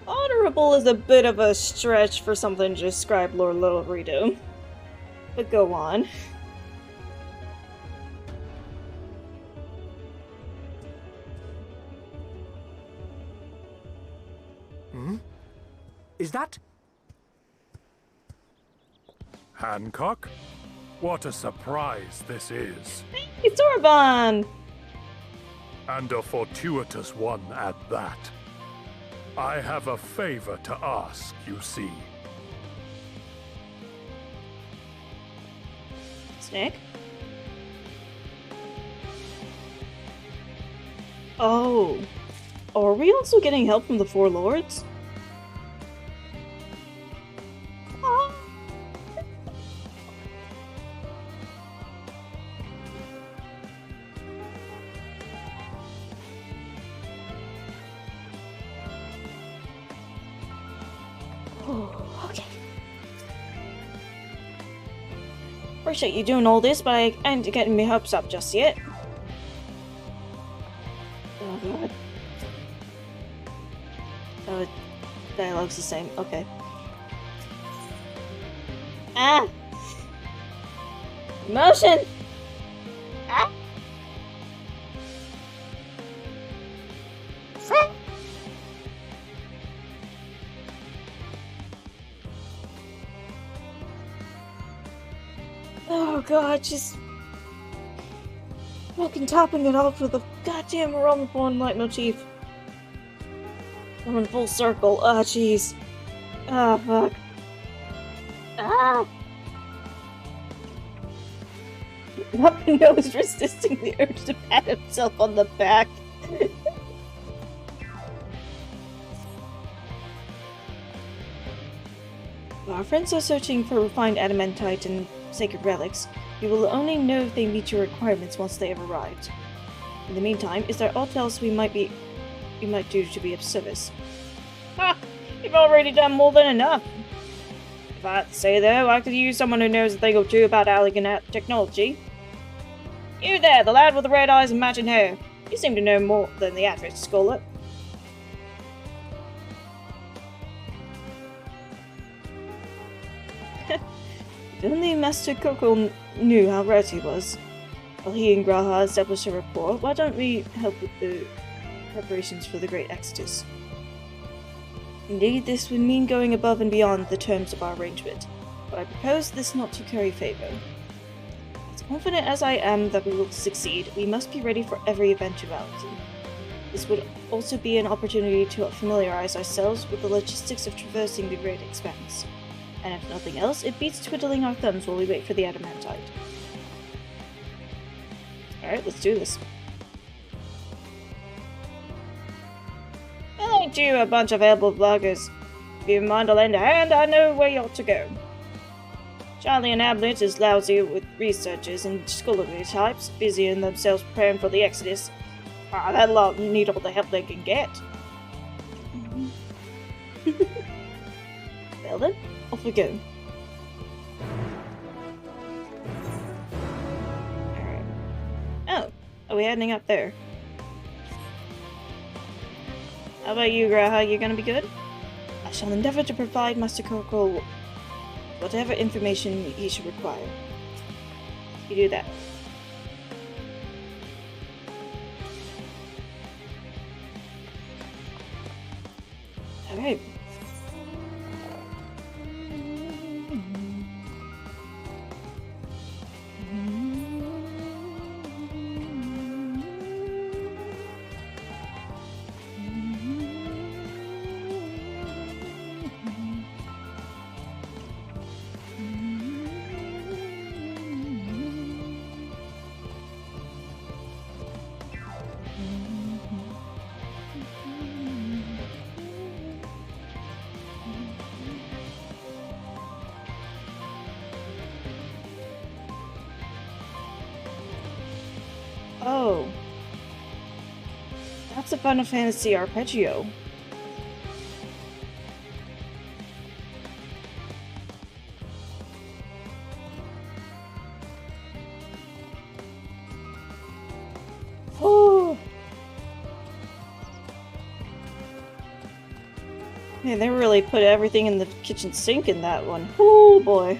Honorable is a bit of a stretch for something to describe Lord Lolorito. But go on. Is that... Hancock? What a surprise this is. It's Orban! And a fortuitous one at that. I have a favor to ask, you see. Snake? Oh. Are we also getting help from the Four Lords? Okay. Appreciate you doing all this, but I ain't getting my hopes up just yet. Oh god. Oh, dialogue's the same. Okay. Ah! Emotion! Ah! Oh god, just fucking topping it off with a goddamn Roman leitmotif. We're in full circle. Ah, jeez. Ah, fuck. Ah! Muppino is resisting the urge to pat himself on the back. Our friends are searching for refined adamantite and sacred relics. You will only know if they meet your requirements once they have arrived. In the meantime, is there aught else we might do to be of service? Ha! You've already done more than enough. If I had to say though, I could use someone who knows a thing or two about elegant technology. You there, the lad with the red eyes and matching hair. You seem to know more than the average scholar. If only Master Coco knew how right he was. While he and Graha established a rapport, why don't we help with the preparations for the Great Exodus. Indeed, this would mean going above and beyond the terms of our arrangement, but I propose this not to curry favor. As confident as I am that we will succeed, we must be ready for every eventuality. This would also be an opportunity to familiarize ourselves with the logistics of traversing the Great Expanse. And if nothing else, it beats twiddling our thumbs while we wait for the adamantite. Alright, let's do this. Well, ain't you a bunch of elbow bloggers? If you mind to lend a hand, I know where you ought to go. Charlie and Hamlet is lousy with researchers and scholarly types, busying themselves preparing for the Exodus. That lot need all the help they can get. Well then, off we go. Alright. Oh, are we heading up there? How about you, Graha? You gonna be good? I shall endeavor to provide Master Corporal whatever information he should require. You do that. Alright. Oh. That's a Final Fantasy arpeggio. Oh. Man, they really put everything in the kitchen sink in that one. Oh boy.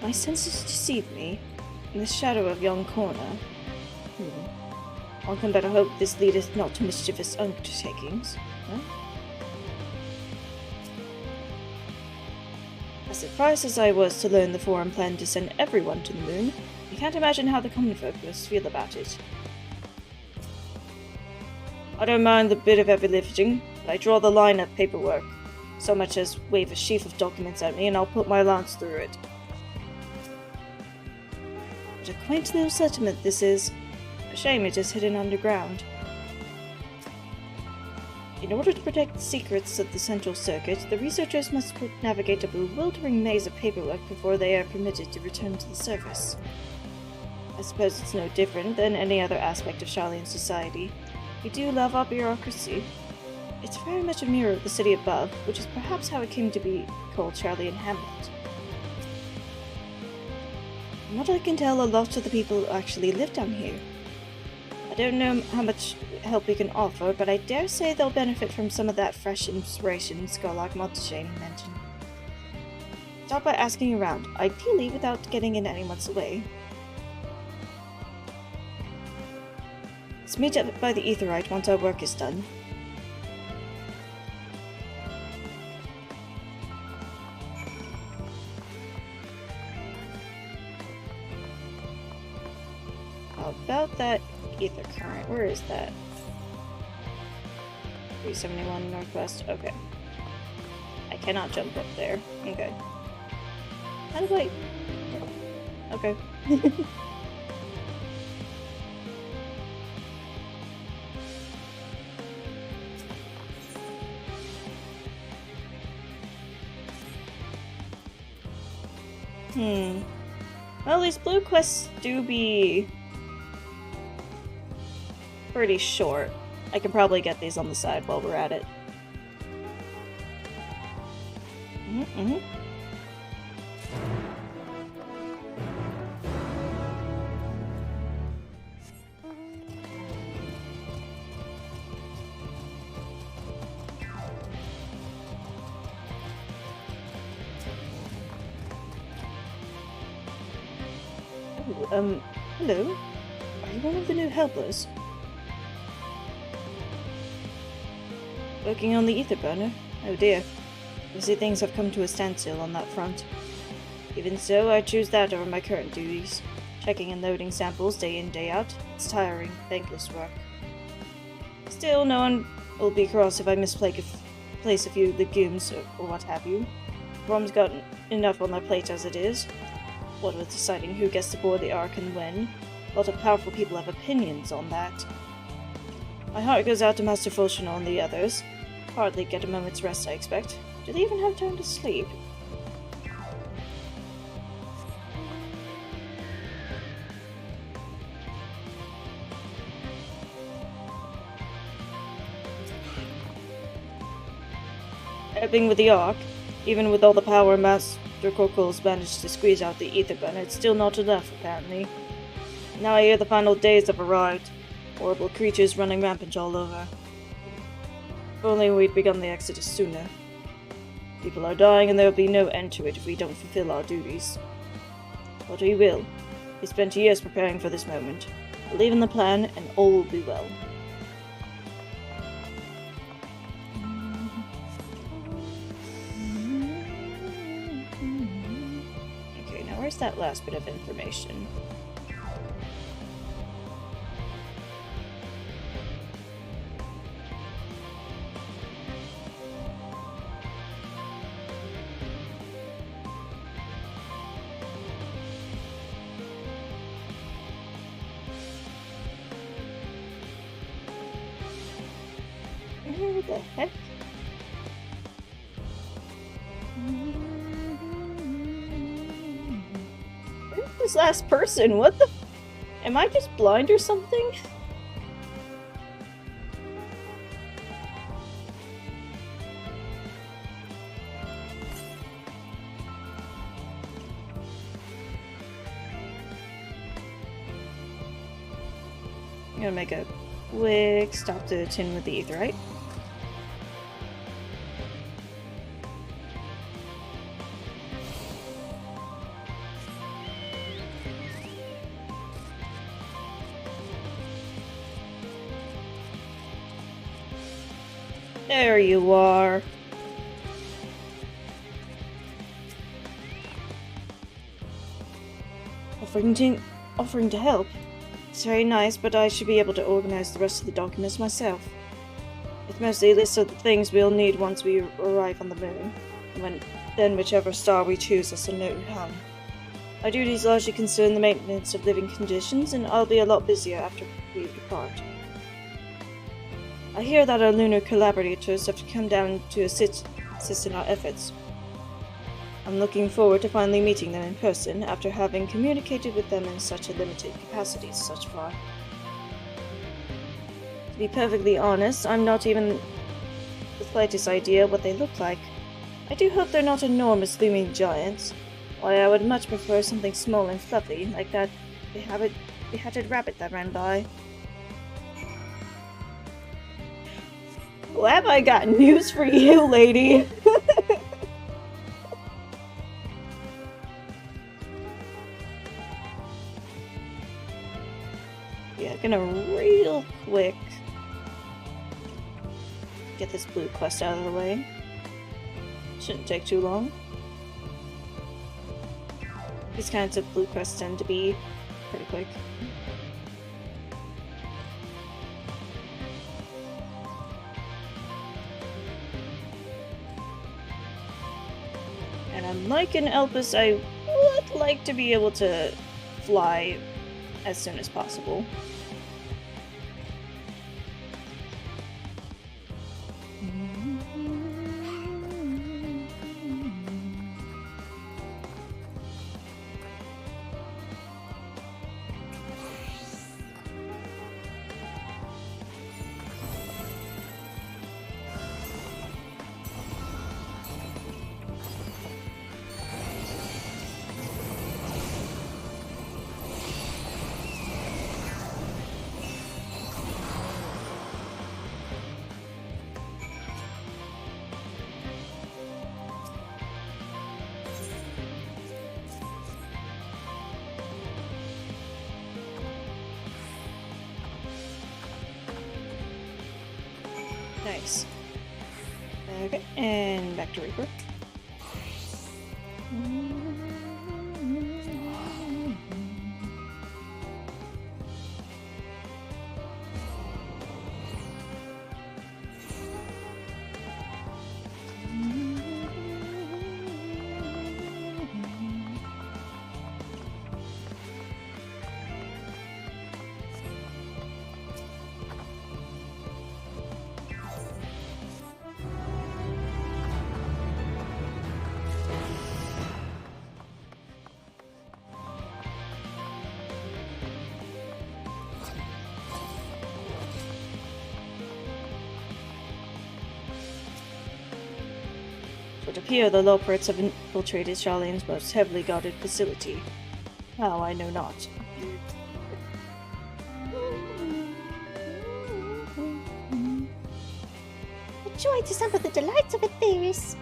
My senses deceive me. In the shadow of yon corner. One can better hope this leadeth not to mischievous undertakings. Huh? As surprised as I was to learn the foreign plan to send everyone to the moon, I can't imagine how the common folk must feel about it. I don't mind the bit of heavy lifting, but I draw the line at paperwork. So much as wave a sheaf of documents at me and I'll put my lance through it. What a quaint little settlement this is. A shame it is hidden underground. In order to protect the secrets of the Central Circuit, the researchers must navigate a bewildering maze of paperwork before they are permitted to return to the surface. I suppose it's no different than any other aspect of Sharlayan society. We do love our bureaucracy. It's very much a mirror of the city above, which is perhaps how it came to be called Sharlayan Hamlet. From what I can tell, a lot of the people actually live down here. I don't know how much help we can offer, but I dare say they'll benefit from some of that fresh inspiration Scarlock Monteshane mentioned. Start by asking around, ideally without getting in anyone's way. Let's meet up by the Aetheryte once our work is done. How about that ether current? Where is that? 371 northwest. Okay. I cannot jump up there. Okay. How do I... Okay. Well, these blue quests do be pretty short. I can probably get these on the side while we're at it. Oh, hello. Are you one of the new helpers? Working on the ether burner? Oh dear. I see things have come to a standstill on that front. Even so, I choose that over my current duties. Checking and loading samples day in, day out. It's tiring, thankless work. Still, no one will be cross if I misplace a few legumes or what have you. Rom's got enough on their plate as it is. What with deciding who gets to board the Ark and when, a lot of powerful people have opinions on that. My heart goes out to Master Fulshino and the others. Hardly get a moment's rest, I expect. Do they even have time to sleep? Helping with the Ark, even with all the power Master Corcoral's managed to squeeze out the ether burner, it's still not enough, apparently. Now I hear the final days have arrived. Horrible creatures running rampant all over. If only we'd begun the exodus sooner. People are dying and there will be no end to it if we don't fulfill our duties. But we will. We spent years preparing for this moment. Believe in the plan and all will be well. Okay, now where's that last bit of information? What the heck? Who's this last person? What the? Am I just blind or something? I'm gonna make a quick stop to the tin with the aetheryte. There you are. Offering to help. It's very nice, but I should be able to organize the rest of the documents myself. It's mostly a list of the things we'll need once we arrive on the moon, and then whichever star we choose as a new home. My duties largely concern the maintenance of living conditions, and I'll be a lot busier after we depart. I hear that our lunar collaborators have come down to assist in our efforts. I'm looking forward to finally meeting them in person after having communicated with them in such a limited capacity such far. To be perfectly honest, I'm not even the slightest idea what they look like. I do hope they're not enormous looming giants. Why, I would much prefer something small and fluffy, like that beheaded rabbit that ran by. Well, have I got news for you, lady? Yeah, gonna real quick get this blue quest out of the way. Shouldn't take too long. These kinds of blue quests tend to be pretty quick. And unlike an Elpis, I would like to be able to fly as soon as possible. Nice. Okay, and back to Reaper. It would appear the Loporits have infiltrated Charlene's most heavily guarded facility. How, I know not. A joy to sample the delights of a theorist.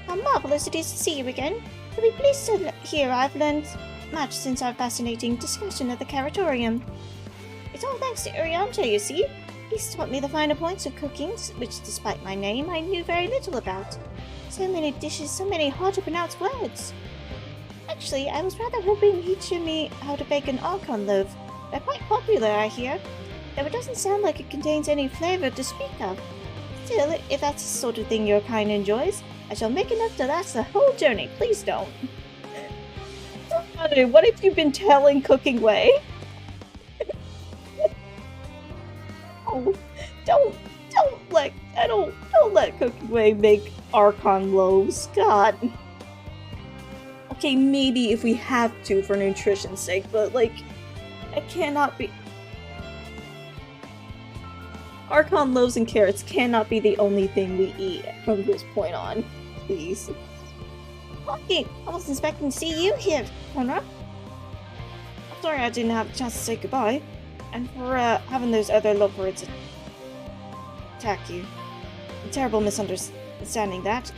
How marvelous it is to see you again. You'll be pleased to hear I've learned much since our fascinating discussion at the Caratorium. It's all thanks to Uriante, you see. He's taught me the finer points of cooking, which, despite my name, I knew very little about. So many dishes, so many hard-to-pronounce words. Actually, I was rather hoping he'd show me how to bake an Archon loaf. They're quite popular, I hear, though it doesn't sound like it contains any flavor to speak of. Still, if that's the sort of thing your kind enjoys, I shall make enough to last the whole journey. Please don't. What have you been telling Cooking Way? Don't let Cooking Way make Archon loaves. God. Okay, maybe if we have to for nutrition's sake, but like, it cannot be. Archon loaves and carrots cannot be the only thing we eat from this point on. Please. Okay, I wasn't expecting to see you here, Conrad. I'm sorry I didn't have a chance to say goodbye. And for having those other Loporits attack you. A terrible misunderstanding that.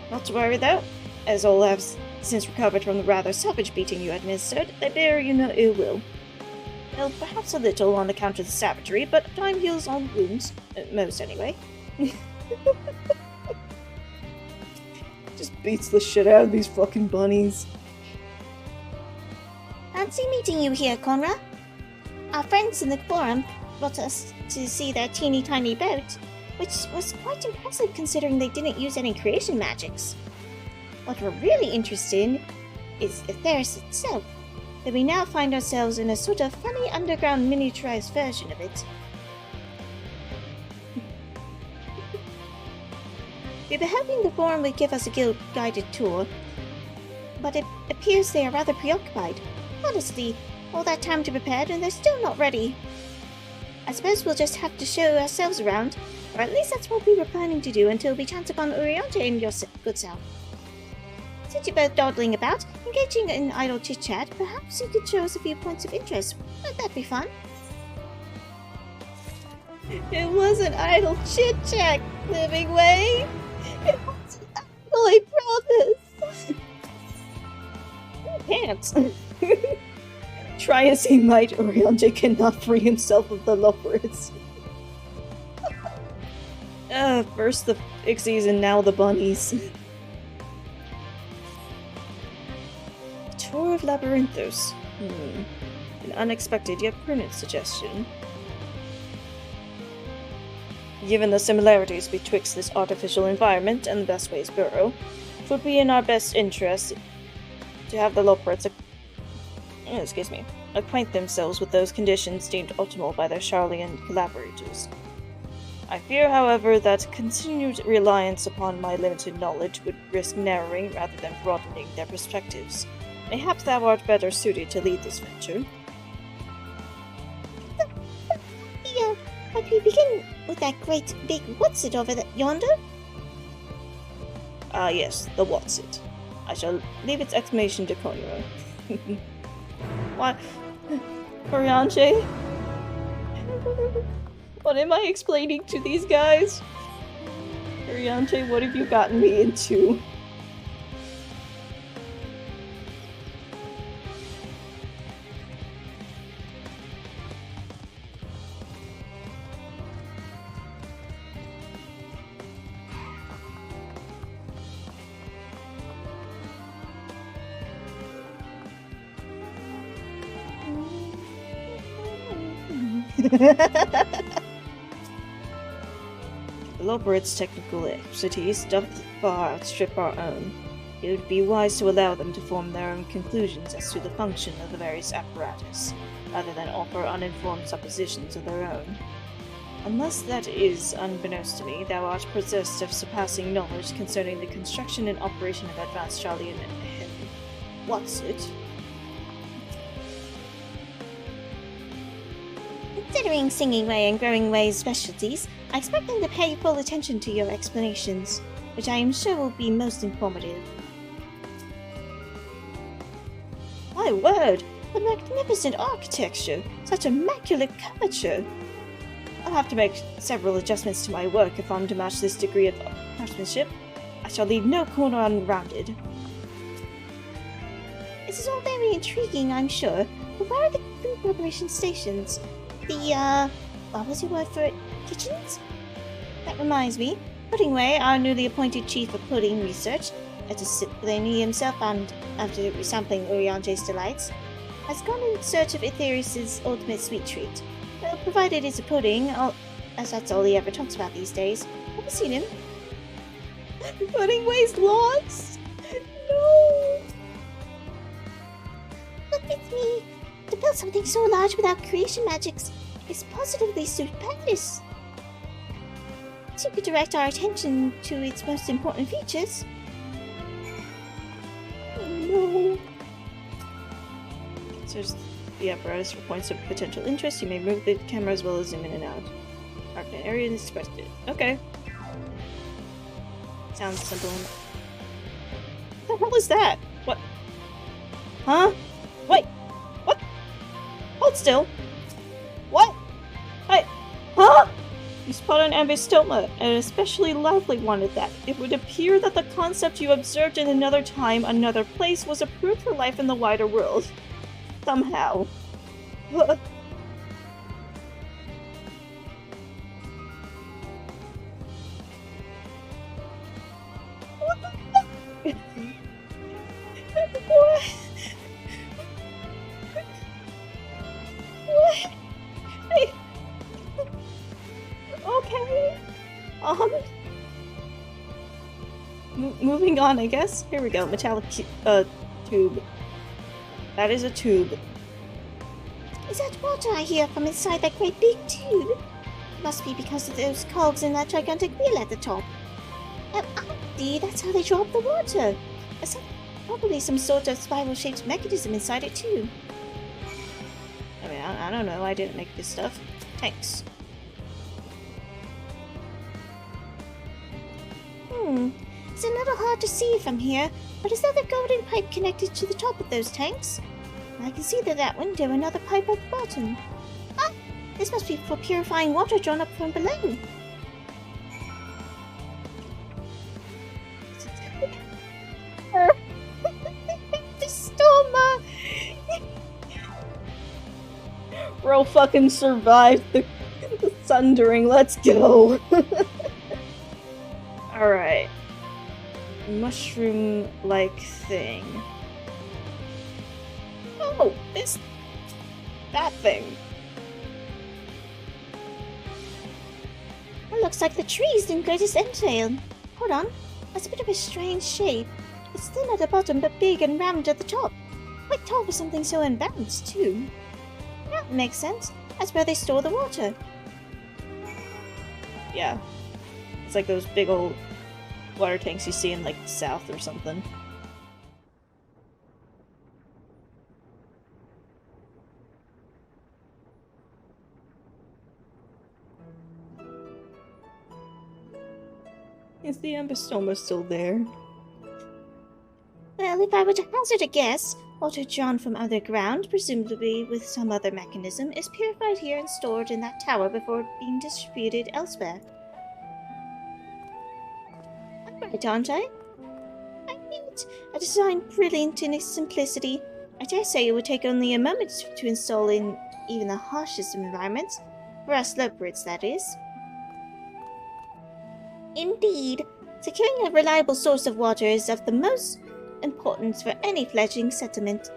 Not to worry though, as all have since recovered from the rather savage beating you administered, they bear you no ill will. Well, perhaps a little on account of the savagery, but time heals all wounds. Most anyway. Just beats the shit out of these fucking bunnies. Fancy meeting you here, Conrad. Our friends in the forum brought us to see their teeny tiny boat, which was quite impressive considering they didn't use any creation magics. What we're really interested in is Atheris itself, though we now find ourselves in a sort of funny underground miniaturized version of it. We were hoping the forum would give us a guided tour, but it appears they are rather preoccupied. Honestly, all that time to prepare and they're still not ready. I suppose we'll just have to show ourselves around, or at least that's what we were planning to do until we chance upon Uriante and your good self. Since you're both dawdling about, engaging in idle chit-chat, perhaps you could show us a few points of interest. Wouldn't that be fun? It wasn't idle chit-chat, Living Way! It wasn't idle, I promise! Pants! Try as he might, Uriante cannot free himself of the Loporits. First the pixies and now the bunnies. Tour of Labyrinthos. An unexpected yet prudent suggestion. Given the similarities betwixt this artificial environment and the Bestways Burrow, it would be in our best interest to have the Loporits acquaint themselves with those conditions deemed optimal by their Charlean collaborators. I fear, however, that continued reliance upon my limited knowledge would risk narrowing rather than broadening their perspectives. Mayhaps thou art better suited to lead this venture. Yeah, might we begin with that great big what's-it over yonder? Ah yes, the what's-it. I shall leave its explanation to Conroe. What? Uriante? What am I explaining to these guys? Uriante, what have you gotten me into? The Loporrit's technical expertise doth far outstrip our own. It would be wise to allow them to form their own conclusions as to the function of the various apparatus, rather than offer uninformed suppositions of their own. Unless that is, unbeknownst to me, thou art possessed of surpassing knowledge concerning the construction and operation of advanced Charlian and what's it? Considering Singing Way and Growing Way's specialties, I expect them to pay full attention to your explanations, which I am sure will be most informative. My word! What magnificent architecture! Such immaculate curvature! I'll have to make several adjustments to my work if I'm to match this degree of craftsmanship. I shall leave no corner unrounded. This is all very intriguing, I'm sure, but where are the food preparation stations? What was your word for it? Kitchens? That reminds me, Puddingway, our newly appointed chief of pudding research, let us sit plainly himself, and, after sampling Oriante's delights, has gone in search of Aetherius' ultimate sweet treat. Well, provided it's a pudding, as that's all he ever talks about these days. Have you seen him? Puddingway's lost? No! Look at me! To build something so large without creation magics is positively stupendous. So you could direct our attention to its most important features. Oh no. So there's the apparatus for points of potential interest. You may move the camera as well as zoom in and out. Mark an area and express it. Okay. Sounds simple enough. What the hell is that? What? Huh? Wait! What? Hold still! What? Hey! Huh? You spot an ambystoma, and an especially lively one at that. It would appear that the concept you observed in another time, another place, was approved for life in the wider world. Somehow. What? What? What? Hey. Okay. Moving on, I guess. Here we go. Metallic tube. That is a tube. Is that water I hear from inside that great big tube? Must be because of those cogs in that gigantic wheel at the top. Indeed, that's how they draw up the water. There's probably some sort of spiral-shaped mechanism inside it too. I mean, I don't know. I didn't make this stuff. Thanks. It's a little hard to see from here, but is that the golden pipe connected to the top of those tanks? I can see that window, another pipe at the bottom. Ah! This must be for purifying water drawn up from below. The stoma! Bro fucking survived the sundering. Let's go! Alright. Mushroom-like thing. Oh, that thing. It looks like the trees in Greatest Entail. Hold on, that's a bit of a strange shape. It's thin at the bottom but big and round at the top. Quite tall for something so unbalanced too. That makes sense. That's where they store the water. Yeah. It's like those big old water tanks you see in like the south or something. Is the ambystoma still there? Well, if I were to hazard a guess, water drawn from underground, presumably with some other mechanism, is purified here and stored in that tower before being distributed elsewhere. I'm right, aren't I? I knew it. A design brilliant in its simplicity. I dare say it would take only a moment to install in even the harshest of environments. For us Loporrits, that is. Indeed. Securing a reliable source of water is of the most importance for any fledgling settlement.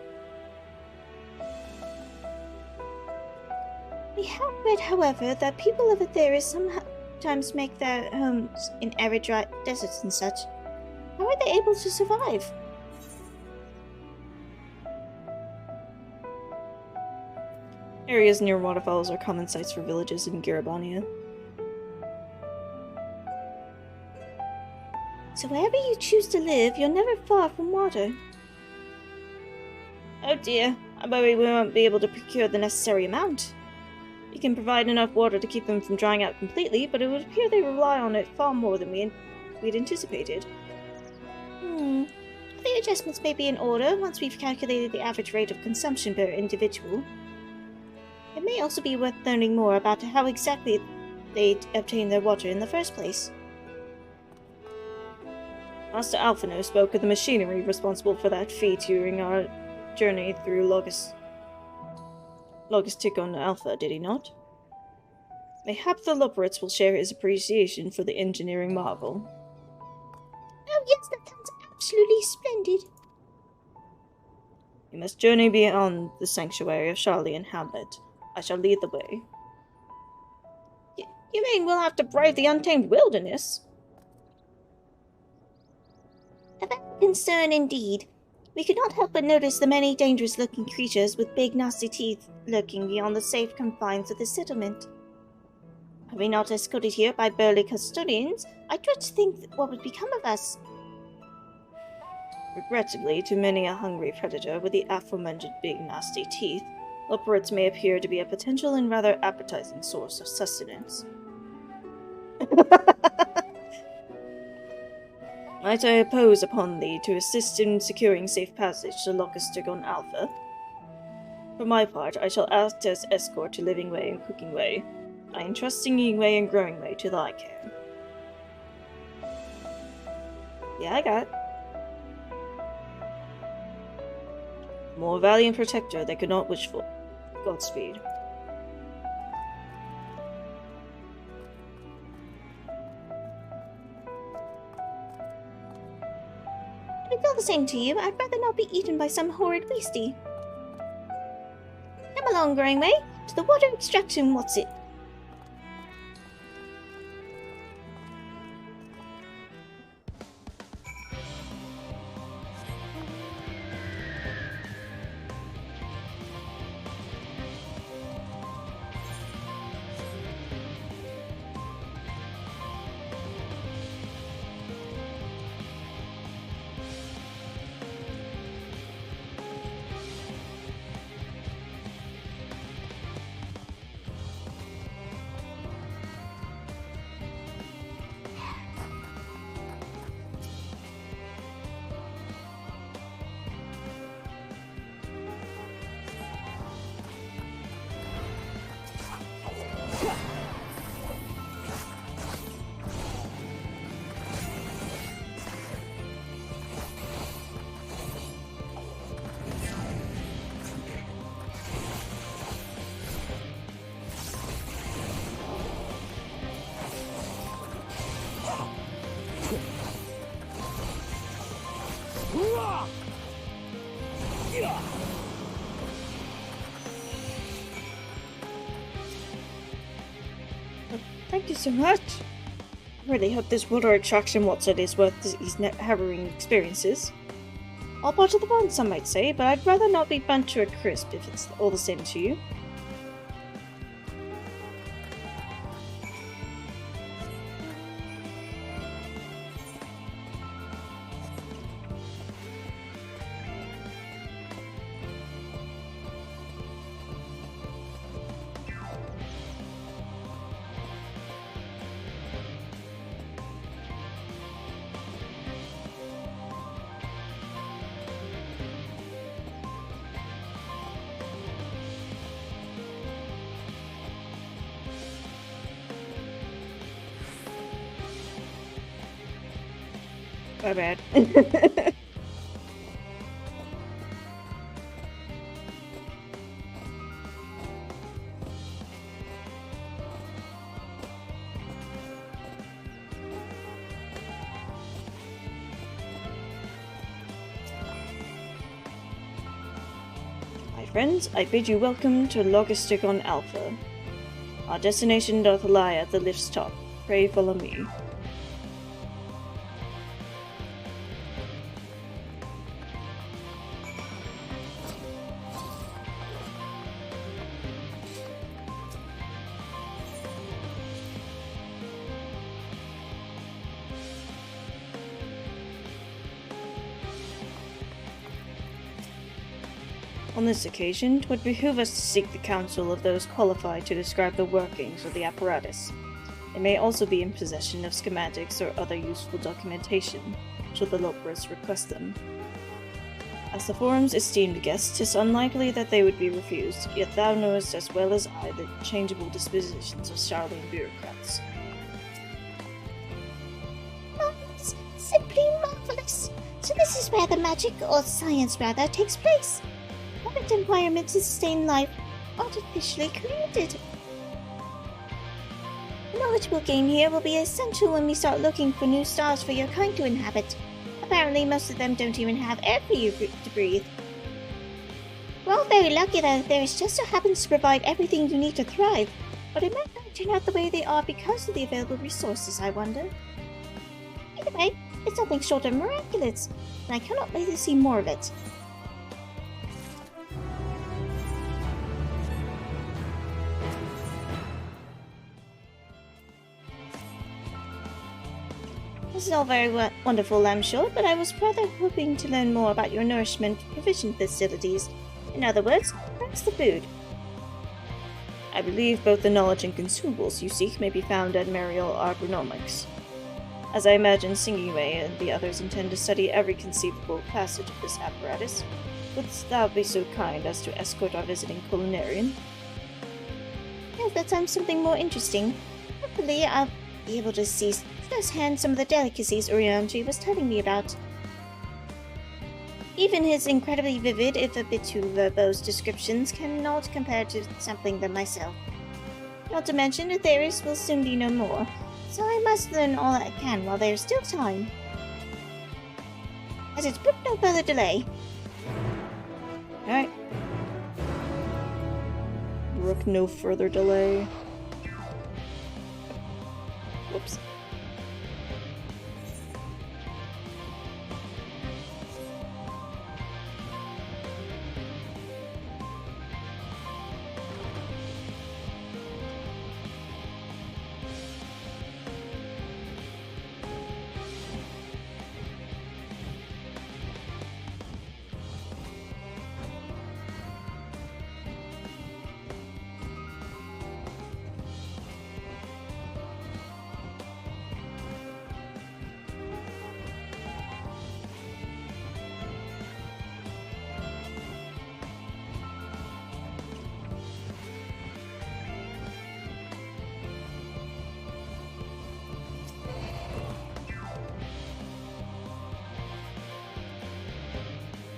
We have read, however, that people of Aetheris sometimes make their homes in arid, dry deserts and such. How are they able to survive? Areas near waterfalls are common sites for villages in Garabania. So wherever you choose to live, you're never far from water. Oh dear, I worry we won't be able to procure the necessary amount. We can provide enough water to keep them from drying out completely, but it would appear they rely on it far more than we'd anticipated. The adjustments may be in order once we've calculated the average rate of consumption per individual. It may also be worth learning more about how exactly they obtain their water in the first place. Master Alphino spoke of the machinery responsible for that feat during our journey through Logisticon Alpha, did he not? Mayhap the Loporits will share his appreciation for the engineering marvel. Oh yes, that sounds absolutely splendid. We must journey beyond the sanctuary of Charlie Hamlet. I shall lead the way. You mean we'll have to brave the untamed wilderness? A valid concern indeed. We could not help but notice the many dangerous-looking creatures with big nasty teeth lurking beyond the safe confines of the settlement. Are we not escorted here by burly custodians? I dread to think what would become of us. Regrettably, to many a hungry predator with the aforementioned big nasty teeth, Loporits may appear to be a potential and rather appetizing source of sustenance. Might I impose upon thee to assist in securing safe passage to Logisticon Alpha? For my part, I shall act as escort to Living Way and Cooking Way. I entrust Singing Way and Growing Way to thy care. Yeah, I got it. More valiant protector they could not wish for. Godspeed. If it's all the same to you, I'd rather not be eaten by some horrid beastie. Come along, Growing Way, to the water extraction what's it. Thank you so much. I really hope this water extraction Watson is worth these harrowing experiences. All part of the fun, some might say, but I'd rather not be burnt to a crisp if it's all the same to you. My bad. My friends, I bid you welcome to Logisticon Alpha. Our destination doth lie at the lift's top. Pray follow me. On this occasion, it would behoove us to seek the counsel of those qualified to describe the workings of the apparatus. They may also be in possession of schematics or other useful documentation, should the Loporus request them. As the Forum's esteemed guest, 'tis unlikely that they would be refused, yet thou knowest as well as I the changeable dispositions of Charlian bureaucrats. Marvelous! Simply marvelous! So this is where the magic, or science rather, takes place. Perfect environment to sustain life, artificially created. The knowledge we'll gain here will be essential when we start looking for new stars for your kind to inhabit. Apparently most of them don't even have air for you to breathe. We're all very lucky that there is just so happens to provide everything you need to thrive, but it might not turn out the way they are because of the available resources, I wonder. Either way, it's nothing short of miraculous, and I cannot wait to see more of it. This is all very wonderful, I'm sure, but I was rather hoping to learn more about your nourishment provision facilities. In other words, where's the food? I believe both the knowledge and consumables you seek may be found at Mariel Agronomics. As I imagine Singing and the others intend to study every conceivable facet of this apparatus, wouldst thou be so kind as to escort our visiting culinarian? Yes, that sounds something more interesting. Hopefully I'll be able to see firsthand some of the delicacies Urianji was telling me about. Even his incredibly vivid, if a bit too verbose descriptions cannot compare to sampling them myself. Not to mention, Aetherius will soon be no more, so I must learn all I can while there is still time. As it's brook no further delay. Alright. Brook no further delay. Whoops.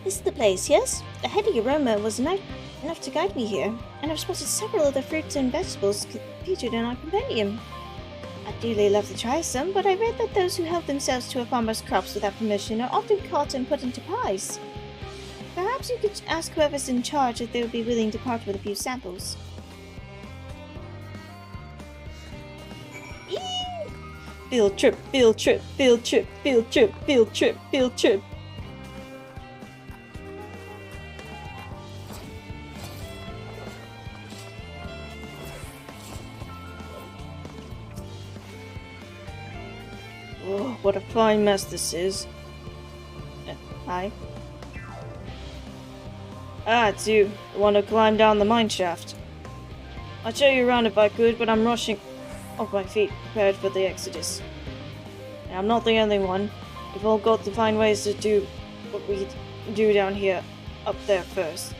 This is the place, yes? The heady aroma was enough to guide me here, and I've spotted several of the fruits and vegetables featured in our compendium. I'd dearly love to try some, but I read that those who help themselves to a farmer's crops without permission are often caught and put into pies. Perhaps you could ask whoever's in charge if they would be willing to part with a few samples. Eee! Field trip, field trip, field trip, field trip, field trip, field trip. Oh, what a fine mess this is. Hi. Ah, it's you, the one who climbed down the mine shaft. I'd show you around if I could, but I'm rushing off my feet, prepared for the exodus. And I'm not the only one. We've all got to find ways to do what we do down here, up there first.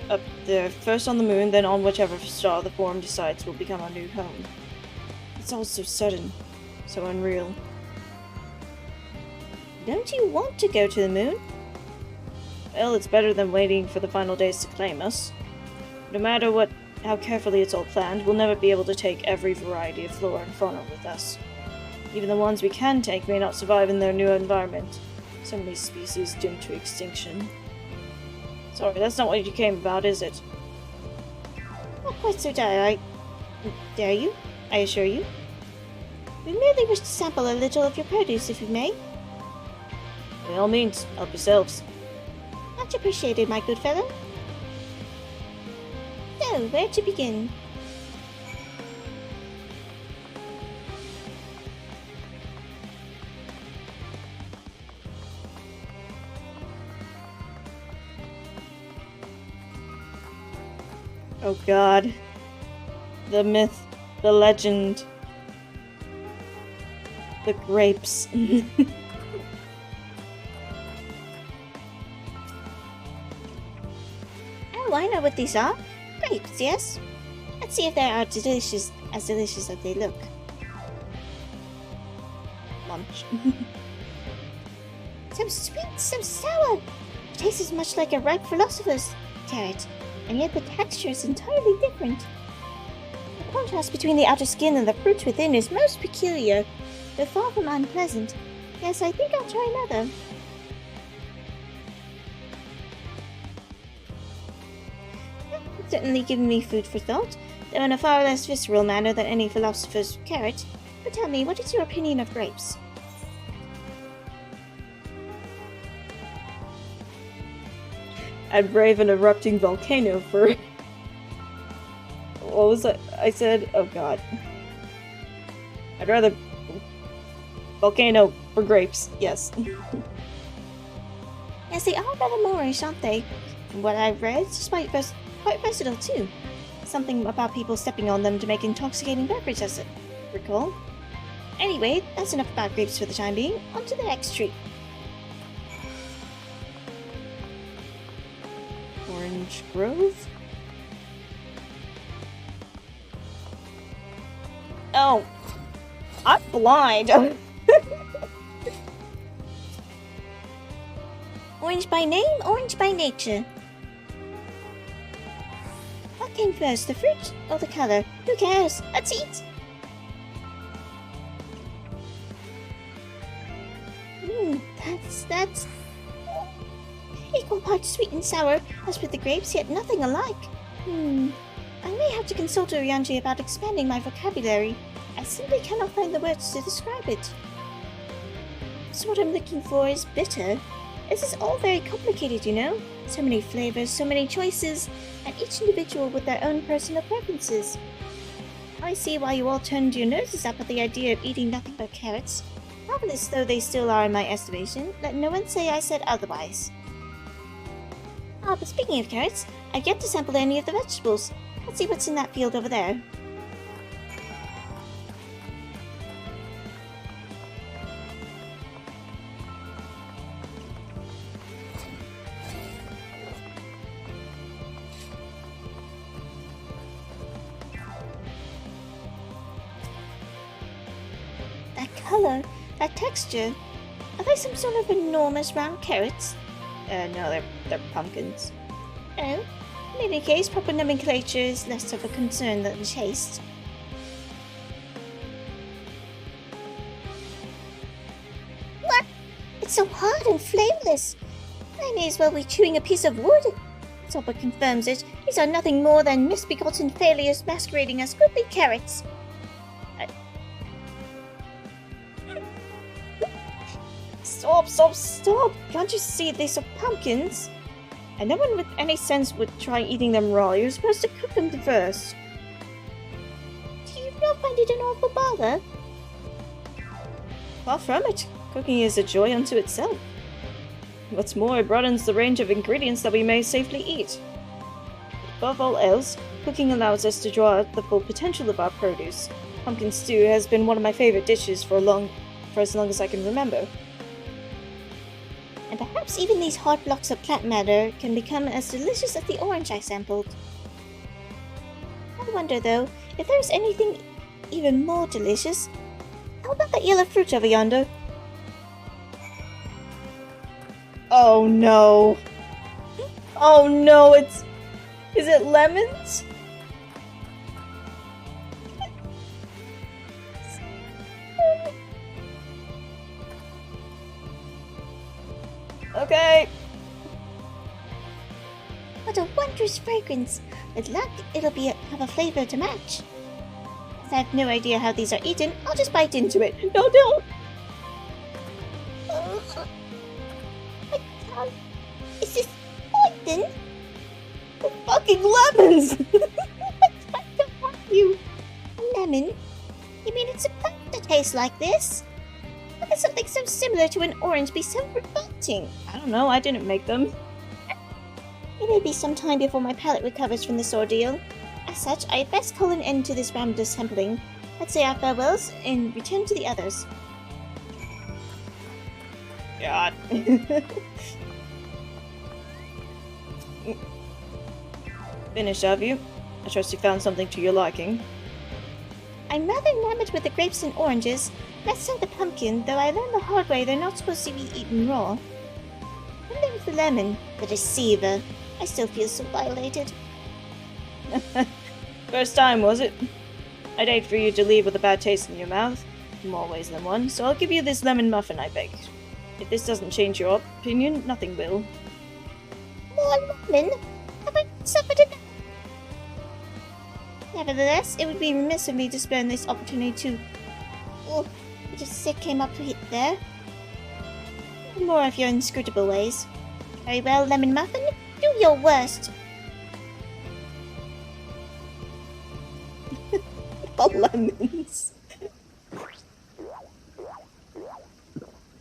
Up there, first on the moon, then on whichever star the Forum decides will become our new home. It's all so sudden, so unreal. Don't you want to go to the moon? Well, it's better than waiting for the final days to claim us. No matter how carefully it's all planned, we'll never be able to take every variety of flora and fauna with us. Even the ones we can take may not survive in their new environment. So many species doomed to extinction. Sorry, that's not what you came about, is it? Not quite so dire. Dare you? I assure you. We merely wish to sample a little of your produce, if we may. By all means, help yourselves. Much appreciated, my good fellow. So, where to begin? Oh god. The myth, the legend. The grapes. Oh, I know what these are. Grapes, yes? Let's see if they are as delicious as they look. Lunch. So sweet, so sour! It tastes as much like a ripe philosopher's carrot, and yet the texture is entirely different. The contrast between the outer skin and the fruit within is most peculiar, though far from unpleasant. Yes, I think I'll try another. It's certainly given me food for thought, though in a far less visceral manner than any philosopher's carrot. But tell me, what is your opinion of grapes? I'd brave an erupting volcano for... What was that? I said, oh god. I'd rather... Volcano for grapes, yes. Yes, they are rather Moorish, aren't they? From what I've read, it's quite versatile too. Something about people stepping on them to make intoxicating beverage, as I recall. Anyway, that's enough about grapes for the time being. On to the next tree. Orange Grove? Oh! I'm blind! Orange by name, orange by nature. What came first, the fruit or the color? Who cares? Let's eat! That's... equal parts sweet and sour, as with the grapes, yet nothing alike. I may have to consult Orianji about expanding my vocabulary. I simply cannot find the words to describe it. So what I'm looking for is bitter. This is all very complicated, you know? So many flavors, so many choices, and each individual with their own personal preferences. I see why you all turned your noses up at the idea of eating nothing but carrots. Marvelous though they still are in my estimation, let no one say I said otherwise. Ah, but speaking of carrots, I've yet to sample any of the vegetables. Let's see what's in that field over there. That color, that texture. Are they some sort of enormous round carrots? No, they're pumpkins. Oh, in any case, proper nomenclature is less of a concern than the taste. What? It's so hard and flavorless. I may as well be chewing a piece of wood. That's all but confirms it. These are nothing more than misbegotten failures masquerading as goodly carrots. Stop! Can't you see these are pumpkins? And no one with any sense would try eating them raw. You're supposed to cook them first. Do you not find it an awful bother? Far from it. Cooking is a joy unto itself. What's more, it broadens the range of ingredients that we may safely eat. Above all else, cooking allows us to draw out the full potential of our produce. Pumpkin stew has been one of my favorite dishes for as long as I can remember. And perhaps even these hard blocks of plant matter can become as delicious as the orange I sampled. I wonder though, if there's anything even more delicious. How about that yellow fruit over yonder? Oh no! Oh no, is it lemons? Okay. What a wondrous fragrance. With luck, it'll have a flavor to match. As I have no idea how these are eaten, I'll just bite into it. No, don't! My tongue. Is this poison? The fucking lemons! I don't want you. Lemon? You mean it's supposed to taste like this? How could something so similar to an orange be so revolting? I don't know, I didn't make them. It may be some time before my palate recovers from this ordeal. As such, I had best call an end to this round of sampling. Let's say our farewells and return to the others. God. Finished, have you? I trust you found something to your liking. I'm rather enamored with the grapes and oranges, less so the pumpkin, though I learned the hard way they're not supposed to be eaten raw. Then there was the lemon, the deceiver. I still feel so violated. First time, was it? I'd hate for you to leave with a bad taste in your mouth, in more ways than one, so I'll give you this lemon muffin I baked. If this doesn't change your opinion, nothing will. More lemon? Have I suffered enough? Nevertheless, it would be remiss of me to spurn this opportunity to... Oh, it just sick came up there. More of your inscrutable ways. Very well, lemon muffin. Do your worst. Oh, lemons.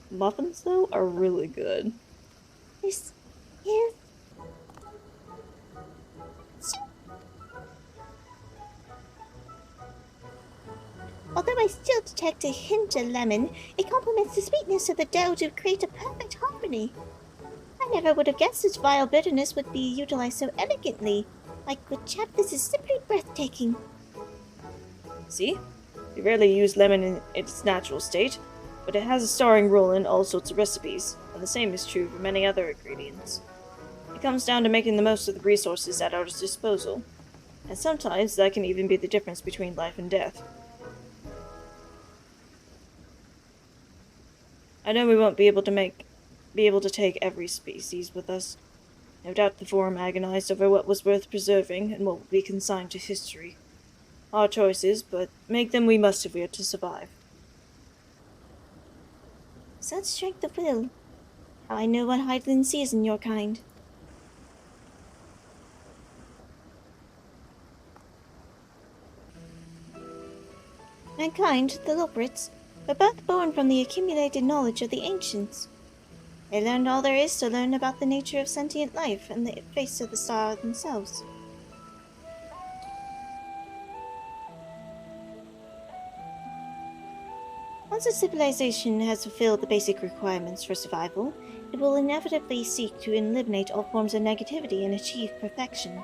Muffins, though, are really good. This is... Although I still detect a hint of lemon, it complements the sweetness of the dough to create a perfect harmony. I never would have guessed such vile bitterness would be utilized so elegantly. My good chap, this is simply breathtaking. See? We rarely use lemon in its natural state, but it has a starring role in all sorts of recipes, and the same is true for many other ingredients. It comes down to making the most of the resources at our disposal, and sometimes that can even be the difference between life and death. I know we won't be able to take every species with us. No doubt the Forum agonized over what was worth preserving and what will be consigned to history. Our choices, but make them we must if we are to survive. Such strength of will. How I know what Hydaelyn sees in your kind. Mankind, the Loporits, were both born from the accumulated knowledge of the ancients. They learned all there is to learn about the nature of sentient life and the face of the star themselves. Once a civilization has fulfilled the basic requirements for survival, it will inevitably seek to eliminate all forms of negativity and achieve perfection.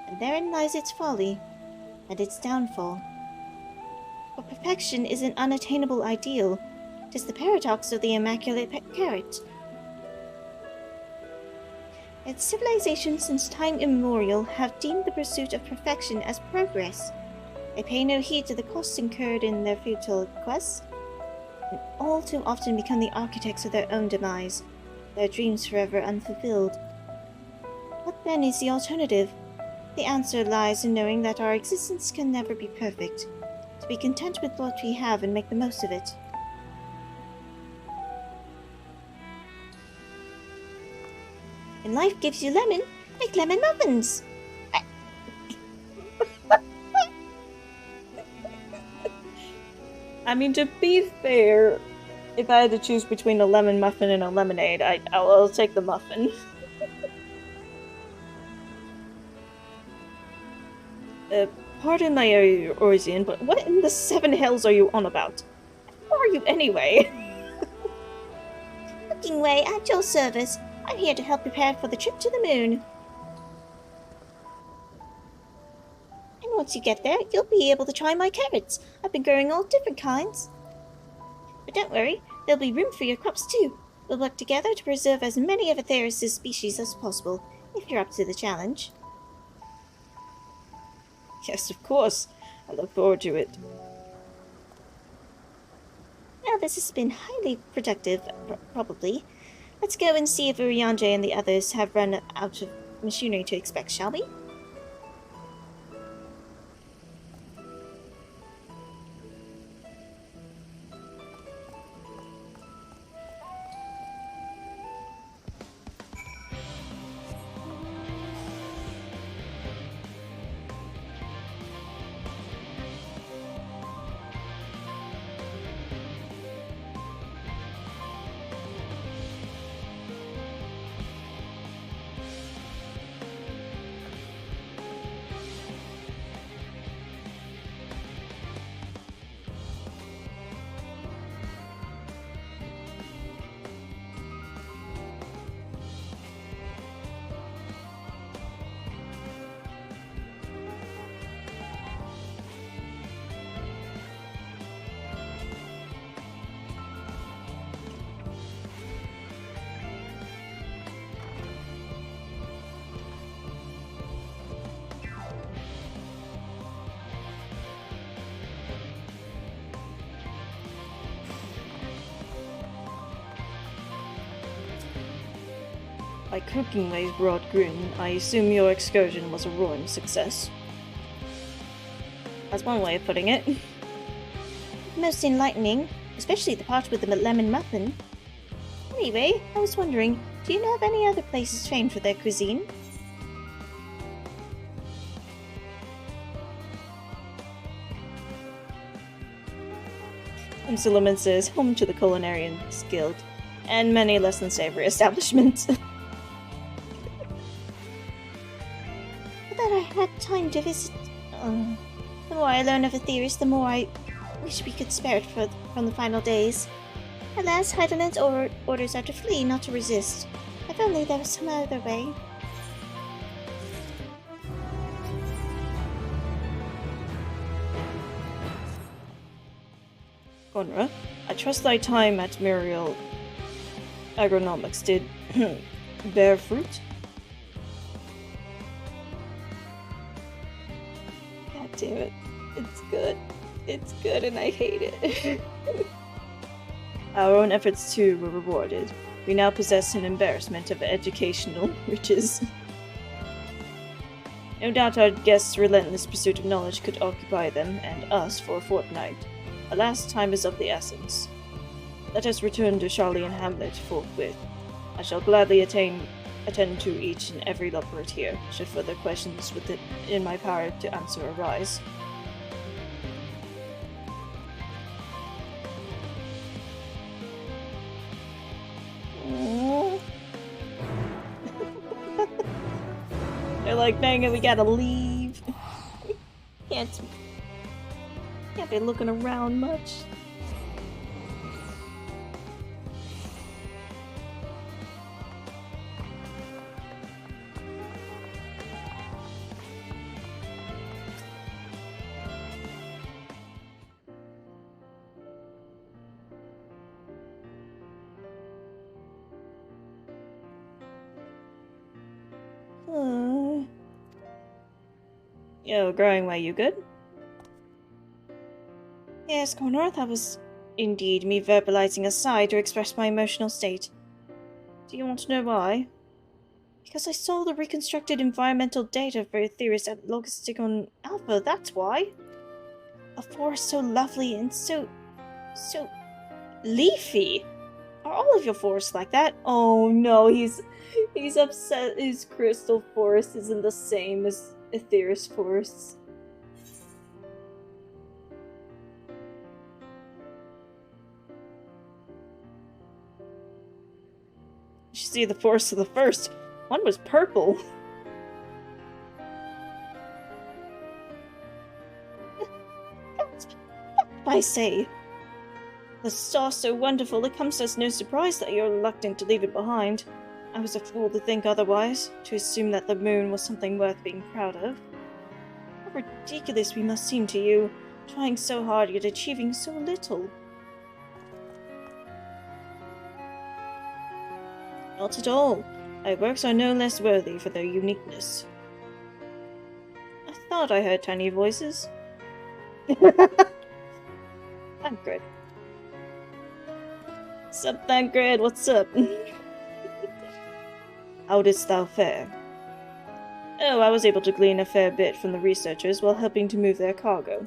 And therein lies its folly, and its downfall. For perfection is an unattainable ideal. 'Tis the paradox of the immaculate carrot. Yet civilizations since time immemorial have deemed the pursuit of perfection as progress. They pay no heed to the costs incurred in their futile quests, and all too often become the architects of their own demise, their dreams forever unfulfilled. What then is the alternative? The answer lies in knowing that our existence can never be perfect. To be content with what we have and make the most of it. When life gives you lemon, make lemon muffins! I mean, to be fair, if I had to choose between a lemon muffin and a lemonade, I'll take the muffin. Pardon my Orisian, but what in the seven hells are you on about? Who are you anyway? Looking way at your service. I'm here to help prepare for the trip to the moon. And once you get there, you'll be able to try my carrots. I've been growing all different kinds. But don't worry, there'll be room for your crops too. We'll work together to preserve as many of Atheris' species as possible, if you're up to the challenge. Yes, of course. I look forward to it. Now this has been highly productive, probably. Let's go and see if Urianger and the others have run out of machinery to expect, shall we? By Crookingway's broad grin, I assume your excursion was a roaring success. That's one way of putting it. Most enlightening, especially the part with the lemon muffin. Anyway, I was wondering, do you know of any other places famed for their cuisine? And Suleiman says, home to the Culinarians Guild, and many less than savory establishments. That I had time to visit. The more I learn of Aetheris, the more I wish we could spare it from the final days. Alas, Heideland's orders are to flee, not to resist. If only there was some other way. Conra, I trust thy time at Muriel Agronomics did bear fruit? God damn it. It's good. It's good and I hate it. Our own efforts too were rewarded. We now possess an embarrassment of educational riches. No doubt our guests' relentless pursuit of knowledge could occupy them and us for a fortnight. Alas, time is of the essence. Let us return to Charlie and Hamlet forthwith. I shall gladly attend to each and every Loperet here, should further questions in my power to answer arise. They're like, dang it, we gotta leave. Can't be looking around much. Yo, growing way, you good? Yes, Conor, that was indeed me verbalizing a sigh to express my emotional state. Do you want to know why? Because I saw the reconstructed environmental data for Aetheris at Logisticon Alpha, that's why. A forest so lovely and so leafy. Are all of your forests like that? Oh no, he's upset his crystal forest isn't the same as Aetheris forests. You should see the forest of the first. One was purple. I say, the star's so wonderful, it comes as no surprise that you're reluctant to leave it behind. I was a fool to think otherwise, to assume that the moon was something worth being proud of. How ridiculous we must seem to you, trying so hard yet achieving so little. Not at all. My works are no less worthy for their uniqueness. I thought I heard tiny voices. Thancred. Sup, Thancred, what's up? How didst thou fare? Oh, I was able to glean a fair bit from the researchers while helping to move their cargo.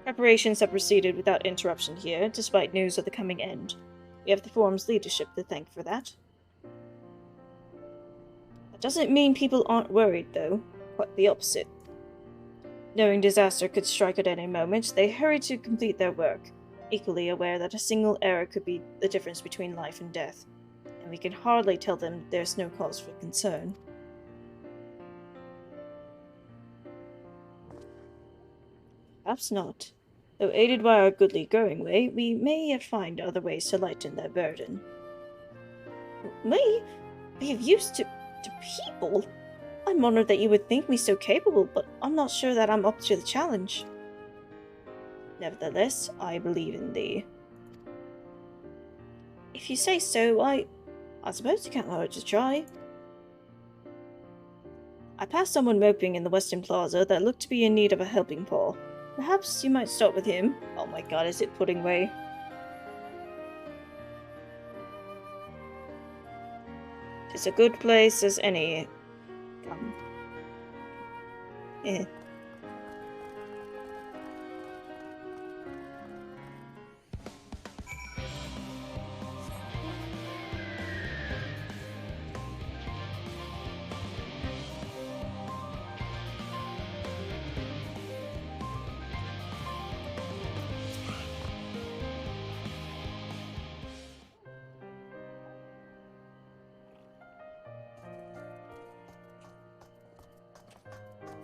Preparations have proceeded without interruption here, despite news of the coming end. We have the forum's leadership to thank for that. That doesn't mean people aren't worried, though. Quite the opposite. Knowing disaster could strike at any moment, they hurried to complete their work, equally aware that a single error could be the difference between life and death, and we can hardly tell them there's no cause for concern. Perhaps not. Though aided by our goodly growing way, we may yet find other ways to lighten their burden. Me? Be of use to people? I'm honored that you would think me so capable, but I'm not sure that I'm up to the challenge. Nevertheless, I believe in thee. If you say so, I suppose it can't hurt to try. I passed someone moping in the Western Plaza that looked to be in need of a helping paw. Perhaps you might start with him. Oh my god, is it Puddingway? It's a good place as any. Come. Eh.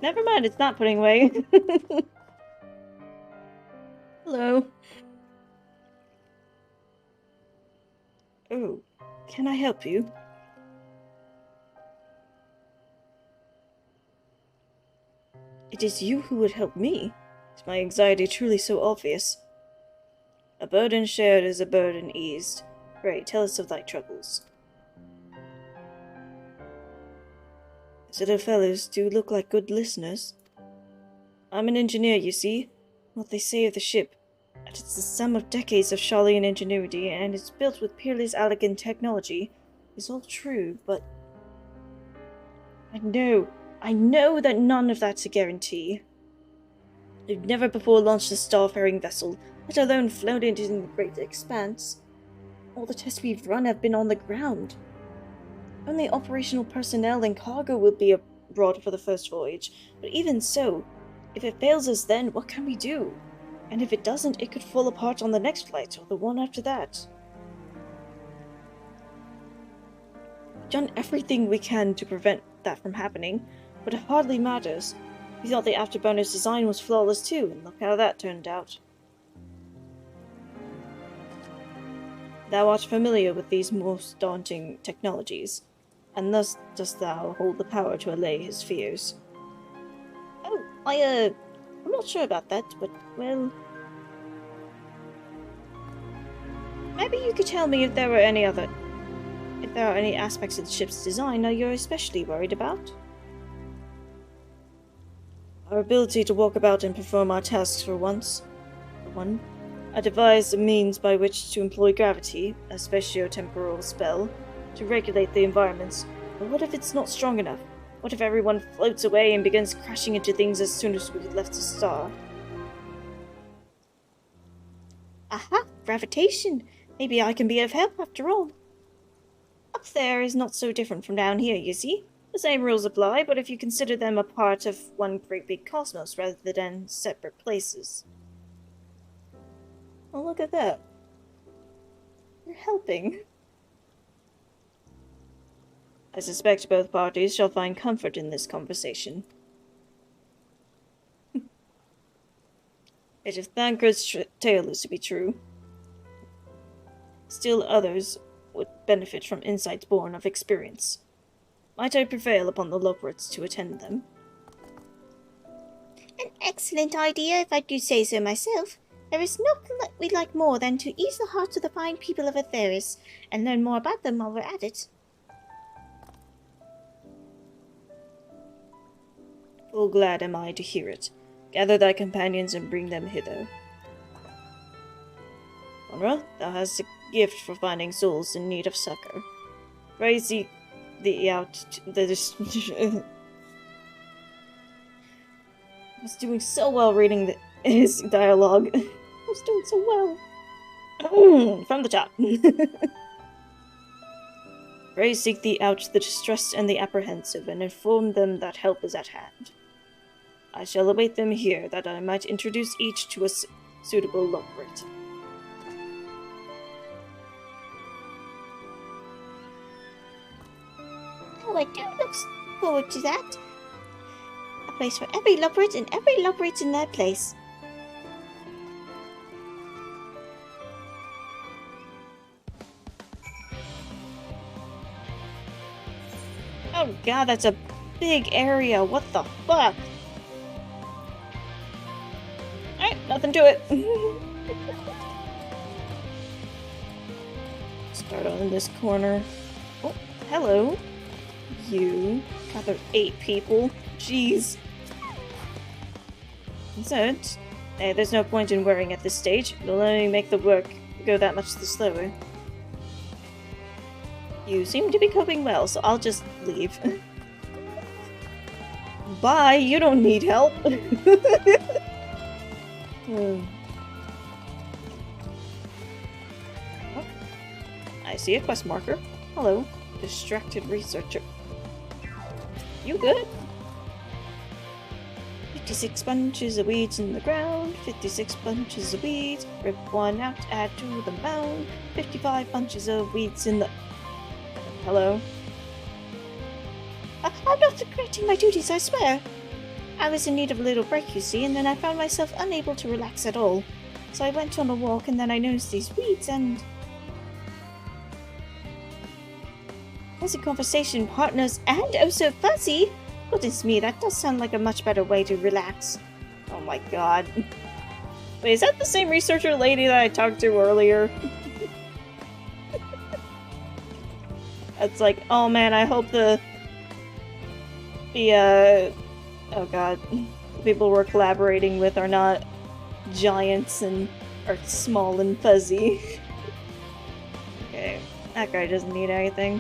Never mind, it's not putting away. Hello. Oh, can I help you? It is you who would help me. Is my anxiety truly so obvious? A burden shared is a burden eased. Pray, tell us of thy troubles. These little fellows do look like good listeners. I'm an engineer, you see. What they say of the ship, that it's the sum of decades of Charlian ingenuity and is built with peerless Allegan technology, is all true, but I know that none of that's a guarantee. They've never before launched a starfaring vessel, let alone flown into the great expanse. All the tests we've run have been on the ground. Only operational personnel and cargo will be abroad for the first voyage, but even so, if it fails us then, what can we do? And if it doesn't, it could fall apart on the next flight, or the one after that. We've done everything we can to prevent that from happening, but it hardly matters. We thought the afterburner's design was flawless too, and look how that turned out. Thou art familiar with these most daunting technologies, and thus dost thou hold the power to allay his fears. Oh, I'm not sure about that, but, well... Maybe you could tell me if there are any aspects of the ship's design that you're especially worried about? Our ability to walk about and perform our tasks for one. I devised a means by which to employ gravity, a spatio-temporal spell, to regulate the environments. But what if it's not strong enough? What if everyone floats away and begins crashing into things as soon as we left the star? Aha! Gravitation! Maybe I can be of help after all. Up there is not so different from down here, you see. The same rules apply, but if you consider them a part of one great big cosmos rather than separate places. Oh, look at that. You're helping. I suspect both parties shall find comfort in this conversation. Yet if Thancred's tale is to be true, still others would benefit from insights born of experience. Might I prevail upon the Loporits to attend them? An excellent idea, if I do say so myself. There is nothing that we like more than to ease the hearts of the fine people of Atheris, and learn more about them while we're at it. Full glad am I to hear it. Gather thy companions and bring them hither. Conra, thou hast a gift for finding souls in need of succor. Pray seek thee out I was doing so well reading his dialogue. I was doing so well. From the top. Pray seek thee out the distressed and the apprehensive, and inform them that help is at hand. I shall await them here, that I might introduce each to a suitable Loporit. Oh, I do look forward to that. A place for every Loporit and every Loporit in their place. Oh god, that's a big area. What the fuck? Alright, nothing to it. Start on this corner. Oh, hello. You. God, there's 8 people. Jeez. So, there's no point in worrying at this stage. It'll only make the work go that much the slower. You seem to be coping well, so I'll just leave. Bye, you don't need help. Oh, I see a quest marker. Hello, distracted researcher. You good? 56 bunches of weeds in the ground, 56 bunches of weeds, rip one out, add to the mound, 55 bunches of weeds in the... Hello? I'm not neglecting my duties, I swear. I was in need of a little break, you see, and then I found myself unable to relax at all. So I went on a walk, and then I noticed these weeds, and... As a conversation partners, and oh so fuzzy! Goodness me, that does sound like a much better way to relax. Oh my god. Wait, is that the same researcher lady that I talked to earlier? It's like, oh man, I hope the oh god, the people we're collaborating with are not giants and are small and fuzzy. Okay, that guy doesn't need anything.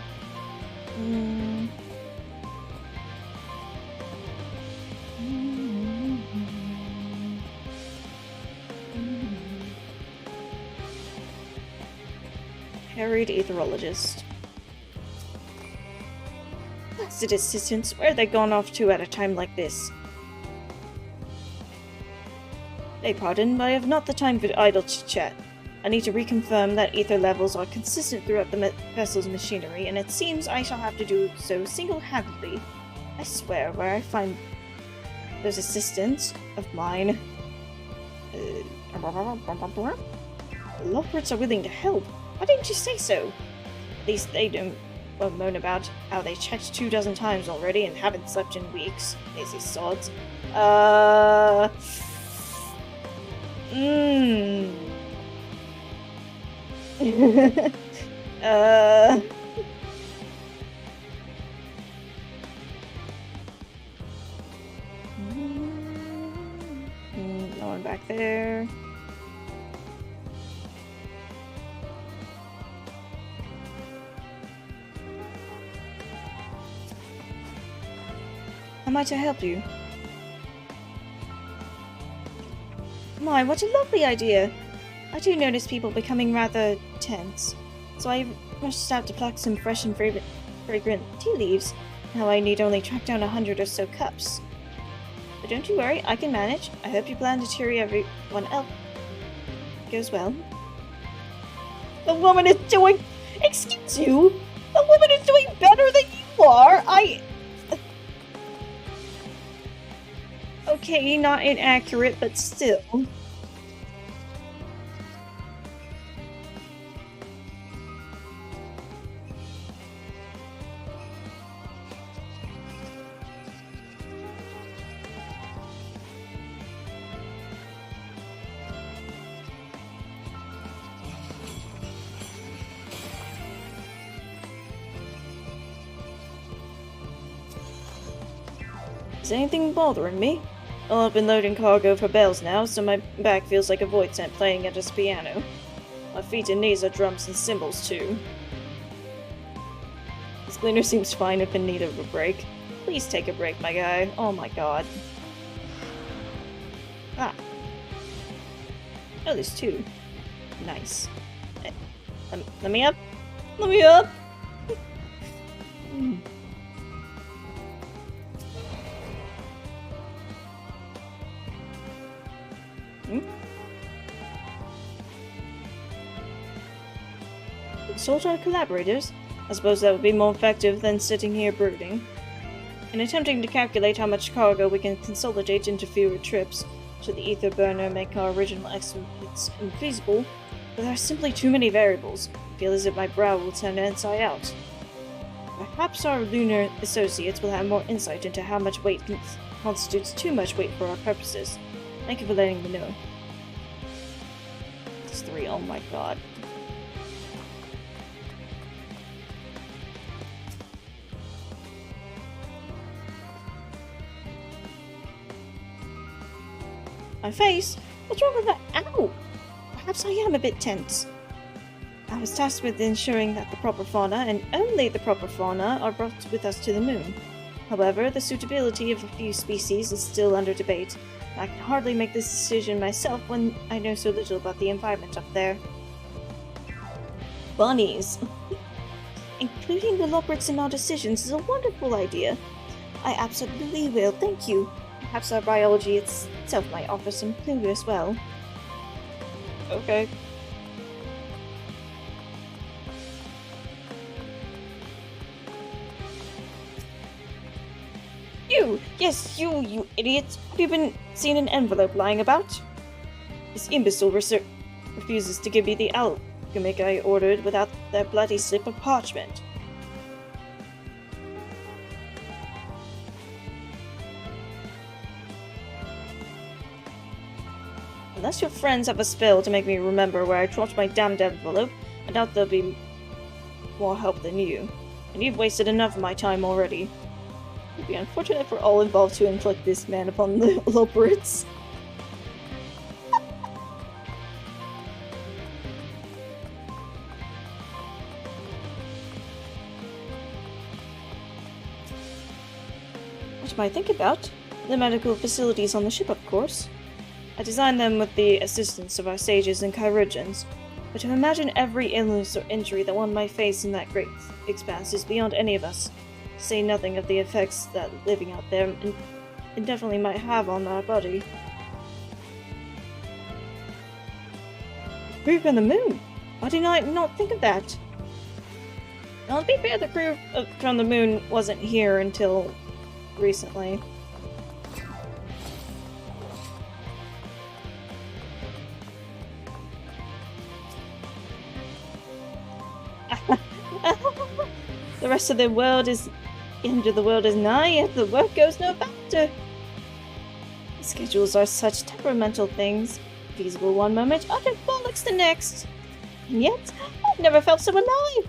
Harried Aetherologist. Blasted assistants, where are they gone off to at a time like this? Beg pardon, but I have not the time for idle chit-chat. I need to reconfirm that ether levels are consistent throughout the vessel's machinery, and it seems I shall have to do so single-handedly. I swear, where I find those assistants of mine... Lockwards are willing to help. Why didn't you say so? At least they won't moan about how they checked 24 times already and haven't slept in weeks. Lazy sods. No one back there. How might I help you? My, what a lovely idea! I do notice people becoming rather tense, so I rushed out to pluck some fresh and fragrant tea leaves. Now I need only track down 100 or so cups. But don't you worry, I can manage. I hope you plan to cheer everyone else. Goes well. The woman is doing... Excuse you? The woman is doing better than you are! Okay, not inaccurate, but still. Is anything bothering me? Well, I've been loading cargo for bells now, so my back feels like a void tent playing at a piano. My feet and knees are drums and cymbals too. This cleaner seems fine if in need of a break. Please take a break, my guy. Oh my god. Ah. Oh, there's two. Nice. Let me up. Let me up. Consult our collaborators? I suppose that would be more effective than sitting here brooding. In attempting to calculate how much cargo we can consolidate into fewer trips, should the ether burner make our original estimates infeasible, but there are simply too many variables. I feel as if my brow will turn inside out. Perhaps our lunar associates will have more insight into how much weight constitutes too much weight for our purposes. Thank you for letting me know. It's 3, oh my god. My face? What's wrong with that? Ow! Perhaps I am a bit tense. I was tasked with ensuring that the proper fauna, and only the proper fauna, are brought with us to the moon. However, the suitability of a few species is still under debate. I can hardly make this decision myself when I know so little about the environment up there. Bunnies. Including the loporits in our decisions is a wonderful idea. I absolutely will, thank you. Perhaps our biology itself might offer some clue as well. Okay. You! Yes, you idiot! Have you been seen an envelope lying about? This imbecile refuses to give me the alchemic I ordered without that bloody slip of parchment. Unless your friends have a spell to make me remember where I dropped my damned envelope, I doubt they'll be more help than you. And you've wasted enough of my time already. It would be unfortunate for all involved to inflict this man upon the loporits. What am I thinking about? The medical facilities on the ship, of course. I designed them with the assistance of our sages and chirurgeons, but to imagine every illness or injury that one might face in that great expanse is beyond any of us. To say nothing of the effects that living out there indefinitely might have on our body. Crew from the moon? Why did I not think of that? Now, to be fair, the crew from the moon wasn't here until recently. The rest of the world is... end of the world is nigh, yet the work goes no faster. Schedules are such temperamental things. Feasible one moment, utter bollocks the next. And yet, I've never felt so alive.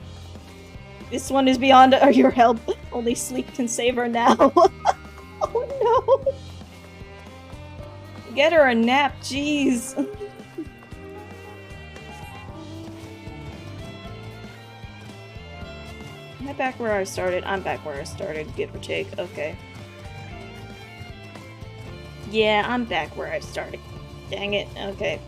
This one is beyond your help. Only sleep can save her now. Oh no! Get her a nap, jeez. Am I back where I started? I'm back where I started, give or take. Okay. Yeah, I'm back where I started. Dang it. Okay.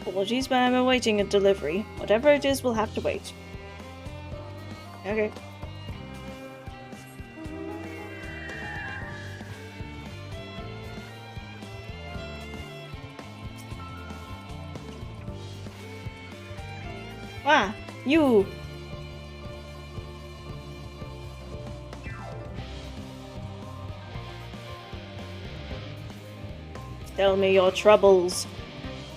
Apologies, but I'm awaiting a delivery. Whatever it is, we'll have to wait. Okay. Ah, you! Tell me your troubles.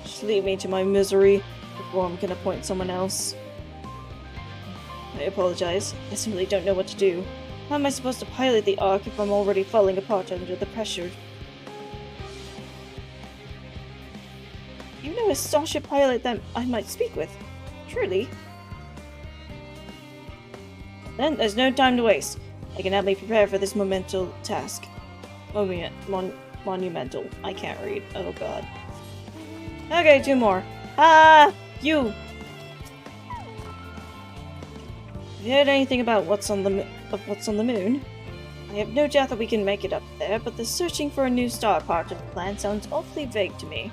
Just leave me to my misery before I can appoint someone else. I apologize. I simply don't know what to do. How am I supposed to pilot the Ark if I'm already falling apart under the pressure? You know a starship pilot that I might speak with? Truly? Then there's no time to waste. I can help me prepare for this monumental task. Monumental. I can't read. Oh god. Okay, 2 more. Ah! You! Have you heard anything about what's on the moon? I have no doubt that we can make it up there, but the searching for a new star part of the plan sounds awfully vague to me.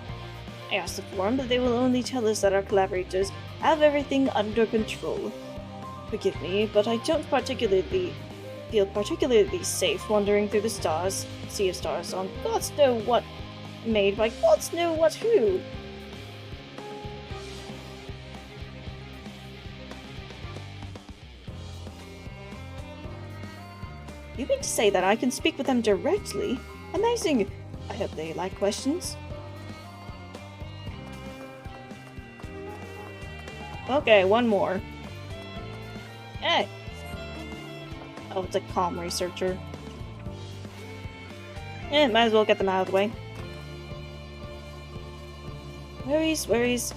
I asked the forum, but they will only tell us that our collaborators have everything under control. Forgive me, but I don't feel particularly safe wandering through the stars, sea of stars, on gods know what, made by gods know what who. You mean to say that I can speak with them directly? Amazing! I hope they like questions. Okay, 1 more. Hey! Oh, it's a calm researcher. Yeah, might as well get them out of the way. Worries.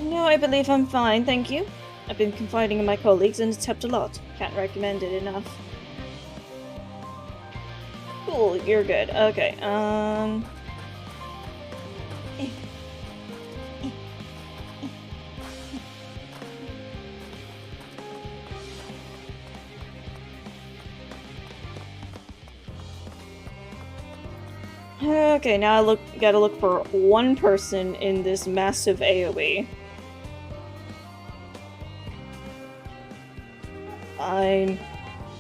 No, I believe I'm fine, thank you. I've been confiding in my colleagues and it's helped a lot. Can't recommend it enough. Cool, you're good. Okay, Okay, now I gotta look for one person in this massive AoE. Fine.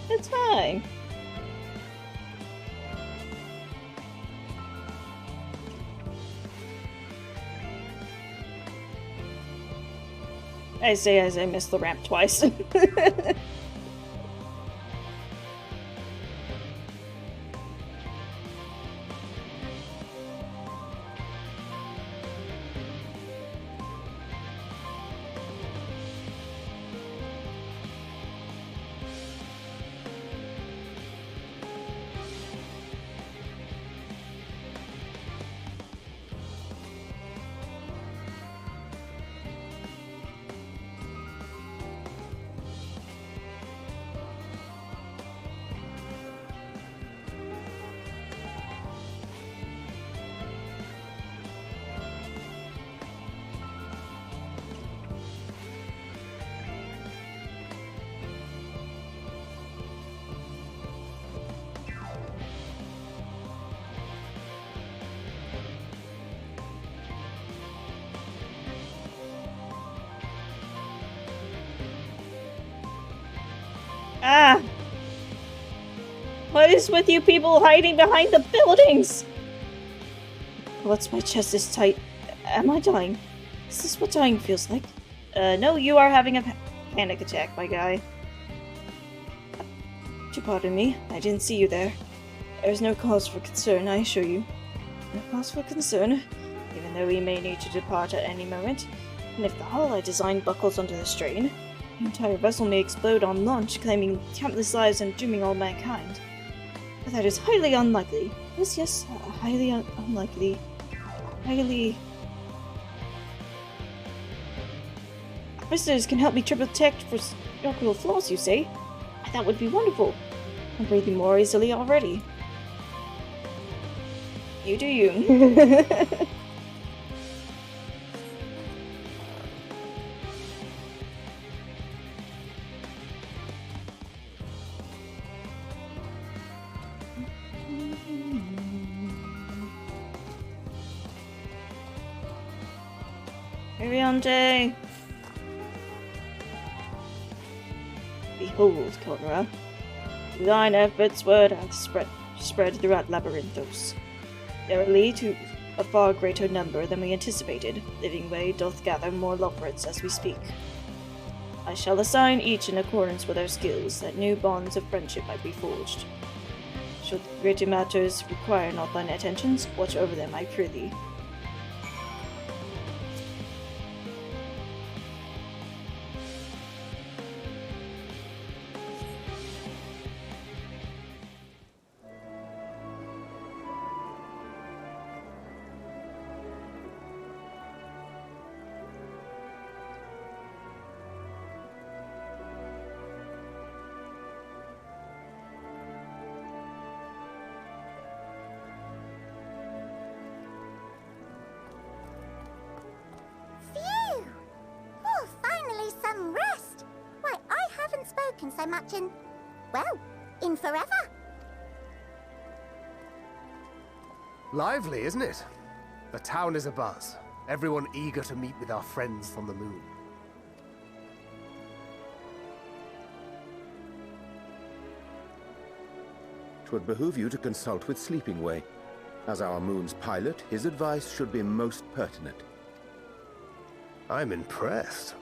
It's fine. I say as I missed the ramp twice. Ah! What is with you people hiding behind the buildings? What's my chest is tight? Am I dying? Is this what dying feels like? No, you are having a panic attack, my guy. Do pardon me, I didn't see you there. There's no cause for concern, I assure you. No cause for concern, even though we may need to depart at any moment. And if the hull I designed buckles under the strain, the entire vessel may explode on launch, claiming countless lives and dooming all mankind. But that is highly unlikely. Yes, highly unlikely. Highly... Officers can help me triple detect for structural flaws, you say? That would be wonderful. I'm breathing more easily already. You do you. Ariante! Behold, Conra. Thine efforts word hath spread throughout Labyrinthos. Verily, to a far greater number than we anticipated, Living Way doth gather more loporits as we speak. I shall assign each in accordance with their skills, that new bonds of friendship might be forged. Should greater matters require not thine attentions, watch over them, I prithee. So much in, well, in forever. Lively, isn't it? The town is abuzz. Everyone eager to meet with our friends from the moon. 'Twould behoove you to consult with Sleeping Way. As our moon's pilot, his advice should be most pertinent. I'm impressed.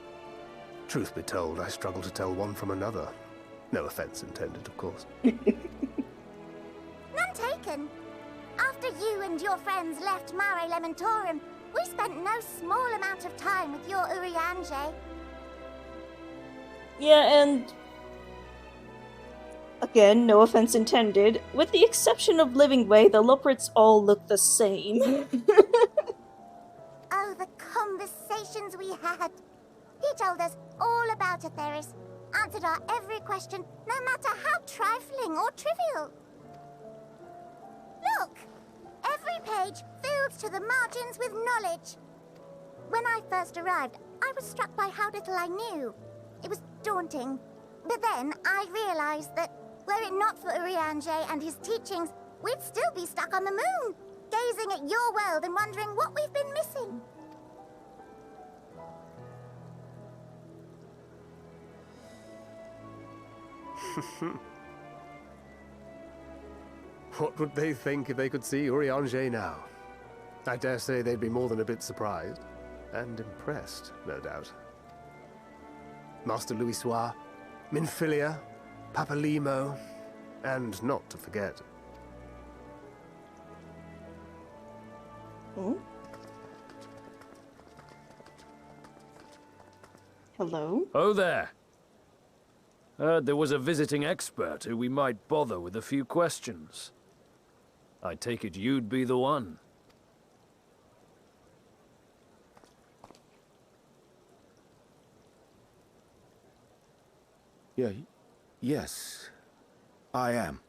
Truth be told, I struggle to tell one from another. No offense intended, of course. None taken. After you and your friends left Mare Elementorum, we spent no small amount of time with your Urianger. Yeah, and Again, no offense intended. With the exception of Livingway, the Loporits all look the same. Oh, the conversations we had. He told us all about Atheris, answered our every question, no matter how trifling or trivial. Look! Every page filled to the margins with knowledge. When I first arrived, I was struck by how little I knew. It was daunting. But then I realized that, were it not for Urianger and his teachings, we'd still be stuck on the moon, gazing at your world and wondering what we've been missing. What would they think if they could see Urianger now? I dare say they'd be more than a bit surprised. And impressed, no doubt. Master Louisoix, Minfilia, Papalimo, and not to forget... Oh? Hello? Oh there. Heard there was a visiting expert who we might bother with a few questions. I take it you'd be the one. Yes, I am.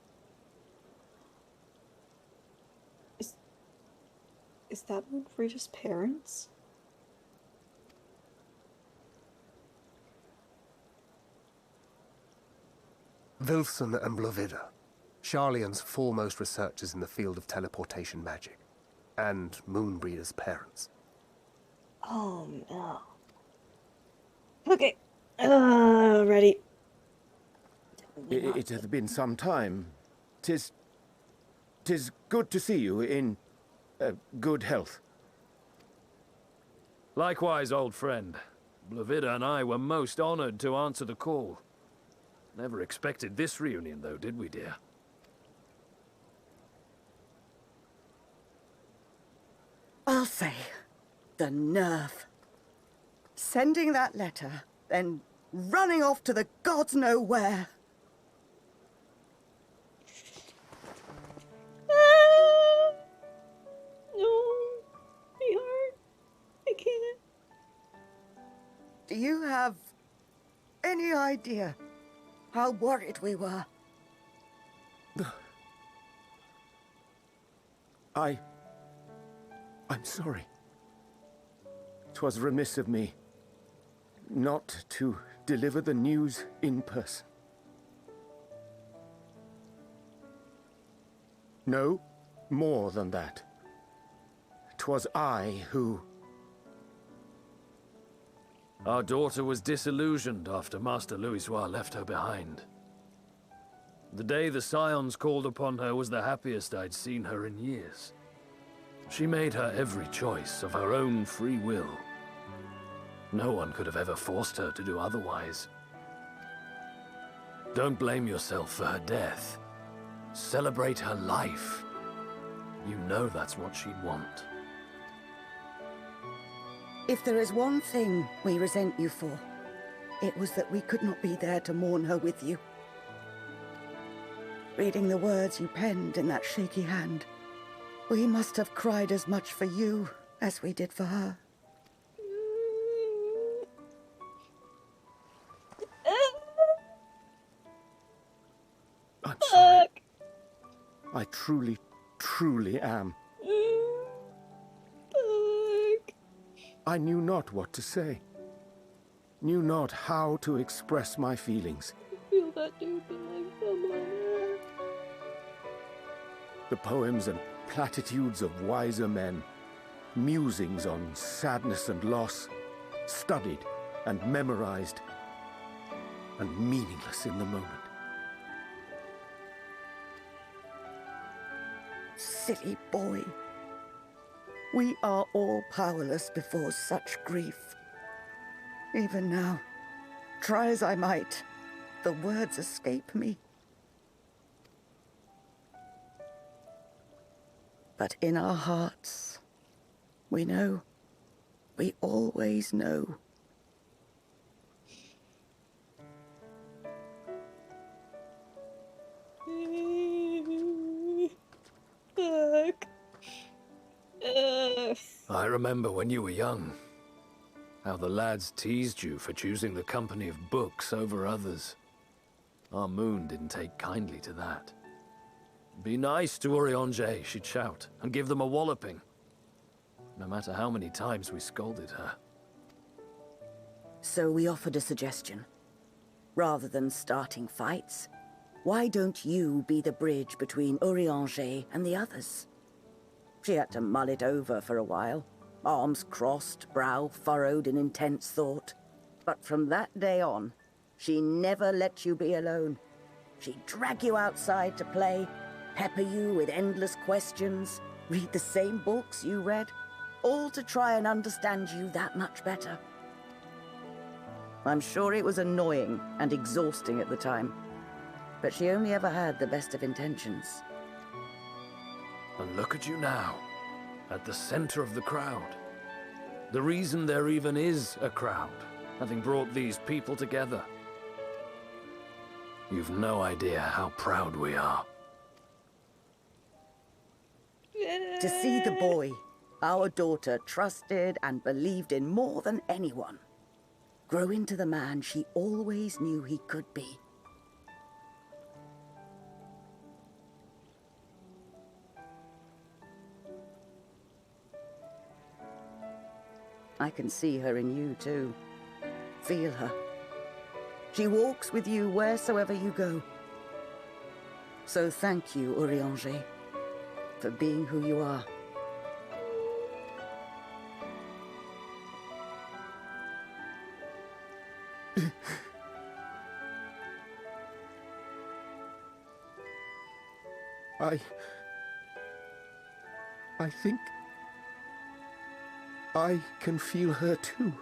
Is that Rita's parents? Wilson and Blovida, Sharlayan's foremost researchers in the field of teleportation magic, and Moonbreeder's parents. Oh no. Okay. Ready. It hath been some time. 'Tis good to see you in good health. Likewise, old friend. Blovida and I were most honored to answer the call. Never expected this reunion, though, did we, dear? I'll say, the nerve. Sending that letter, then running off to the gods know where. No, my heart. I can't. Do you have any idea how worried we were? I'm sorry. 'Twas remiss of me not to deliver the news in person. No, more than that. 'Twas I who... Our daughter was disillusioned after Master Louisoix left her behind. The day the Scions called upon her was the happiest I'd seen her in years. She made her every choice of her own free will. No one could have ever forced her to do otherwise. Don't blame yourself for her death. Celebrate her life. You know that's what she'd want. If there is one thing we resent you for, it was that we could not be there to mourn her with you. Reading the words you penned in that shaky hand, we must have cried as much for you as we did for her. I'm sorry. I truly, truly am. I knew not what to say. Knew not how to express my feelings. I feel that dude like someone. The poems and platitudes of wiser men, musings on sadness and loss, studied and memorized, and meaningless in the moment. Silly boy. We are all powerless before such grief. Even now, try as I might, the words escape me. But in our hearts, we know, we always know. I remember when you were young, how the lads teased you for choosing the company of books over others. Our moon didn't take kindly to that. Be nice to Urianger, she'd shout, and give them a walloping. No matter how many times we scolded her. So we offered a suggestion. Rather than starting fights, why don't you be the bridge between Urianger and the others? She had to mull it over for a while, arms crossed, brow furrowed in intense thought. But from that day on, she never let you be alone. She'd drag you outside to play, pepper you with endless questions, read the same books you read, all to try and understand you that much better. I'm sure it was annoying and exhausting at the time, but she only ever had the best of intentions. And look at you now, at the center of the crowd. The reason there even is a crowd, having brought these people together. You've no idea how proud we are. To see the boy our daughter trusted and believed in more than anyone grow into the man she always knew he could be. I can see her in you too. Feel her. She walks with you wheresoever you go. So thank you, Urianger, for being who you are. I think I can feel her too.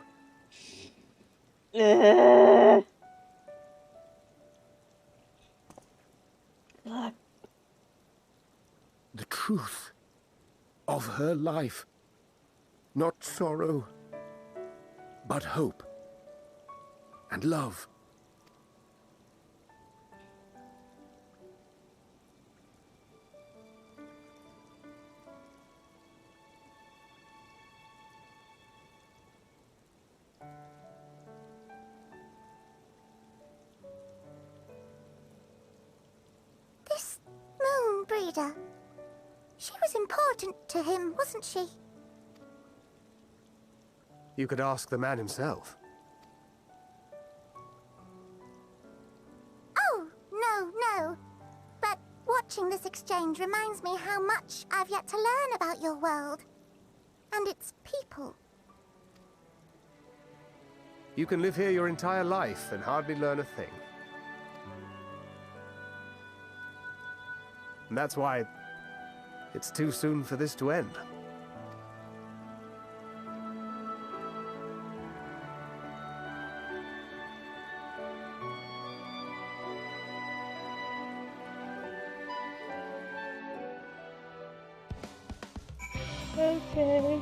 The truth of her life. Not sorrow, but hope and love. This moon breeder, she was important to him, wasn't she? You could ask the man himself. Oh, no. But watching this exchange reminds me how much I've yet to learn about your world. And its people. You can live here your entire life and hardly learn a thing. And that's why it's too soon for this to end. Okay.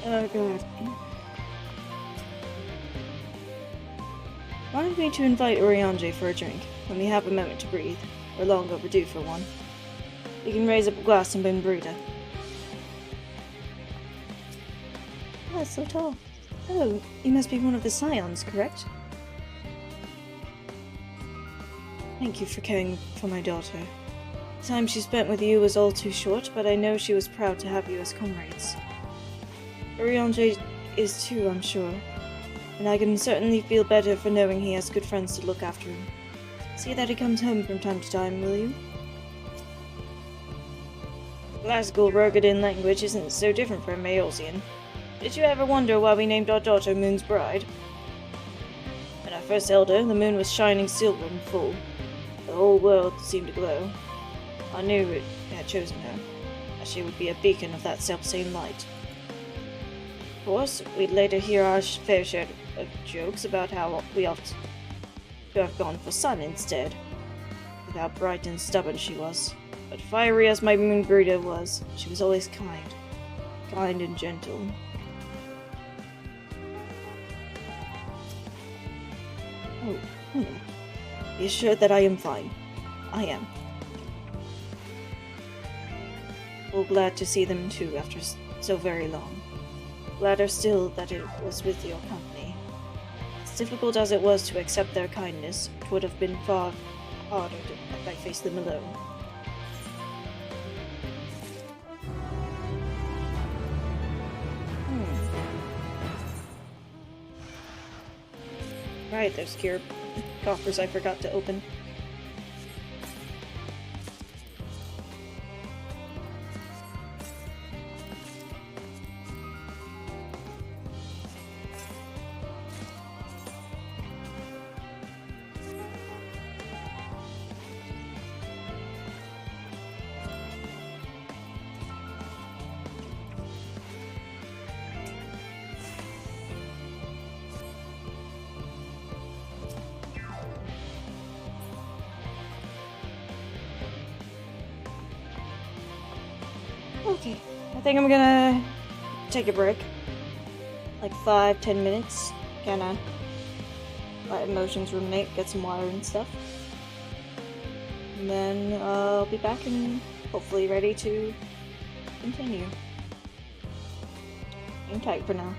Oh god. Wanted me to invite Urianger for a drink, when we have a moment to breathe. We're long overdue for one. You can raise up a glass and bring Brita. Oh, that's so tall. Oh, you must be one of the Scions, correct? Thank you for caring for my daughter. The time she spent with you was all too short, but I know she was proud to have you as comrades. Urianger is too, I'm sure. And I can certainly feel better for knowing he has good friends to look after him. See that he comes home from time to time, will you? Classical Rogadin language isn't so different from Eosian. Did you ever wonder why we named our daughter Moon's Bride? When I first held her, the moon was shining silver and full. The whole world seemed to glow. I knew it had chosen her, as she would be a beacon of that self-same light. Of course, we'd later hear our fair share of jokes about how we ought to have gone for Sun instead, with how bright and stubborn she was. But fiery as my moon breeder was, she was always kind and gentle. Oh, Be assured that I am fine. I am. Well, glad to see them too after so very long. Gladder still that it was with your company. As difficult as it was to accept their kindness, it would have been far harder if I faced them alone. Right, there's cure coffers I forgot to open. Okay, I think I'm gonna take a break. Like 5-10 minutes. Kinda let emotions ruminate, get some water and stuff. And then I'll be back and hopefully ready to continue. Hang tight for now.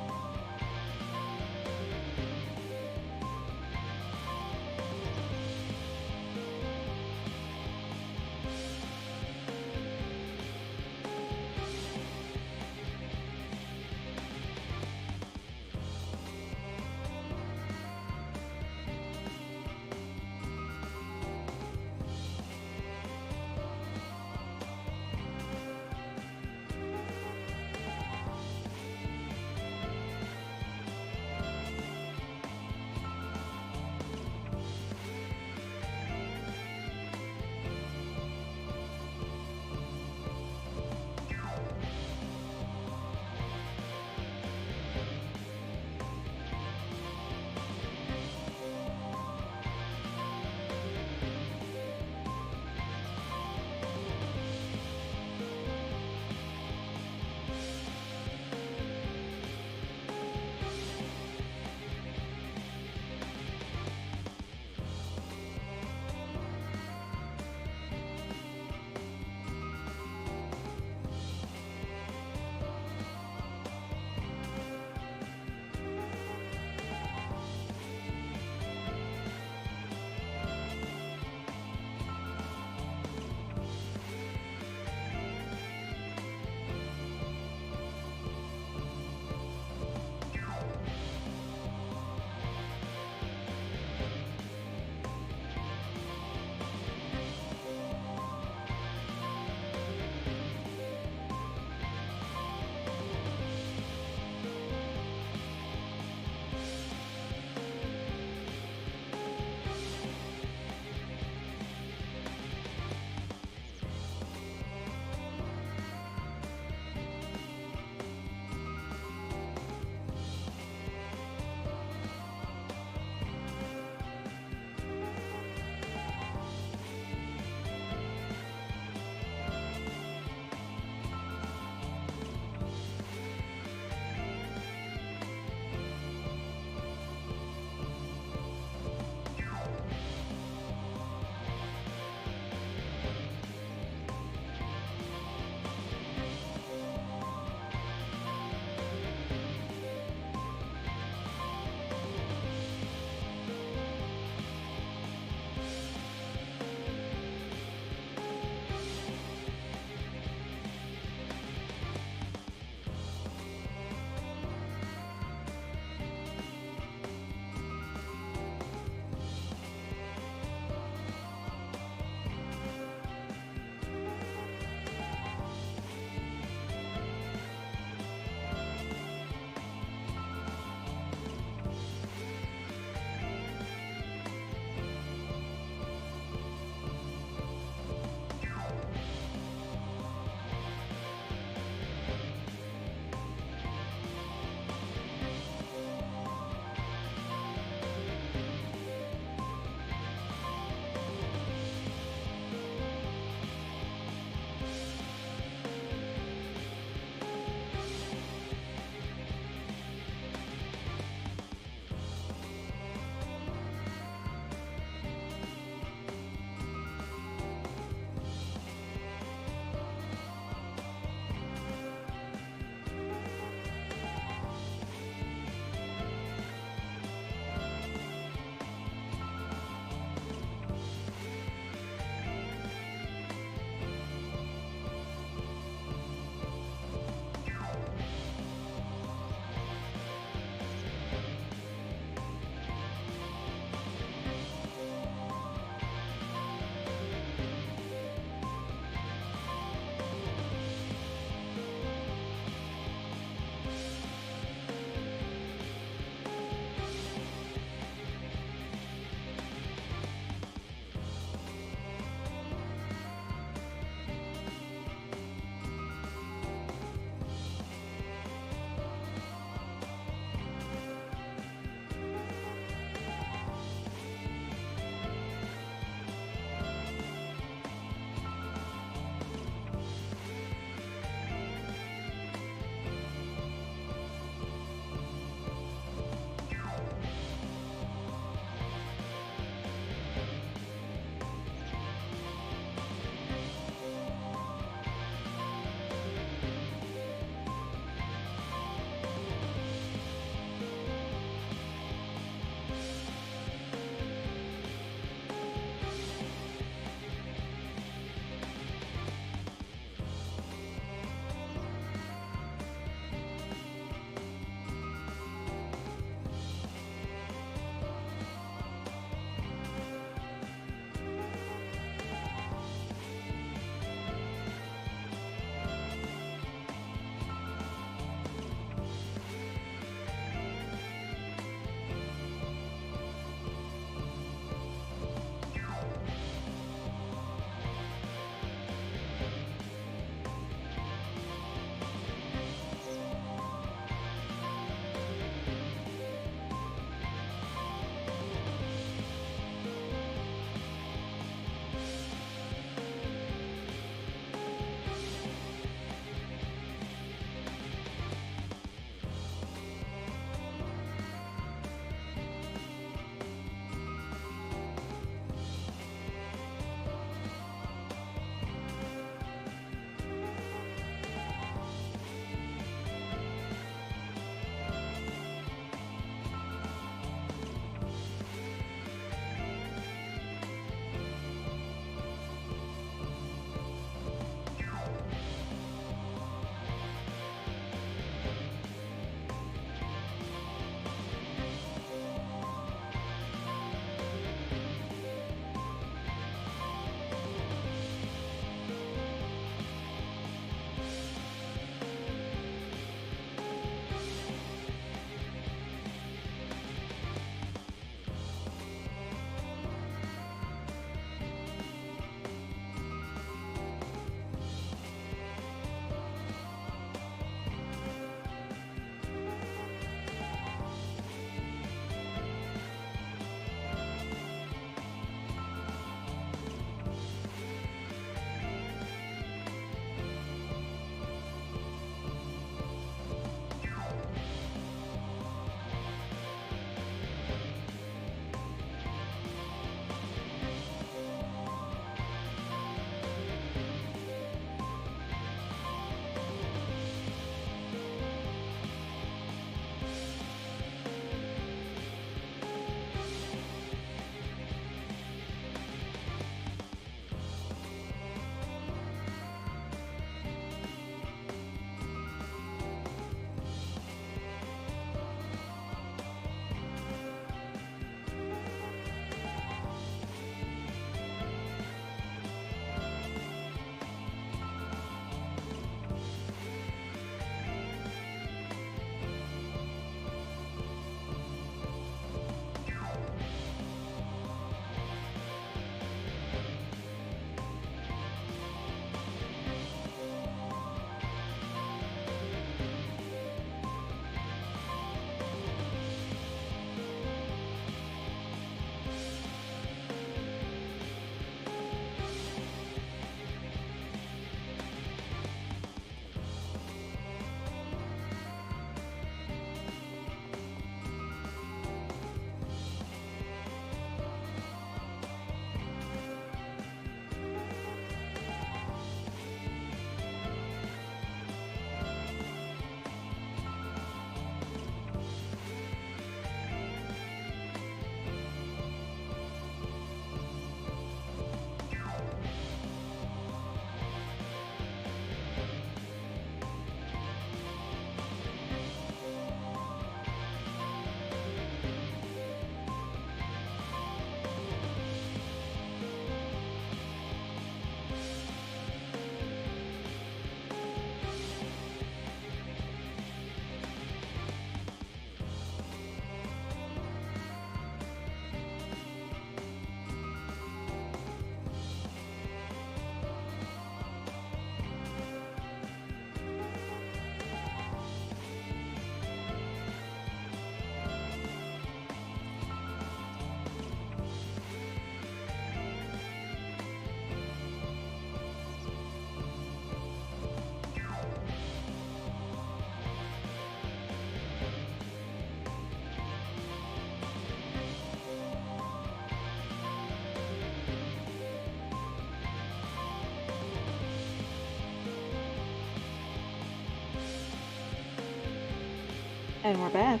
And we're back.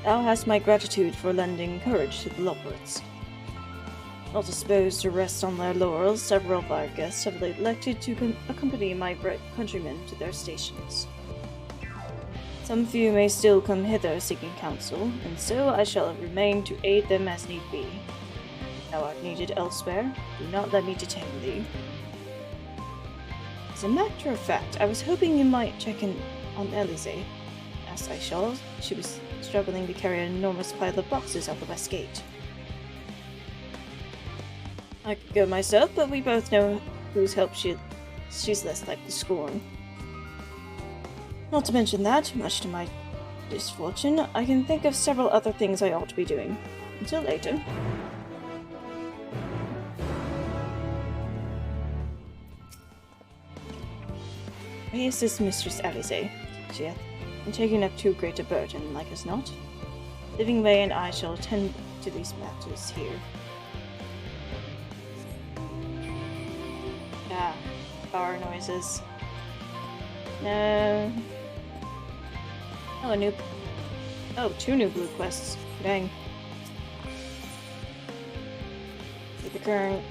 Thou hast my gratitude for lending courage to the Loporits. Not disposed to rest on their laurels, several of our guests have elected to accompany my countrymen to their stations. Some few may still come hither seeking counsel, and so I shall remain to aid them as need be. Thou art needed elsewhere, do not let me detain thee. As a matter of fact, I was hoping you might check in on Elise. Asked I shall. She was struggling to carry an enormous pile of boxes out the west gate. I could go myself, but we both know whose help she's less likely to scorn. Not to mention that, much to my misfortune, I can think of several other things I ought to be doing. Until later. Why is this Mistress Alice? She hath been taking up too great a burden, like as not. Livingway and I shall attend to these matters here. Ah, bar noises. No. Oh, 2 new blue quests. Dang. Get the current.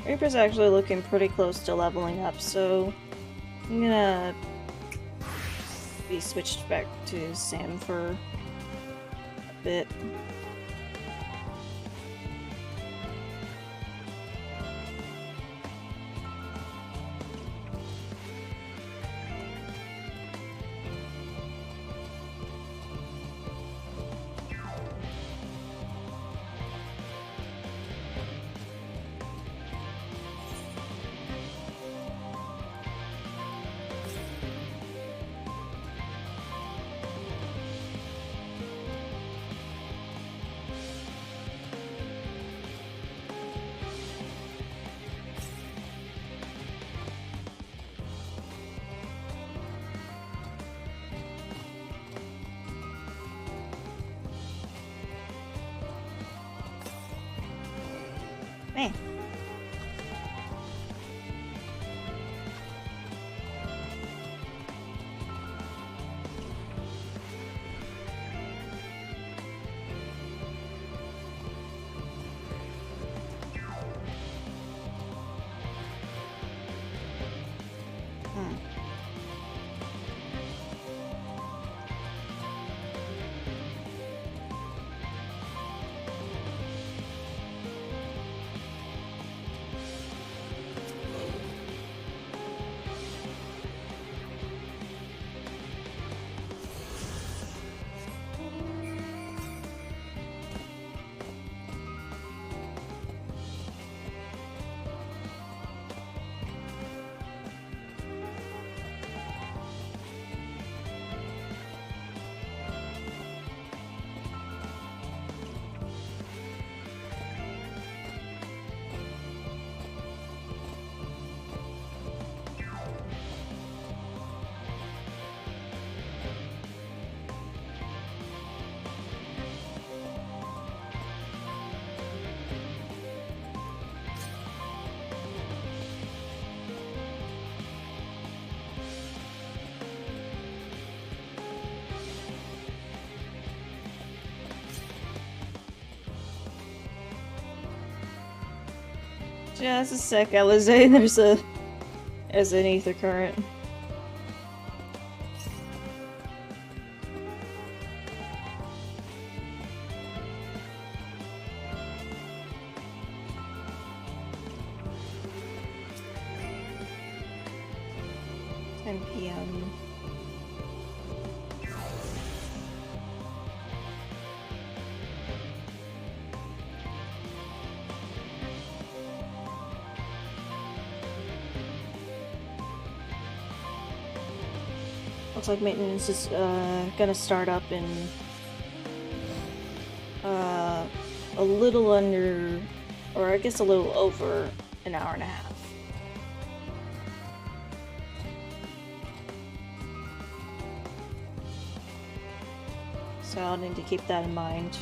Reaper's actually looking pretty close to leveling up, so I'm gonna be switched back to Sam for a bit. Man. Just a sec, Alizé. There's an ether current. PM. Looks like maintenance is gonna start up in a little under, or I guess a little over an hour and a half. So I'll need to keep that in mind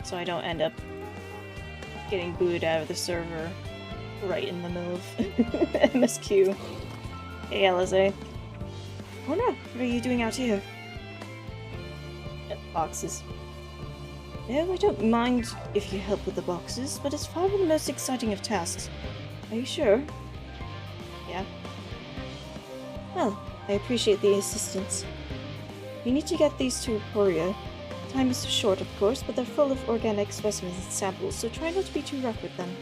so I don't end up getting booted out of the server right in the middle of MSQ. Hey, Alizé. Oh no, what are you doing out here? Boxes. No, I don't mind if you help with the boxes, but it's far from the most exciting of tasks. Are you sure? Yeah. Well, I appreciate the assistance. We need to get these to Emporia. Time is short, of course, but they're full of organic specimens and samples, so try not to be too rough with them.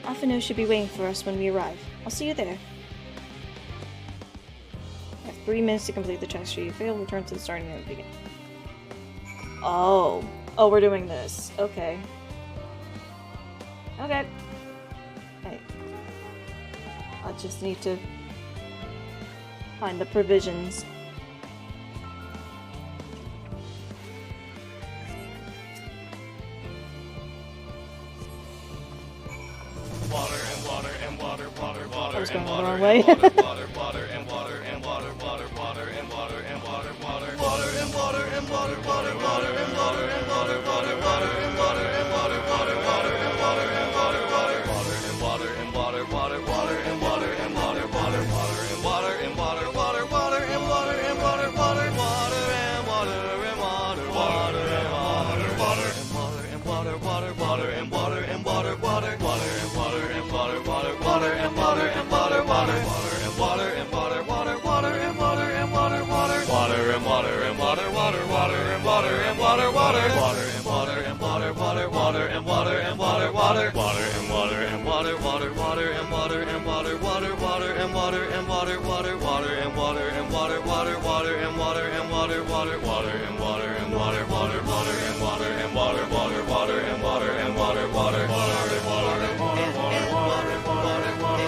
Alphino should be waiting for us when we arrive. I'll see you there. I have 3 minutes to complete the task. Should you fail, return to the starting node again. Oh. Oh, we're doing this. Okay. Okay. Okay. I just need to find the provisions. I was going the wrong way. Water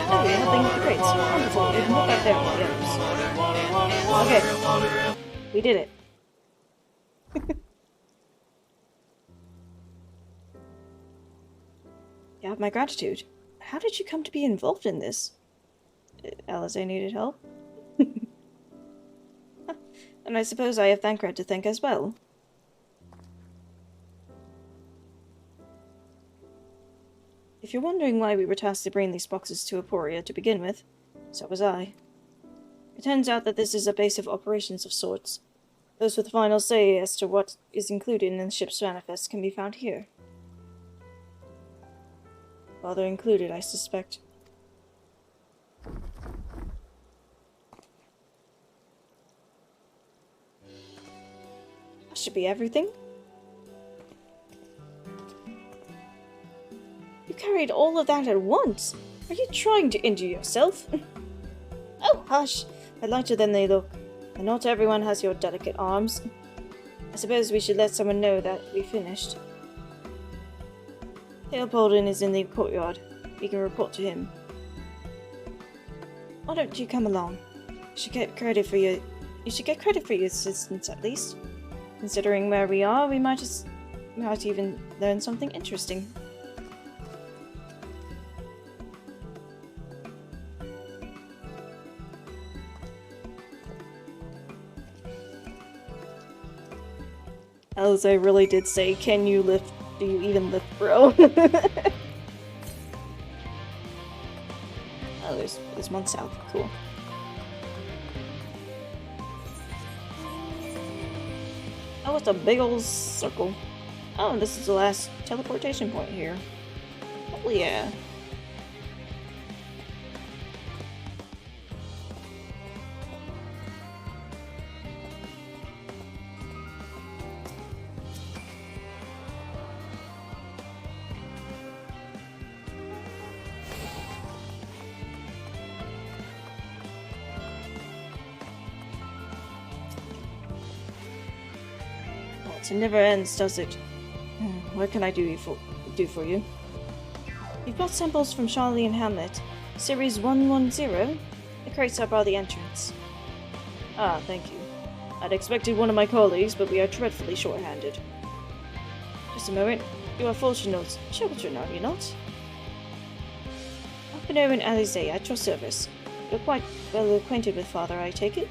Oh, you're helping with the crates. Wonderful. We can put that there with the others. Okay. We did it. You have my gratitude. How did you come to be involved in this? Alice, I needed help. And I suppose I have Thancred to thank as well. If you're wondering why we were tasked to bring these boxes to Aporia to begin with, so was I. It turns out that this is a base of operations of sorts. Those with final say as to what is included in the ship's manifest can be found here. Father included, I suspect. That should be everything. You carried all of that at once. Are you trying to injure yourself? Oh, hush. They're lighter than they look. And not everyone has your delicate arms. I suppose we should let someone know that we finished. Leopoldin is in the courtyard. We can report to him. Why don't you come along? You should get credit for your assistance at least. Considering where we are, we might even learn something interesting. As I really did say, can you lift? Do you even lift, bro? Oh, there's one south. Cool. Oh, it's a big old circle. Oh, and this is the last teleportation point here. Oh yeah. It never ends, does it? What can I do for you? We've got samples from Charlie and Hamlet. Series 110. The crates are by the entrance. Ah, thank you. I'd expected one of my colleagues, but we are dreadfully short-handed. Just a moment. You are Fortunate's children, are you not? Alpino and Alice at your service. You're quite well acquainted with Father, I take it?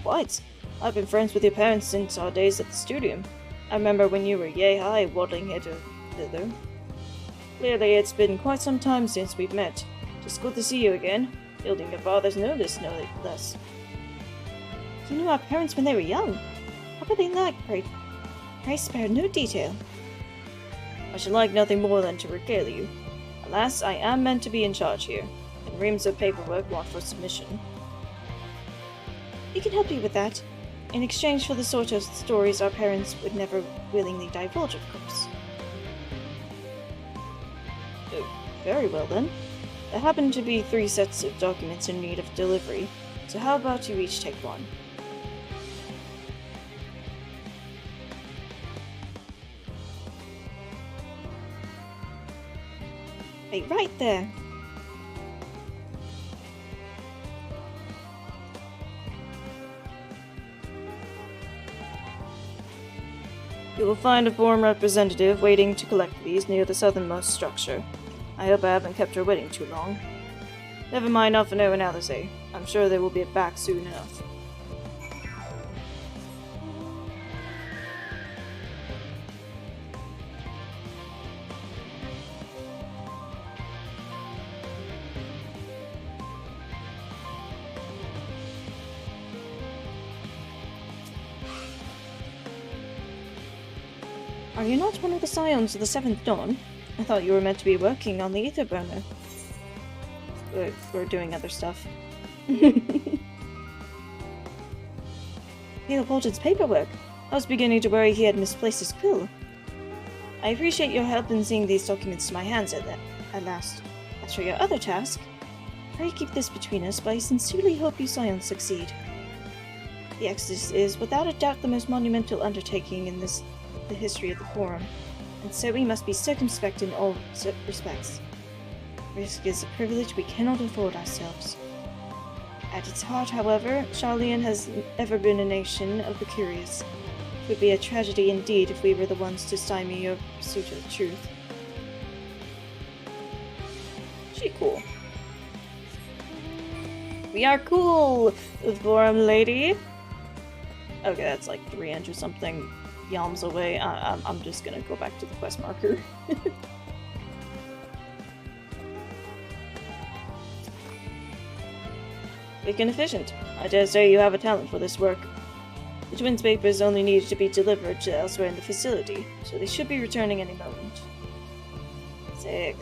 Quite. I've been friends with your parents since our days at the studium. I remember when you were yay high waddling hither. Clearly it's been quite some time since we've met. Just good to see you again. Building your father's notice, no less. You knew our parents when they were young. How could they lack? Pray spare no detail. I should like nothing more than to regale you. Alas, I am meant to be in charge here, and reams of paperwork want for submission. We can help you with that. In exchange for the sort of stories our parents would never willingly divulge, of course. Oh, very well then. There happen to be 3 sets of documents in need of delivery, so how about you each take one? Hey, right there! You will find a foreign representative waiting to collect these near the southernmost structure. I hope I haven't kept her waiting too long. Never mind Alphino and Alice. I'm sure they will be back soon enough. Are you not one of the scions of the 7th Dawn? I thought you were meant to be working on the ether burner. We're doing other stuff. Leopoldin's paperwork. I was beginning to worry he had misplaced his quill. I appreciate your help in seeing these documents to my hands at last. As for your other task, pray keep this between us, but I sincerely hope you Scions succeed. The Exodus is, without a doubt, the most monumental undertaking in the history of the Forum, and so we must be circumspect in all respects. Risk is a privilege we cannot afford ourselves. At its heart, however, Sharlayan has ever been a nation of the curious. It would be a tragedy indeed if we were the ones to stymie your pursuit of truth. She cool. We are cool, Forum lady. Okay, that's like 300 something yalms away. I'm just gonna go back to the quest marker. Quick and efficient. I dare say you have a talent for this work. The twins' papers only needed to be delivered to elsewhere in the facility, so they should be returning any moment. Sick.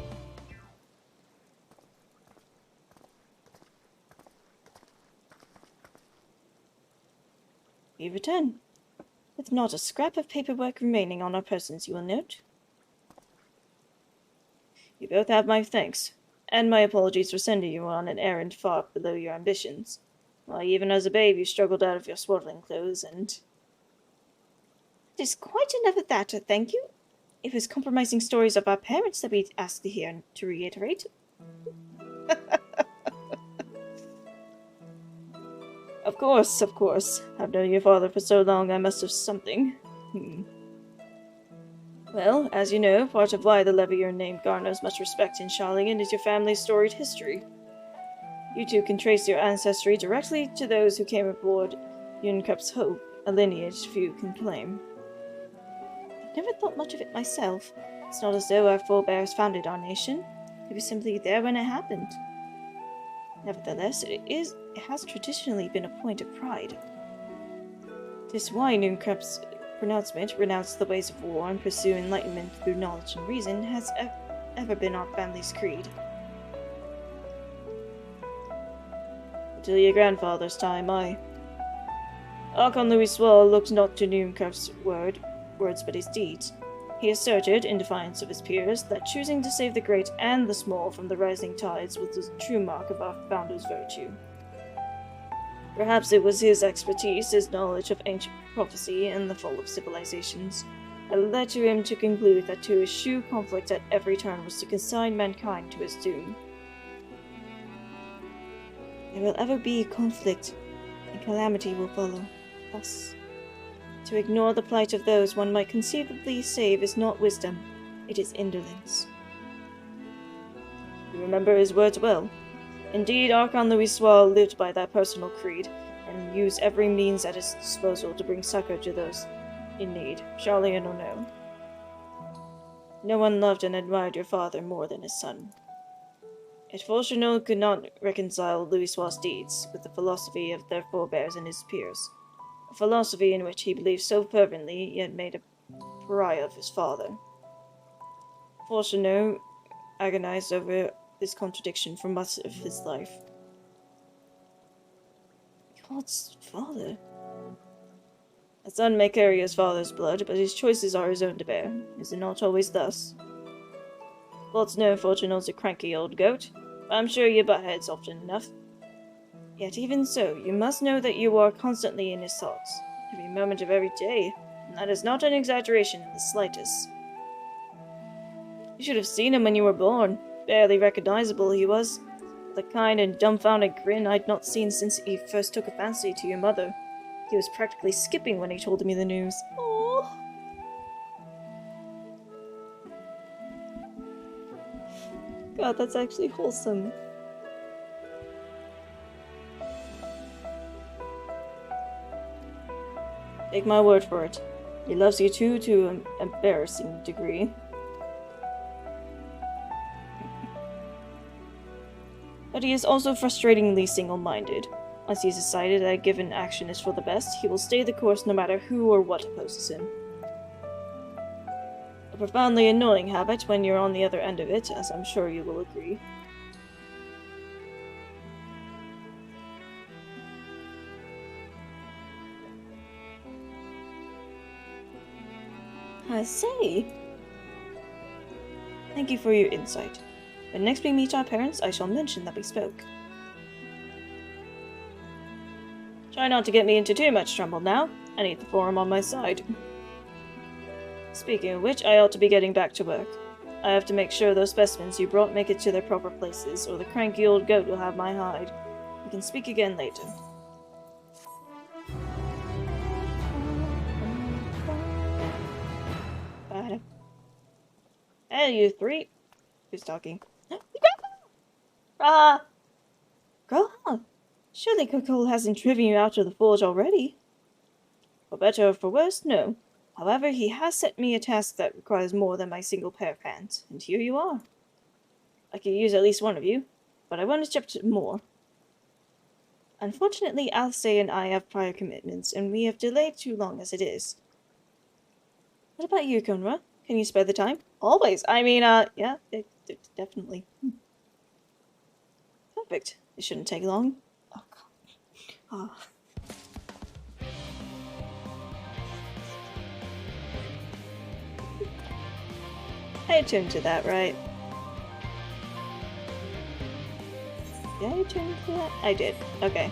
We return, with not a scrap of paperwork remaining on our persons, you will note. You both have my thanks, and my apologies for sending you on an errand far below your ambitions. Why, even as a babe you struggled out of your swaddling clothes, and... It is quite enough of that, thank you. It was compromising stories of our parents that we'd ask to hear to reiterate. Of course. I've known your father for so long I must have something. Well, as you know, part of why the Levier name garners much respect in Sharlayan is your family's storied history. You two can trace your ancestry directly to those who came aboard Yunkup's Hope, a lineage few can claim. I've never thought much of it myself. It's not as though our forebears founded our nation. They were simply there when it happened. Nevertheless, it has traditionally been a point of pride. This is why Yunkup's pronouncement, renounce the ways of war and pursue enlightenment through knowledge and reason, has ever been our family's creed. Until your grandfather's time, Archon Louis Swall looked not to Yunkup's words but his deeds. He asserted, in defiance of his peers, that choosing to save the great and the small from the rising tides was the true mark of our founder's virtue. Perhaps it was his expertise, his knowledge of ancient prophecy and the fall of civilizations, that led to him to conclude that to eschew conflict at every turn was to consign mankind to his doom. There will ever be conflict, and calamity will follow. Thus, to ignore the plight of those one might conceivably save is not wisdom, it is indolence. You remember his words well. Indeed, Archon Louis Swall lived by that personal creed, and used every means at his disposal to bring succor to those in need, Sharlayan or no. No one loved and admired your father more than his son. Yet Fourchereau could not reconcile Louis Swall's deeds with the philosophy of their forebears and his peers, a philosophy in which he believed so fervently, yet made a pariah of his father. Fourchereau agonized over this contradiction for much of his life. God's father? A son may carry his father's blood, but his choices are his own to bear. Is it not always thus? God's known Fourchereau's a cranky old goat, but I'm sure you butt heads often enough. Yet even so, you must know that you are constantly in his thoughts, every moment of every day, and that is not an exaggeration in the slightest. You should have seen him when you were born. Barely recognizable he was, with a kind and dumbfounded grin I'd not seen since he first took a fancy to your mother. He was practically skipping when he told me the news. Aww. God, that's actually wholesome. Take my word for it. He loves you too, to an embarrassing degree. But he is also frustratingly single-minded. Once he's decided that a given action is for the best, he will stay the course no matter who or what opposes him. A profoundly annoying habit when you're on the other end of it, as I'm sure you will agree. I see. Thank you for your insight. When next we meet our parents, I shall mention that we spoke. Try not to get me into too much trouble now. I need the forum on my side. Speaking of which, I ought to be getting back to work. I have to make sure those specimens you brought make it to their proper places, or the cranky old goat will have my hide. We can speak again later. Hey, you three. Who's talking? Grandma! Surely Kokol hasn't driven you out of the forge already. For better or for worse, no. However, he has set me a task that requires more than my single pair of hands, and here you are. I could use at least one of you, but I want to step to more. Unfortunately, Alcé and I have prior commitments, and we have delayed too long as it is. What about you, Konra? Can you spare the time? Always. I mean, yeah, definitely. Perfect. It shouldn't take long. Oh, God. Oh. I attuned to that, right? Did I attune to that? I did. Okay.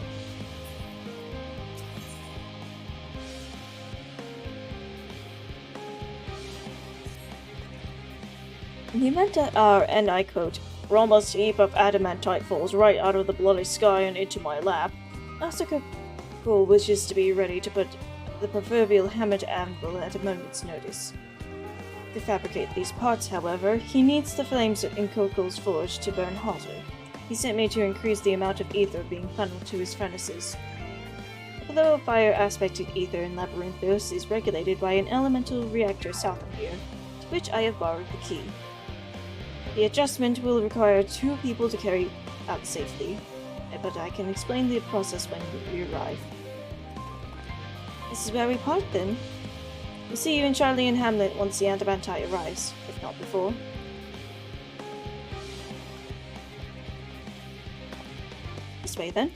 The event at our, and I quote, "We're almost a heap of adamantite falls right out of the bloody sky and into my lap. Master Kokol wishes to be ready to put the proverbial hammer to anvil at a moment's notice. To fabricate these parts, however, he needs the flames in Kokol's forge to burn hotter. He sent me to increase the amount of ether being funneled to his furnaces. Although fire-aspected ether in Labyrinthos is regulated by an elemental reactor south of here, to which I have borrowed the key. The adjustment will require 2 people to carry out safely, but I can explain the process when we arrive. This is where we part, then. We'll see you in Charlie and Hamlet once the adamantite arrives, if not before." This way, then.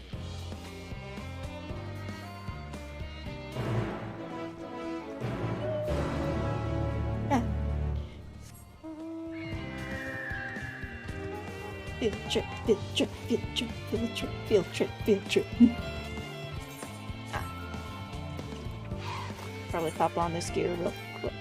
Field trip, field trip, field trip, field trip, field trip, field trip. Probably pop on this gear real quick.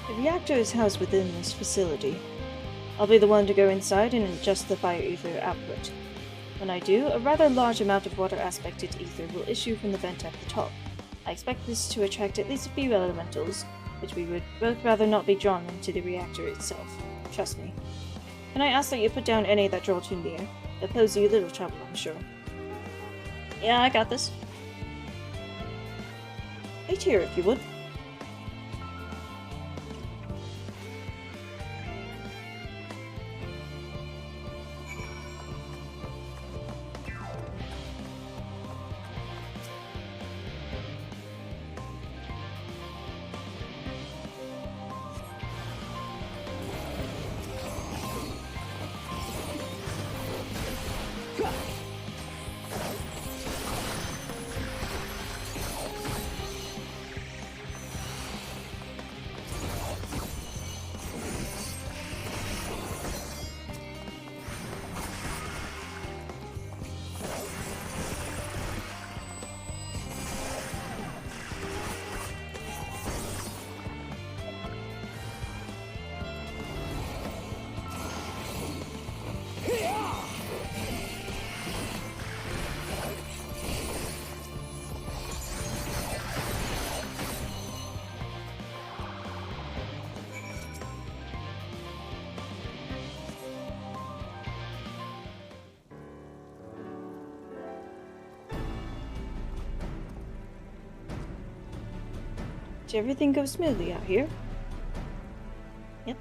The reactor is housed within this facility. I'll be the one to go inside and adjust the fire ether output. When I do, a rather large amount of water-aspected ether will issue from the vent at the top. I expect this to attract at least a few elementals, which we would both rather not be drawn into the reactor itself. Trust me. Can I ask that you put down any that draw too near? They'll pose you little trouble, I'm sure. Yeah, I got this. Wait here, if you would. Should everything go smoothly out here? Yep.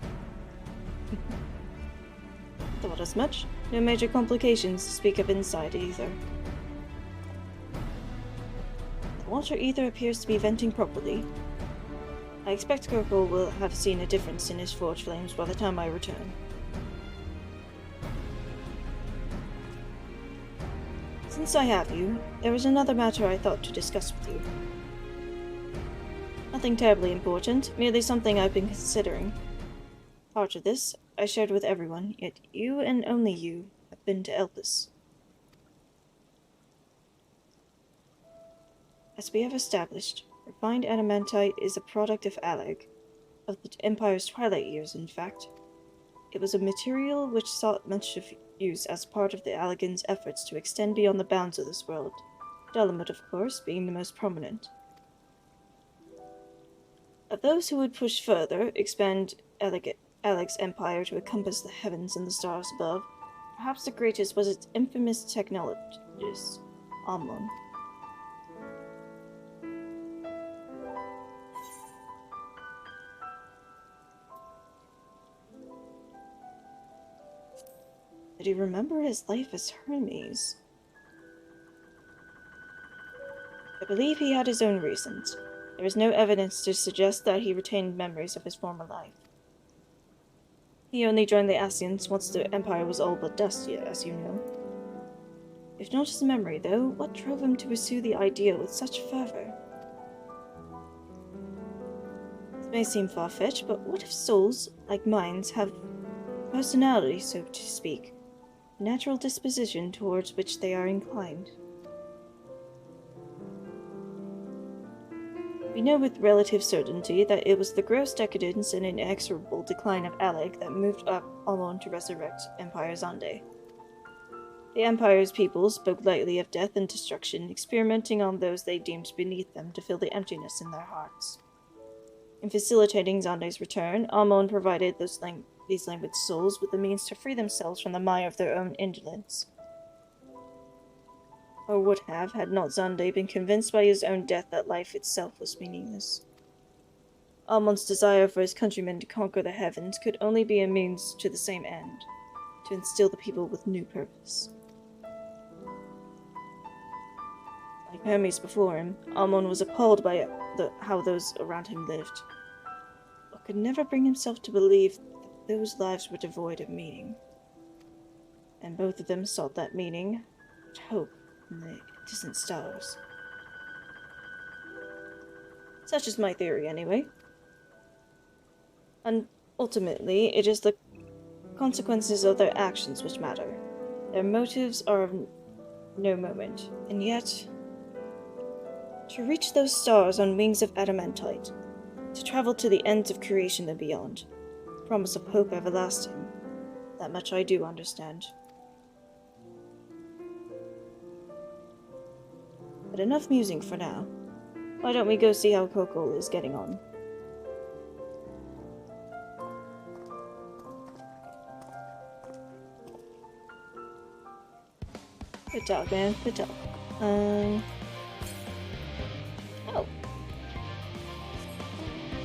Thought as much. No major complications to speak of inside either. The water ether appears to be venting properly. I expect Kirkle will have seen a difference in his forge flames by the time I return. Since I have you, there was another matter I thought to discuss with you. Nothing terribly important, merely something I've been considering. Part of this I shared with everyone, yet you and only you have been to Elpis. As we have established, refined adamantite is a product of Aleg, of the Empire's twilight years, in fact. It was a material which sought much of use as part of the Allegan's efforts to extend beyond the bounds of this world, Dalamud, of course, being the most prominent. Of those who would push further, expand Aleg's empire to encompass the heavens and the stars above, perhaps the greatest was its infamous technologist, Amon. Did he remember his life as Hermes? I believe he had his own reasons. There is no evidence to suggest that he retained memories of his former life. He only joined the Ascians once the Empire was all but dust, as you know. If not his memory, though, what drove him to pursue the idea with such fervor? This may seem far-fetched, but what if souls, like minds, have personality, so to speak, a natural disposition towards which they are inclined? We know with relative certainty that it was the gross decadence and inexorable decline of Aleg that moved up Amon to resurrect Empire Zande. The Empire's people spoke lightly of death and destruction, experimenting on those they deemed beneath them to fill the emptiness in their hearts. In facilitating Zande's return, Amon provided these languid souls with the means to free themselves from the mire of their own indolence. Or would have, had not Zande been convinced by his own death that life itself was meaningless. Amon's desire for his countrymen to conquer the heavens could only be a means to the same end, to instill the people with new purpose. Like Hermes before him, Amon was appalled by how those around him lived, but could never bring himself to believe that those lives were devoid of meaning. And both of them sought that meaning, and hope, in the distant stars. Such is my theory, anyway. And ultimately, it is the consequences of their actions which matter. Their motives are of no moment, and yet, to reach those stars on wings of adamantite, to travel to the ends of creation and beyond, promise of hope everlasting, that much I do understand. But enough musing for now. Why don't we go see how Kokol is getting on? Good talk, man. Good talk. Oh.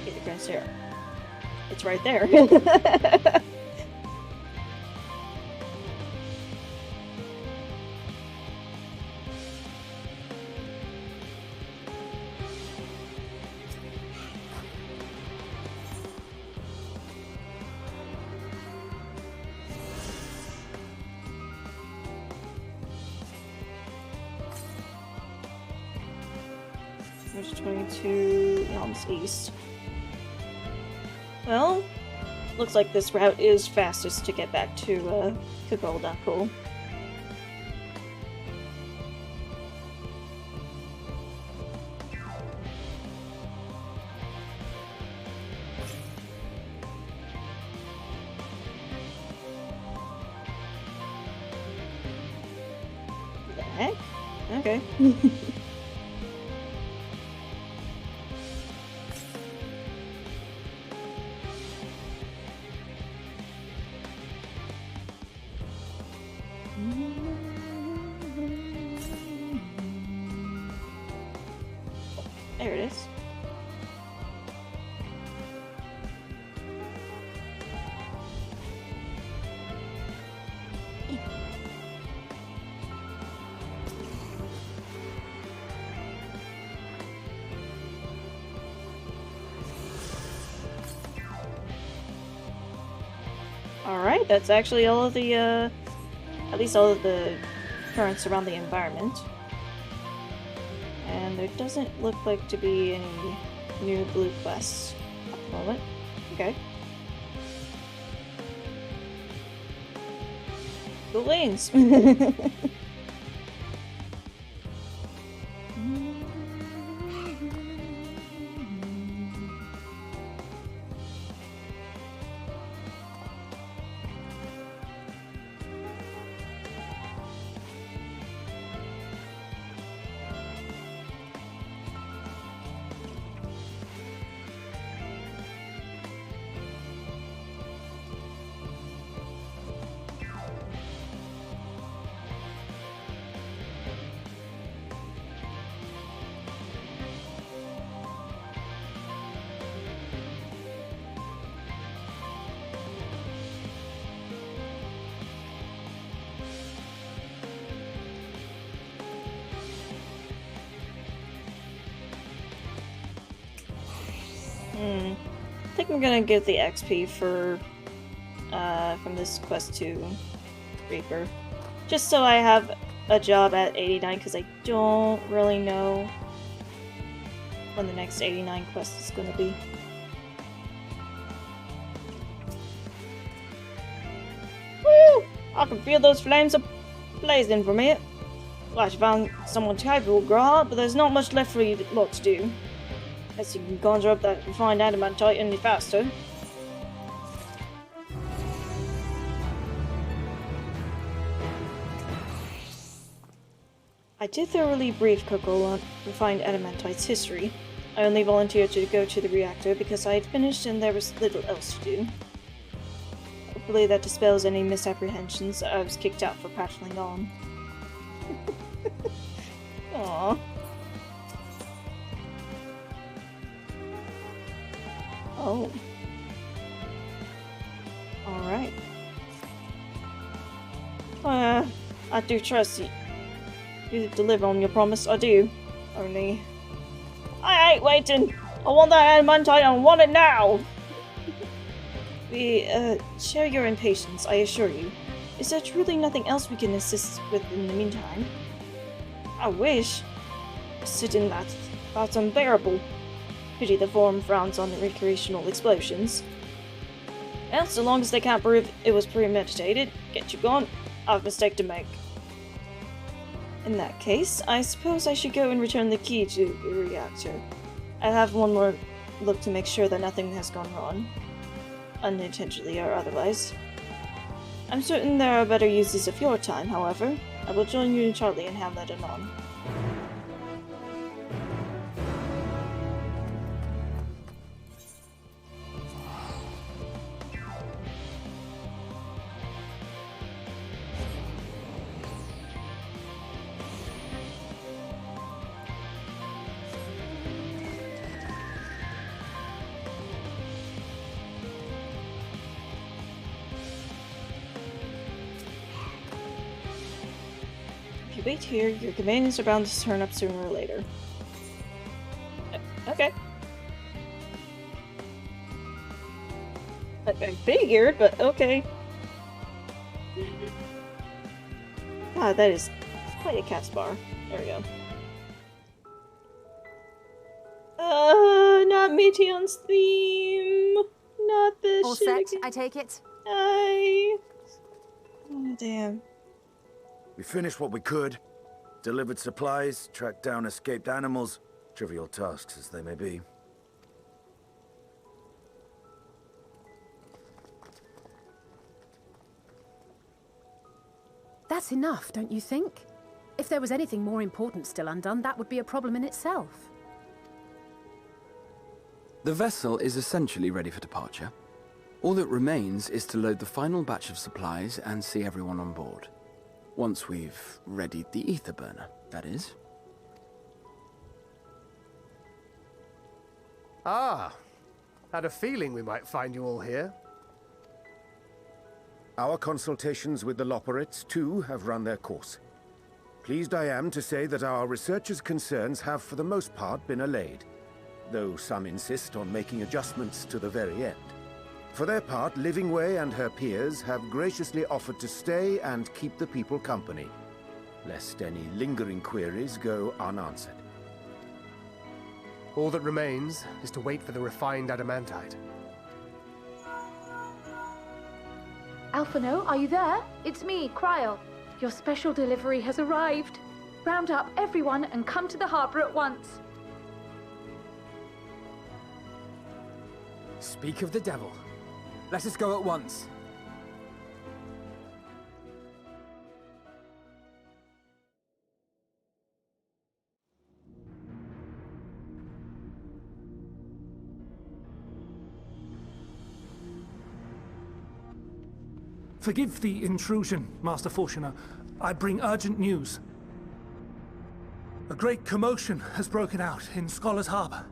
Get the Grand Sarah. It's right there. There's 22 elms east. Well, looks like this route is fastest to get back to Kagol. The heck? Okay. There it is. that's actually all of the, at least all of the currents around the environment. And there doesn't look like to be any new blue quests at the moment. Okay. Cool lanes! I think I'm gonna get the XP for, from this quest to Reaper. Just so I have a job at 89, because I don't really know when the next 89 quest is gonna be. Woo! I can feel those flames blazing from it. Glad you found someone capable, Grant, but there's not much left for you lot to do. Unless you can conjure up that refined adamantite any faster. I did thoroughly brief Coco on refined adamantite's history. I only volunteered to go to the reactor because I had finished and there was little else to do. Hopefully that dispels any misapprehensions that I was kicked out for prattling on. Aww. Oh. Alright. I do trust you. You deliver on your promise, I do. Only... I ain't waiting! I want that adamantite and I want it now! We, share your impatience, I assure you. Is there truly nothing else we can assist with in the meantime? I wish. Sitting that's unbearable. Pity the forum frowns on the recreational explosions. Well, so long as they can't prove it was premeditated, get you gone, I've a mistake to make. In that case, I suppose I should go and return the key to the reactor. I'll have one more look to make sure that nothing has gone wrong. Unintentionally or otherwise. I'm certain there are better uses of your time, however. I will join you and Charlie and have that anon. If you wait here, your companions are bound to turn up sooner or later. Okay. I figured, but okay. God, that is quite a cat's bar. There we go. Not Meteon's theme. Not this All shit set, again. I take it? Oh, damn. We finished what we could. Delivered supplies, tracked down escaped animals. Trivial tasks as they may be. That's enough, don't you think? If there was anything more important still undone, that would be a problem in itself. The vessel is essentially ready for departure. All that remains is to load the final batch of supplies and see everyone on board. Once we've readied the ether burner, that is. Ah, had a feeling we might find you all here. Our consultations with the Loperates, too, have run their course. Pleased I am to say that our researchers' concerns have for the most part been allayed, though some insist on making adjustments to the very end. For their part, Livingway and her peers have graciously offered to stay and keep the people company, lest any lingering queries go unanswered. All that remains is to wait for the refined adamantite. Alphino, are you there? It's me, Cryo. Your special delivery has arrived. Round up everyone and come to the harbor at once. Speak of the devil. Let us go at once. Forgive the intrusion, Master Fortuner. I bring urgent news. A great commotion has broken out in Scholar's Harbor.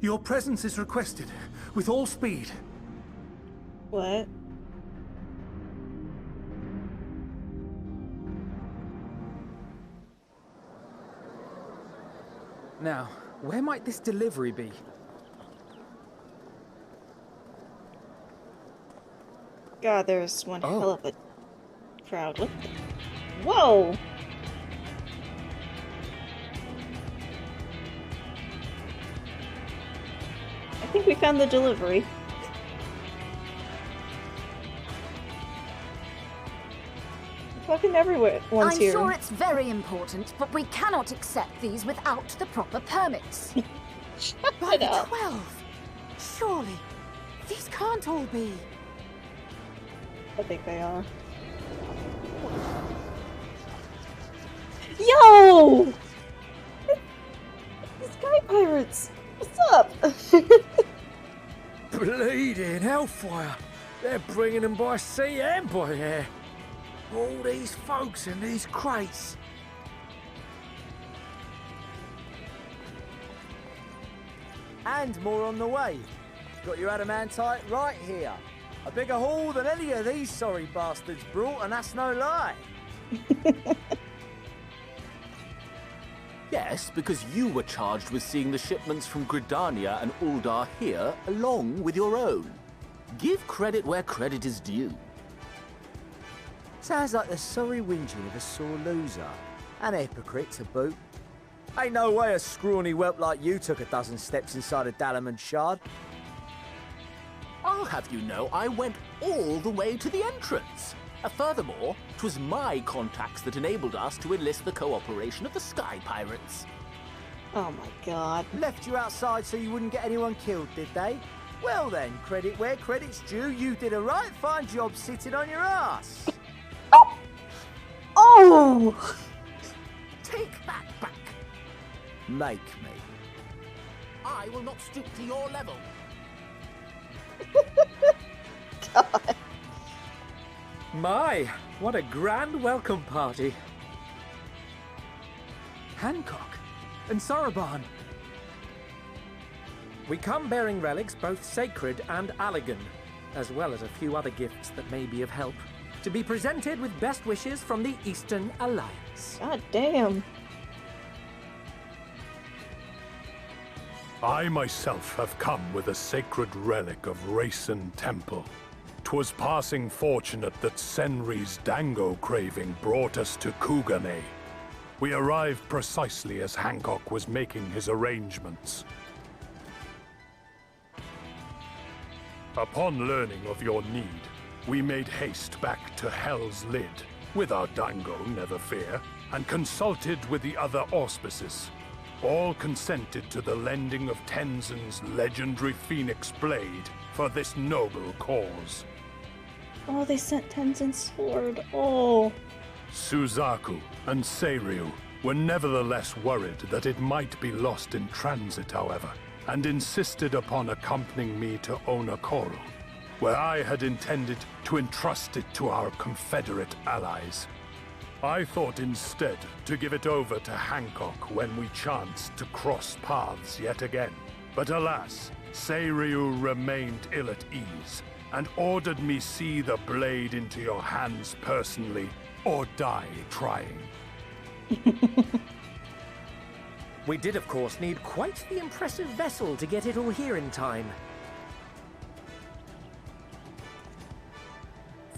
Your presence is requested, with all speed. What? Now, where might this delivery be? God, there's one hell of a crowd. What the... Whoa! I think we found the delivery. Fucking everyone's I'm here. sure it's very important, but we cannot accept these without the proper permits. By the 12! Surely, these can't all be. I think they are. Yo! The Sky Pirates! What's up? Bleeding hellfire! They're bringing them by sea and by air. All these folks in these crates. And more on the way. Got your adamantite right here. A bigger haul than any of these sorry bastards brought, and that's no lie. Yes, because you were charged with seeing the shipments from Gridania and Uldar here, along with your own. Give credit where credit is due. Sounds like the sorry whinging of a sore loser. An hypocrite to boot. Ain't no way a scrawny whelp like you took a dozen steps inside a Dalamud shard. I'll have you know I went all the way to the entrance. Furthermore, 'twas my contacts that enabled us to enlist the cooperation of the Sky Pirates. Oh my god. Left you outside so you wouldn't get anyone killed, did they? Well then, credit where credit's due, you did a right fine job sitting on your ass. Oh! Take that back. Make me. I will not stoop to your level. God. My, what a grand welcome party. Hancock and Saraban. We come bearing relics both sacred and Allagan, as well as a few other gifts that may be of help, to be presented with best wishes from the Eastern Alliance. God damn. I myself have come with a sacred relic of Rayson Temple. 'Twas passing fortunate that Senri's dango craving brought us to Kugane. We arrived precisely as Hancock was making his arrangements. Upon learning of your need, we made haste back to Hell's Lid, with our dango, never fear, and consulted with the other auspices. All consented to the lending of Tenzin's legendary Phoenix Blade for this noble cause. Oh, they sent Tenzin's sword. Oh. Suzaku and Seiryu were nevertheless worried that it might be lost in transit, however, and insisted upon accompanying me to Onokoro, where I had intended to entrust it to our Confederate allies. I thought instead to give it over to Hancock when we chanced to cross paths yet again. But alas, Seiryu remained ill at ease, and ordered me see the blade into your hands personally, or die trying. We did, of course, need quite the impressive vessel to get it all here in time.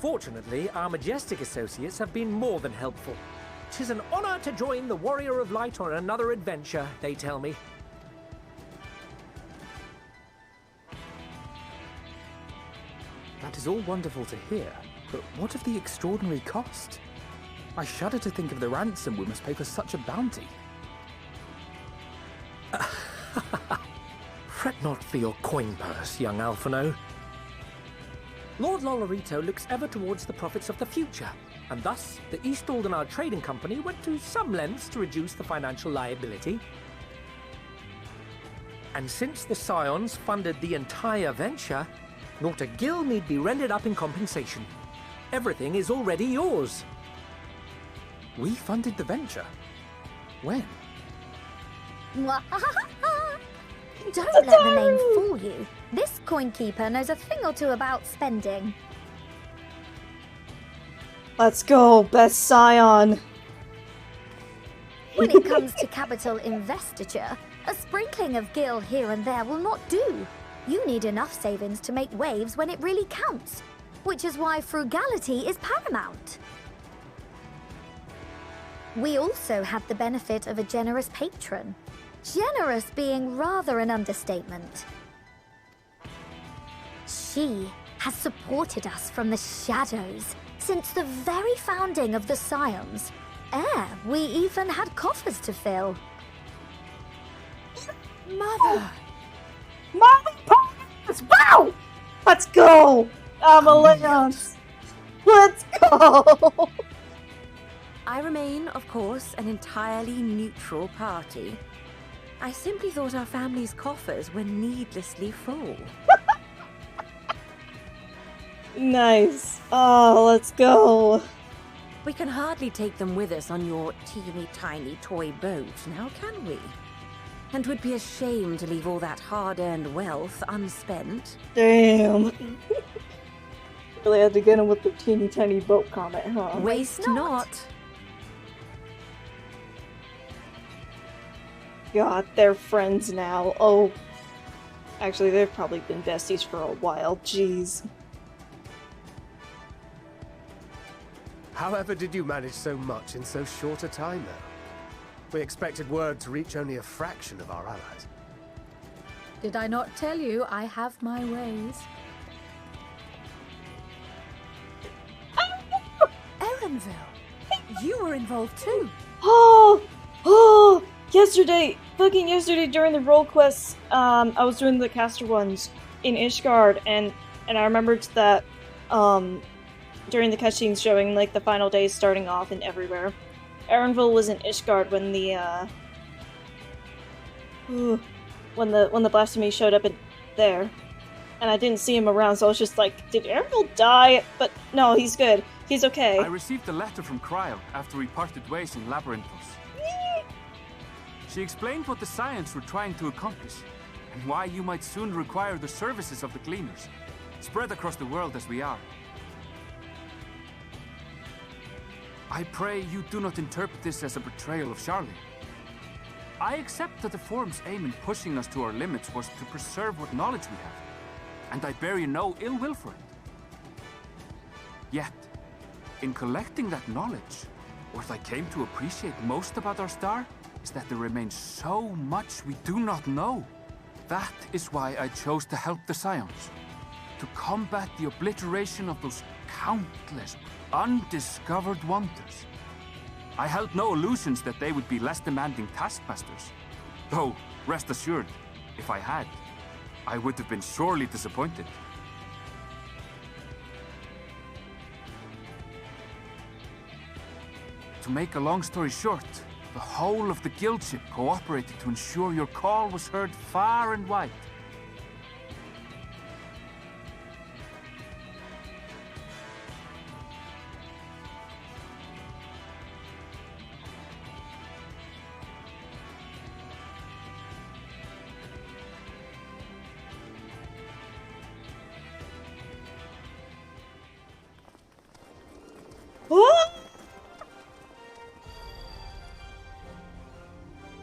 Fortunately, our majestic associates have been more than helpful. 'Tis an honor to join the Warrior of Light on another adventure, they tell me. That is all wonderful to hear, but what of the extraordinary cost? I shudder to think of the ransom we must pay for such a bounty. Fret not for your coin purse, young Alphino. Lord Lolorito looks ever towards the profits of the future, and thus the East Aldenar Trading Company went to some lengths to reduce the financial liability. And since the Scions funded the entire venture, not a gill need be rendered up in compensation. Everything is already yours. We funded the venture? When? Don't let the name fool you. This coin keeper knows a thing or two about spending. Let's go, best Scion. When it comes to capital investiture, a sprinkling of gil here and there will not do. You need enough savings to make waves when it really counts, which is why frugality is paramount. We also had the benefit of a generous patron. Generous being rather an understatement. She has supported us from the shadows since the very founding of the Scions. We even had coffers to fill. Mother! Molly Poppins! Wow! Let's go! Alliance! Let's go! I remain, of course, an entirely neutral party. I simply thought our family's coffers were needlessly full. Nice. Oh, let's go. We can hardly take them with us on your teeny-tiny toy boat, now can we? And 'twould be a shame to leave all that hard-earned wealth unspent. Damn. Really had to get him with the teeny tiny boat comment, huh? Waste not. God, they're friends now. Oh. Actually, they've probably been besties for a while. Jeez. However did you manage so much in so short a time, though? We expected word to reach only a fraction of our allies. Did I not tell you I have my ways? Erenville, you were involved too. Oh! Fucking yesterday during the roll quests, I was doing the caster ones in Ishgard, and I remembered that, during the cutscenes showing, like, the final days starting off and everywhere, Erenville was in Ishgard when the blasphemy showed up there, and I didn't see him around, so I was just like, did Erenville die? But no, he's good. He's okay. I received a letter from Cryo after we parted ways in Labyrinthos. She explained what the Scions were trying to accomplish, and why you might soon require the services of the Gleaners, spread across the world as we are. I pray you do not interpret this as a betrayal of Charlie. I accept that the Forum's aim in pushing us to our limits was to preserve what knowledge we have, and I bear you no ill will for it. Yet, in collecting that knowledge, what I came to appreciate most about our star is that there remains so much we do not know. That is why I chose to help the Scions, to combat the obliteration of those countless undiscovered wonders. I held no illusions that they would be less demanding taskmasters, though, rest assured, if I had, I would have been sorely disappointed. To make a long story short, the whole of the guild ship cooperated to ensure your call was heard far and wide.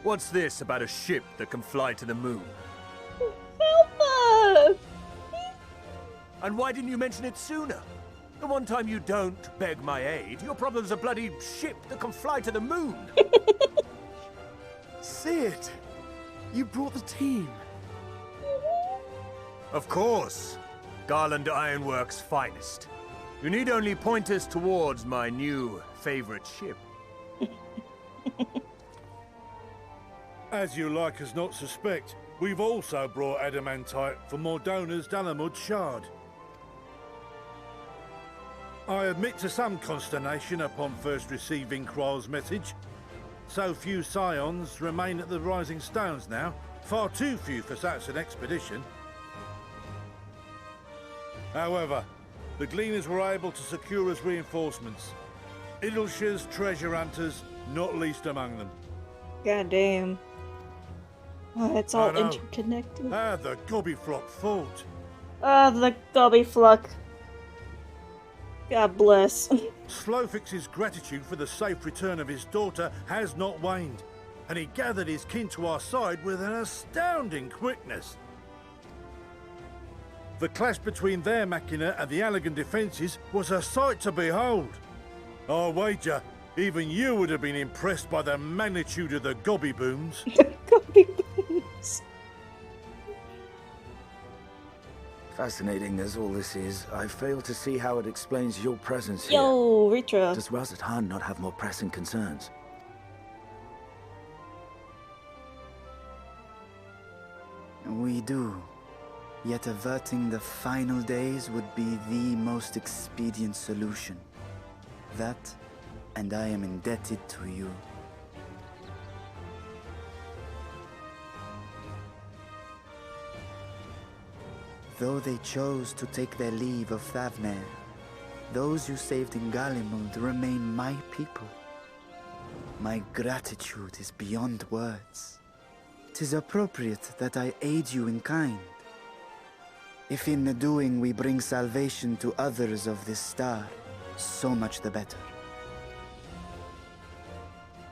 What's this about a ship that can fly to the moon? Help us! And why didn't you mention it sooner? The one time you don't beg my aid, your problem's a bloody ship that can fly to the moon. See it! You brought the team. Of course. Garland Ironworks' finest. You need only point us towards my new favorite ship. As you like us not suspect, we've also brought adamantite from Mordona's Dalamud Shard. I admit to some consternation upon first receiving Kryl's message. So few scions remain at the Rising Stones now. Far too few for such an expedition. However, the Gleaners were able to secure us reinforcements. Idleshire's treasure hunters, not least among them. God damn. Oh, it's all interconnected. Ah, the Gobbyflock fought. Ah, the Gobbyflock. God bless. Slowfix's gratitude for the safe return of his daughter has not waned, and he gathered his kin to our side with an astounding quickness. The clash between their machina and the Allagan defences was a sight to behold. I wager even you would have been impressed by the magnitude of the Gobby booms. Fascinating as all this is, I fail to see how it explains your presence here. Yo, Ritra. Does Razat not have more pressing concerns? We do. Yet averting the final days would be the most expedient solution. That, and I am indebted to you. Though they chose to take their leave of Thavnair, those you saved in Galimund remain my people. My gratitude is beyond words. 'Tis appropriate that I aid you in kind. If in the doing we bring salvation to others of this star, so much the better.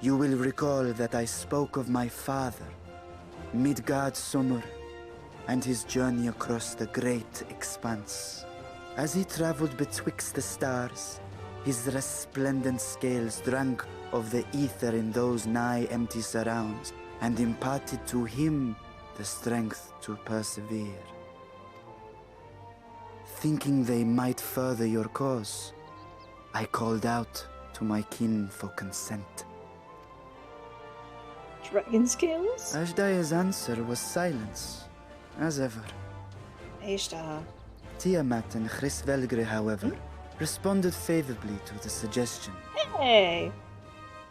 You will recall that I spoke of my father, Midgard Sommer, and his journey across the great expanse. As he traveled betwixt the stars, his resplendent scales drank of the ether in those nigh empty surrounds, and imparted to him the strength to persevere. Thinking they might further your cause, I called out to my kin for consent. Dragon scales? Ashdaya's answer was silence, as ever. Ashda. Tiamat and Chris-Velgre, however, responded favorably to the suggestion. Hey!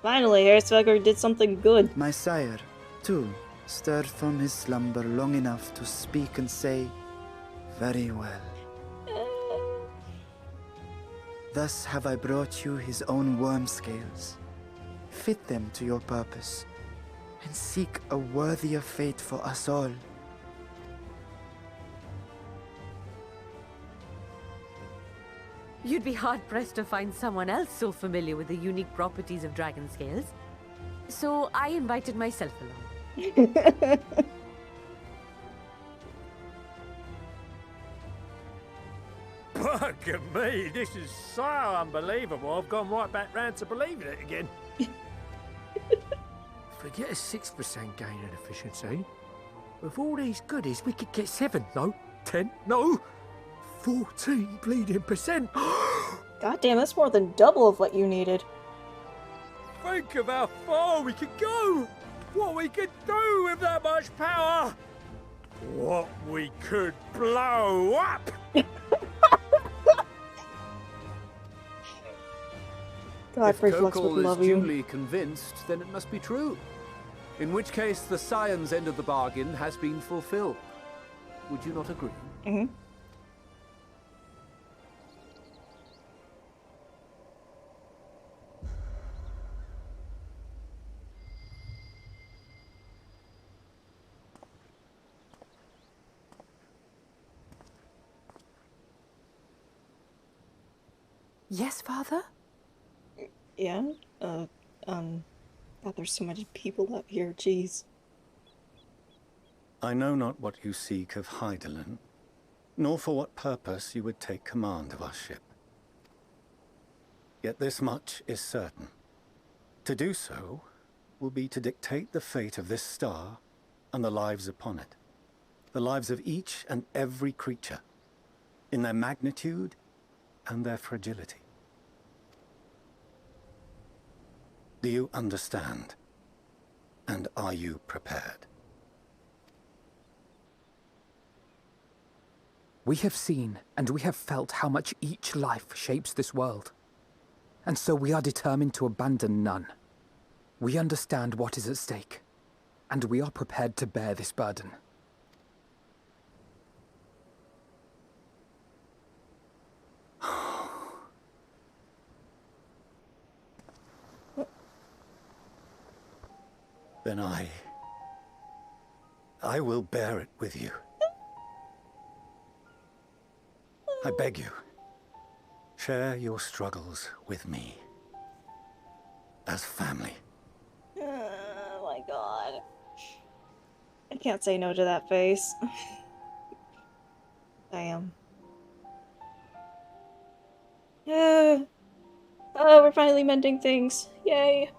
Finally, Hersvegger did something good. My sire, too, stirred from his slumber long enough to speak and say, "Very well." Thus have I brought you his own worm scales. Fit them to your purpose, and seek a worthier fate for us all. You'd be hard-pressed to find someone else so familiar with the unique properties of dragon scales. So I invited myself along. Bugger me, this is so unbelievable. I've gone right back round to believing it again. Forget a 6% gain in efficiency. With all these goodies, we could get 7, no, 10, no, 14 bleeding percent. God damn, that's more than double of what you needed. Think of how far we could go. What we could do with that much power. What we could blow up. God, if Reflex would Kokol love is you. duly convinced, then it must be true. In which case, the Scion's end of the bargain has been fulfilled. Would you not agree? Mm-hmm. Yes, Father? Yeah? God, there's so many people up here, jeez. I know not what you seek of Hydaelyn, nor for what purpose you would take command of our ship. Yet this much is certain. To do so will be to dictate the fate of this star and the lives upon it. The lives of each and every creature, in their magnitude and their fragility. Do you understand? And are you prepared? We have seen and we have felt how much each life shapes this world. And so we are determined to abandon none. We understand what is at stake, and we are prepared to bear this burden. Then I will bear it with you. I beg you, share your struggles with me. As family. Oh my god. I can't say no to that face. Damn. Oh, we're finally mending things. Yay.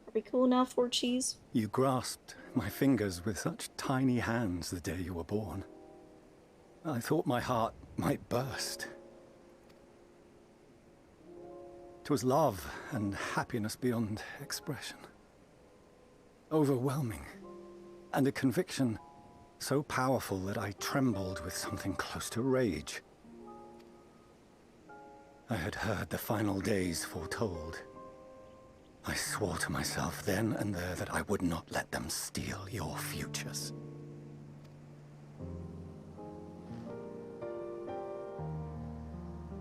Are we cool now, 4 cheese? You grasped my fingers with such tiny hands the day you were born. I thought my heart might burst. 'Twas love and happiness beyond expression. Overwhelming. And a conviction so powerful that I trembled with something close to rage. I had heard the final days foretold. I swore to myself then and there that I would not let them steal your futures.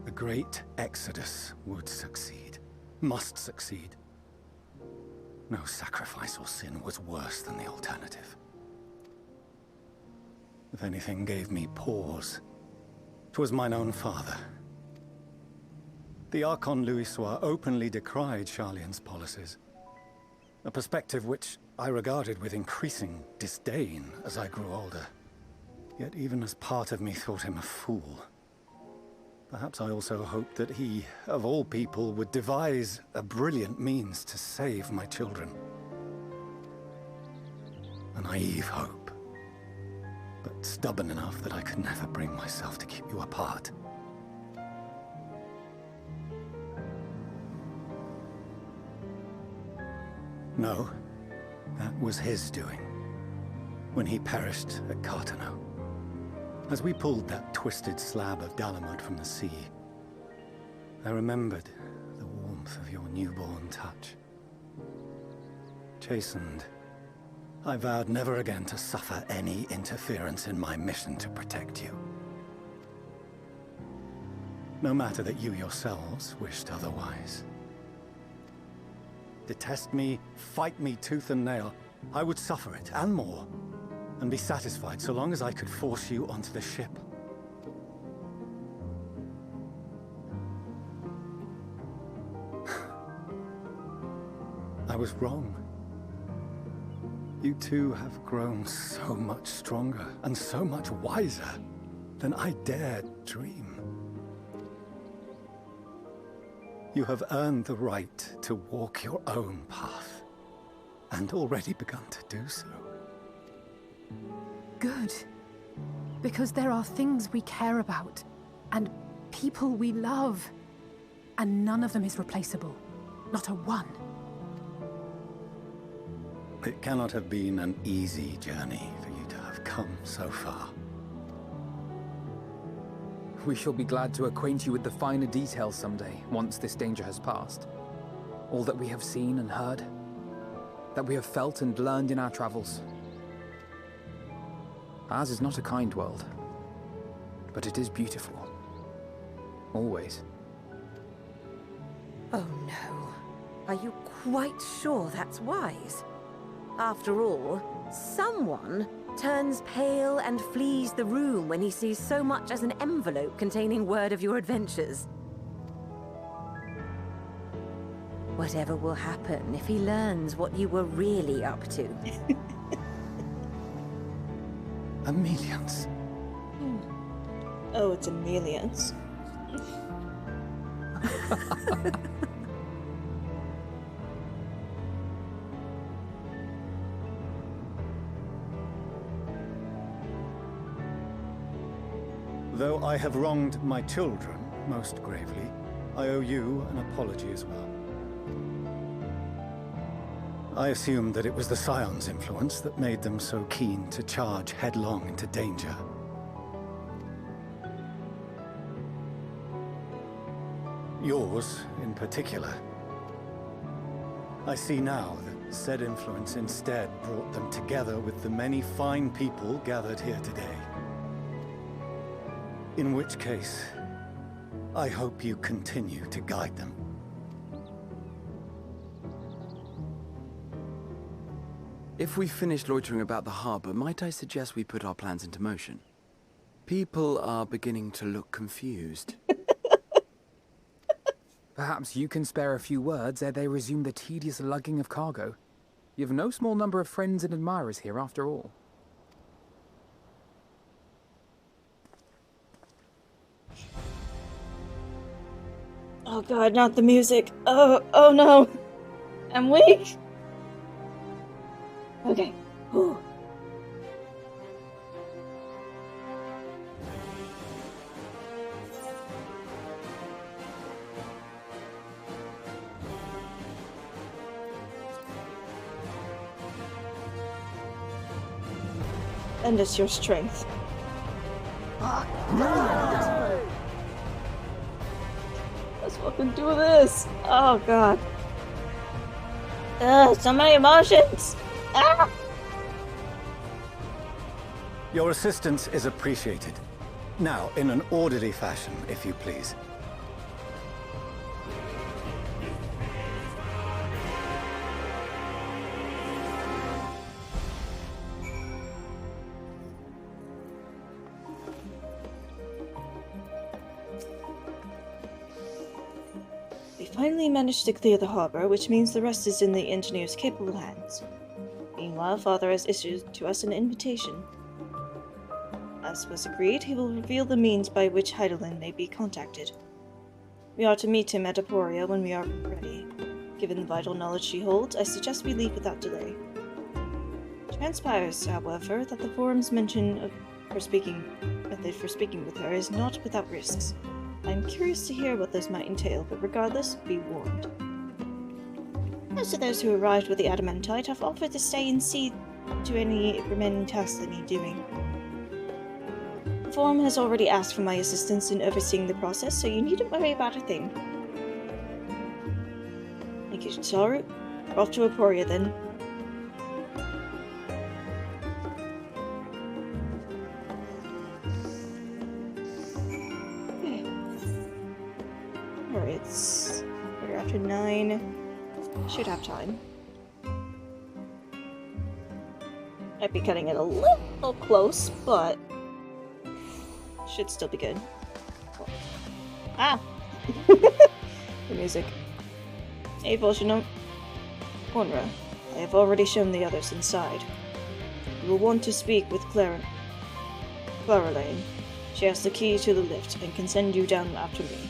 The great exodus would succeed, must succeed. No sacrifice or sin was worse than the alternative. If anything gave me pause, 'twas mine own father. The Archon Louisoix openly decried Charlian's policies, a perspective which I regarded with increasing disdain as I grew older. Yet even as part of me thought him a fool. Perhaps I also hoped that he, of all people, would devise a brilliant means to save my children. A naive hope, but stubborn enough that I could never bring myself to keep you apart. No, that was his doing, when he perished at Cartano. As we pulled that twisted slab of Dalamud from the sea, I remembered the warmth of your newborn touch. Chastened, I vowed never again to suffer any interference in my mission to protect you. No matter that you yourselves wished otherwise. Detest me, fight me tooth and nail, I would suffer it, and more. And be satisfied so long as I could force you onto the ship. I was wrong. You two have grown so much stronger and so much wiser than I dared dream. You have earned the right to walk your own path, and already begun to do so. Good. Because there are things we care about, and people we love, and none of them is replaceable. Not a one. It cannot have been an easy journey for you to have come so far. We shall be glad to acquaint you with the finer details someday, once this danger has passed. All that we have seen and heard, that we have felt and learned in our travels. Ours is not a kind world, but it is beautiful. Always. Oh no. Are you quite sure that's wise? After all, someone turns pale and flees the room when he sees so much as an envelope containing word of your adventures. Whatever will happen if he learns what you were really up to? Amelians. Oh, it's Amelians. Though I have wronged my children most gravely, I owe you an apology as well. I assumed that it was the Scion's influence that made them so keen to charge headlong into danger. Yours, in particular. I see now that said influence instead brought them together with the many fine people gathered here today. In which case, I hope you continue to guide them. If we finish loitering about the harbor, might I suggest we put our plans into motion? People are beginning to look confused. Perhaps you can spare a few words ere they resume the tedious lugging of cargo. You have no small number of friends and admirers here after all. Oh god, not the music. Oh no. I'm weak. Okay. Ooh. And it's your strength. Let's fucking do this. Oh god. So many emotions. Ah! Your assistance is appreciated. Now, in an orderly fashion, if you please. We finally managed to clear the harbor, which means the rest is in the engineer's capable hands. Meanwhile, Father has issued to us an invitation. As was agreed, he will reveal the means by which Hydaelyn may be contacted. We are to meet him at Aporia when we are ready. Given the vital knowledge she holds, I suggest we leave without delay. Transpires, however, that the forum's mention of her speaking with her is not without risks. I am curious to hear what those might entail, but regardless, be warned. Most of those who arrived with the Adamantite have offered to stay and see to any remaining tasks they need doing. The Forum has already asked for my assistance in overseeing the process, so you needn't worry about a thing. Thank you, Saru. We're off to Aporia then. Okay. Alright, we're after 9. Should have time. Might be cutting it a little close, but should still be good. Cool. Ah! The music. Hey, Volshino. Conra, I have already shown the others inside. You will want to speak with Clarelane. She has the key to the lift and can send you down after me.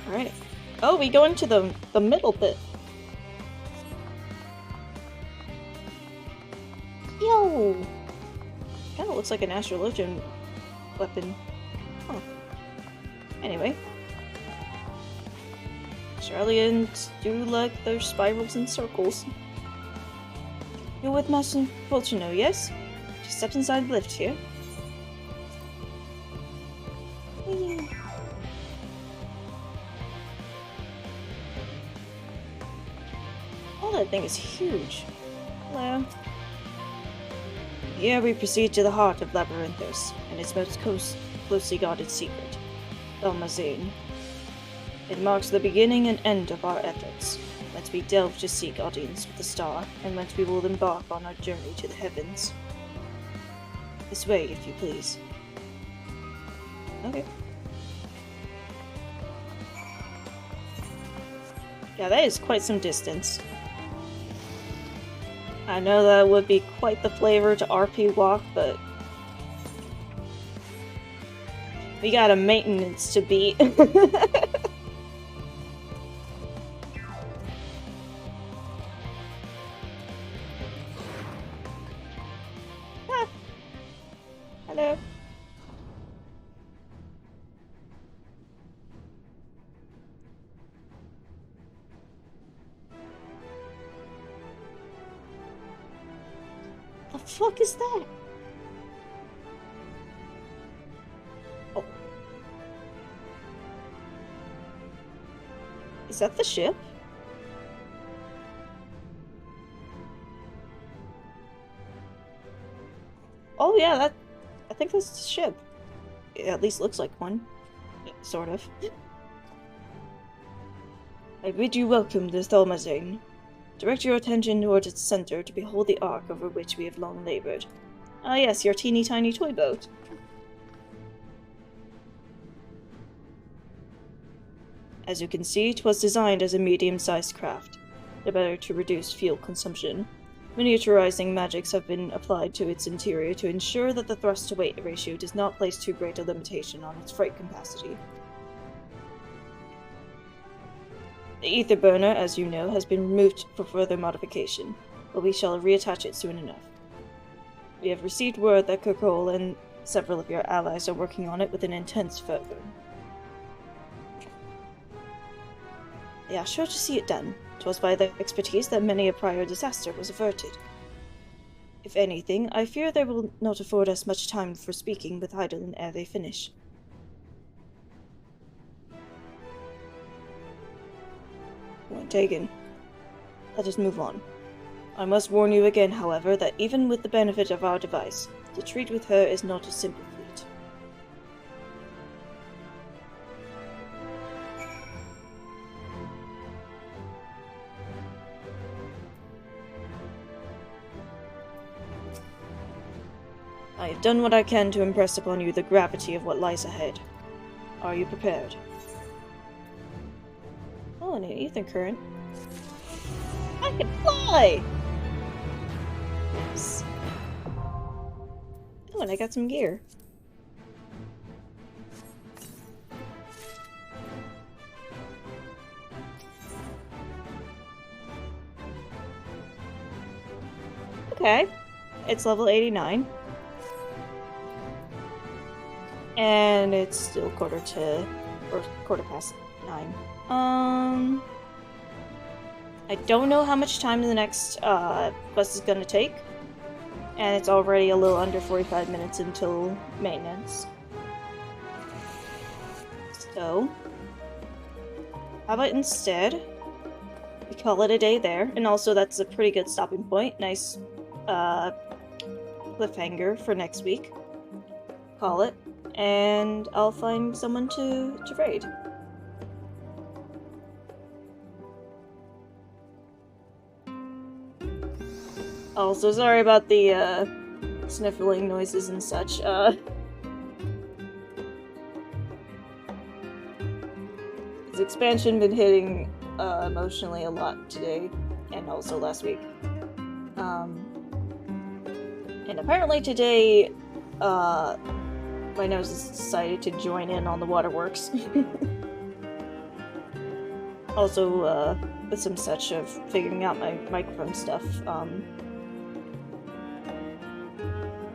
Alright. Oh, we go into the middle bit. Yo! Kinda looks like an Astrologian weapon. Huh. Anyway. Australians do like their spirals and circles. You're with Master Volchino, yes? Just step inside the lift here. Whee. Oh, that thing is huge. Hello. Here we proceed to the heart of Labyrinthos, and its most closely guarded secret, Elmazane. It marks the beginning and end of our efforts, whence we delve to seek audience with the star, and whence we will embark on our journey to the heavens. This way, if you please. Okay. Yeah, that is quite some distance. I know that would be quite the flavor to RP walk, but We got a maintenance to beat. Ah. Hello. The fuck is that? Oh. Is that the ship? Oh yeah, I think that's the ship. It at least looks like one. Sort of. I bid you welcome to Thalmazane. Direct your attention towards its center to behold the ark over which we have long labored. Ah yes, your teeny tiny toy boat. As you can see, 'twas designed as a medium-sized craft, the better to reduce fuel consumption. Miniaturizing magics have been applied to its interior to ensure that the thrust-to-weight ratio does not place too great a limitation on its freight capacity. The ether burner, as you know, has been removed for further modification, but we shall reattach it soon enough. We have received word that Kirkole and several of your allies are working on it with an intense fervor. They are sure to see it done. 'Twas by their expertise that many a prior disaster was averted. If anything, I fear they will not afford us much time for speaking with Hydaelyn ere they finish. Point taken. Let us move on. I must warn you again, however, that even with the benefit of our device, to treat with her is not a simple feat. I have done what I can to impress upon you the gravity of what lies ahead. Are you prepared? Oh, an ether current. I can fly! Yes. Oh, and I got some gear. Okay. It's level 89. And it's still quarter past 9. I don't know how much time the next quest is gonna take. And it's already a little under 45 minutes until maintenance. So, how about instead we call it a day there? And also that's a pretty good stopping point. Nice cliffhanger for next week. Call it. And I'll find someone to raid. Also, sorry about the sniffling noises and such. This expansion been hitting emotionally a lot today, and also last week. And apparently today, my nose has decided to join in on the waterworks. Also, with some such of figuring out my microphone stuff,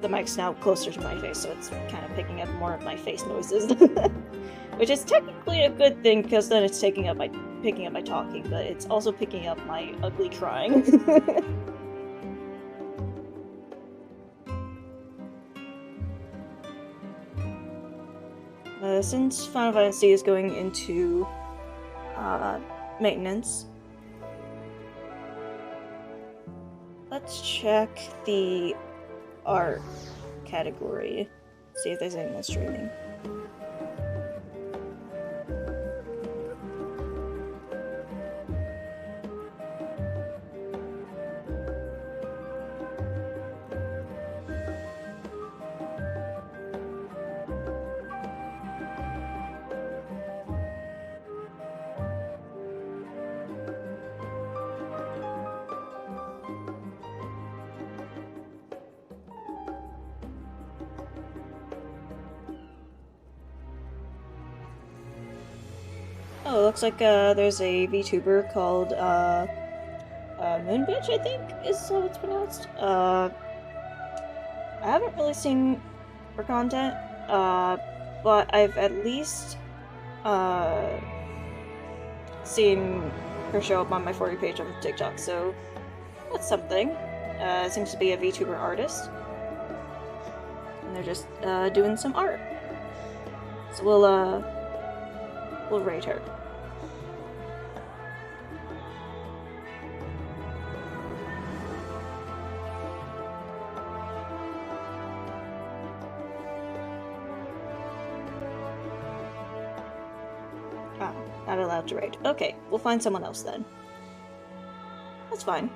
the mic's now closer to my face, so it's kind of picking up more of my face noises. Which is technically a good thing, because then it's picking up my talking, but it's also picking up my ugly crying. Since Final Fantasy is going into maintenance, let's check the art category, see if there's anyone streaming. Oh, it looks like there's a VTuber called Moonbitch, I think is how it's pronounced. I haven't really seen her content, but I've at least seen her show up on my For You page on TikTok, so that's something. Seems to be a VTuber artist, and they're just doing some art. So we'll rate her. Ah, not allowed to rate. Okay, we'll find someone else then. That's fine.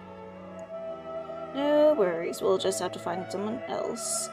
No worries, we'll just have to find someone else.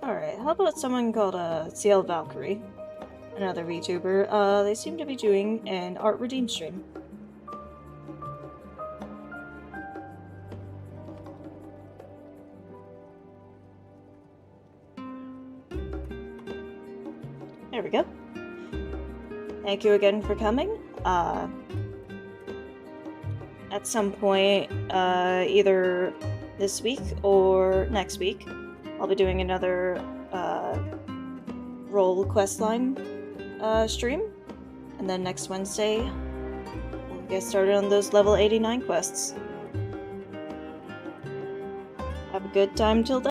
Alright, how about someone called CL Valkyrie? Another VTuber. They seem to be doing an Art Redeem stream. There we go. Thank you again for coming. At some point, either this week or next week, I'll be doing another role questline stream, and then next Wednesday we'll get started on those level 89 quests. Have a good time till then.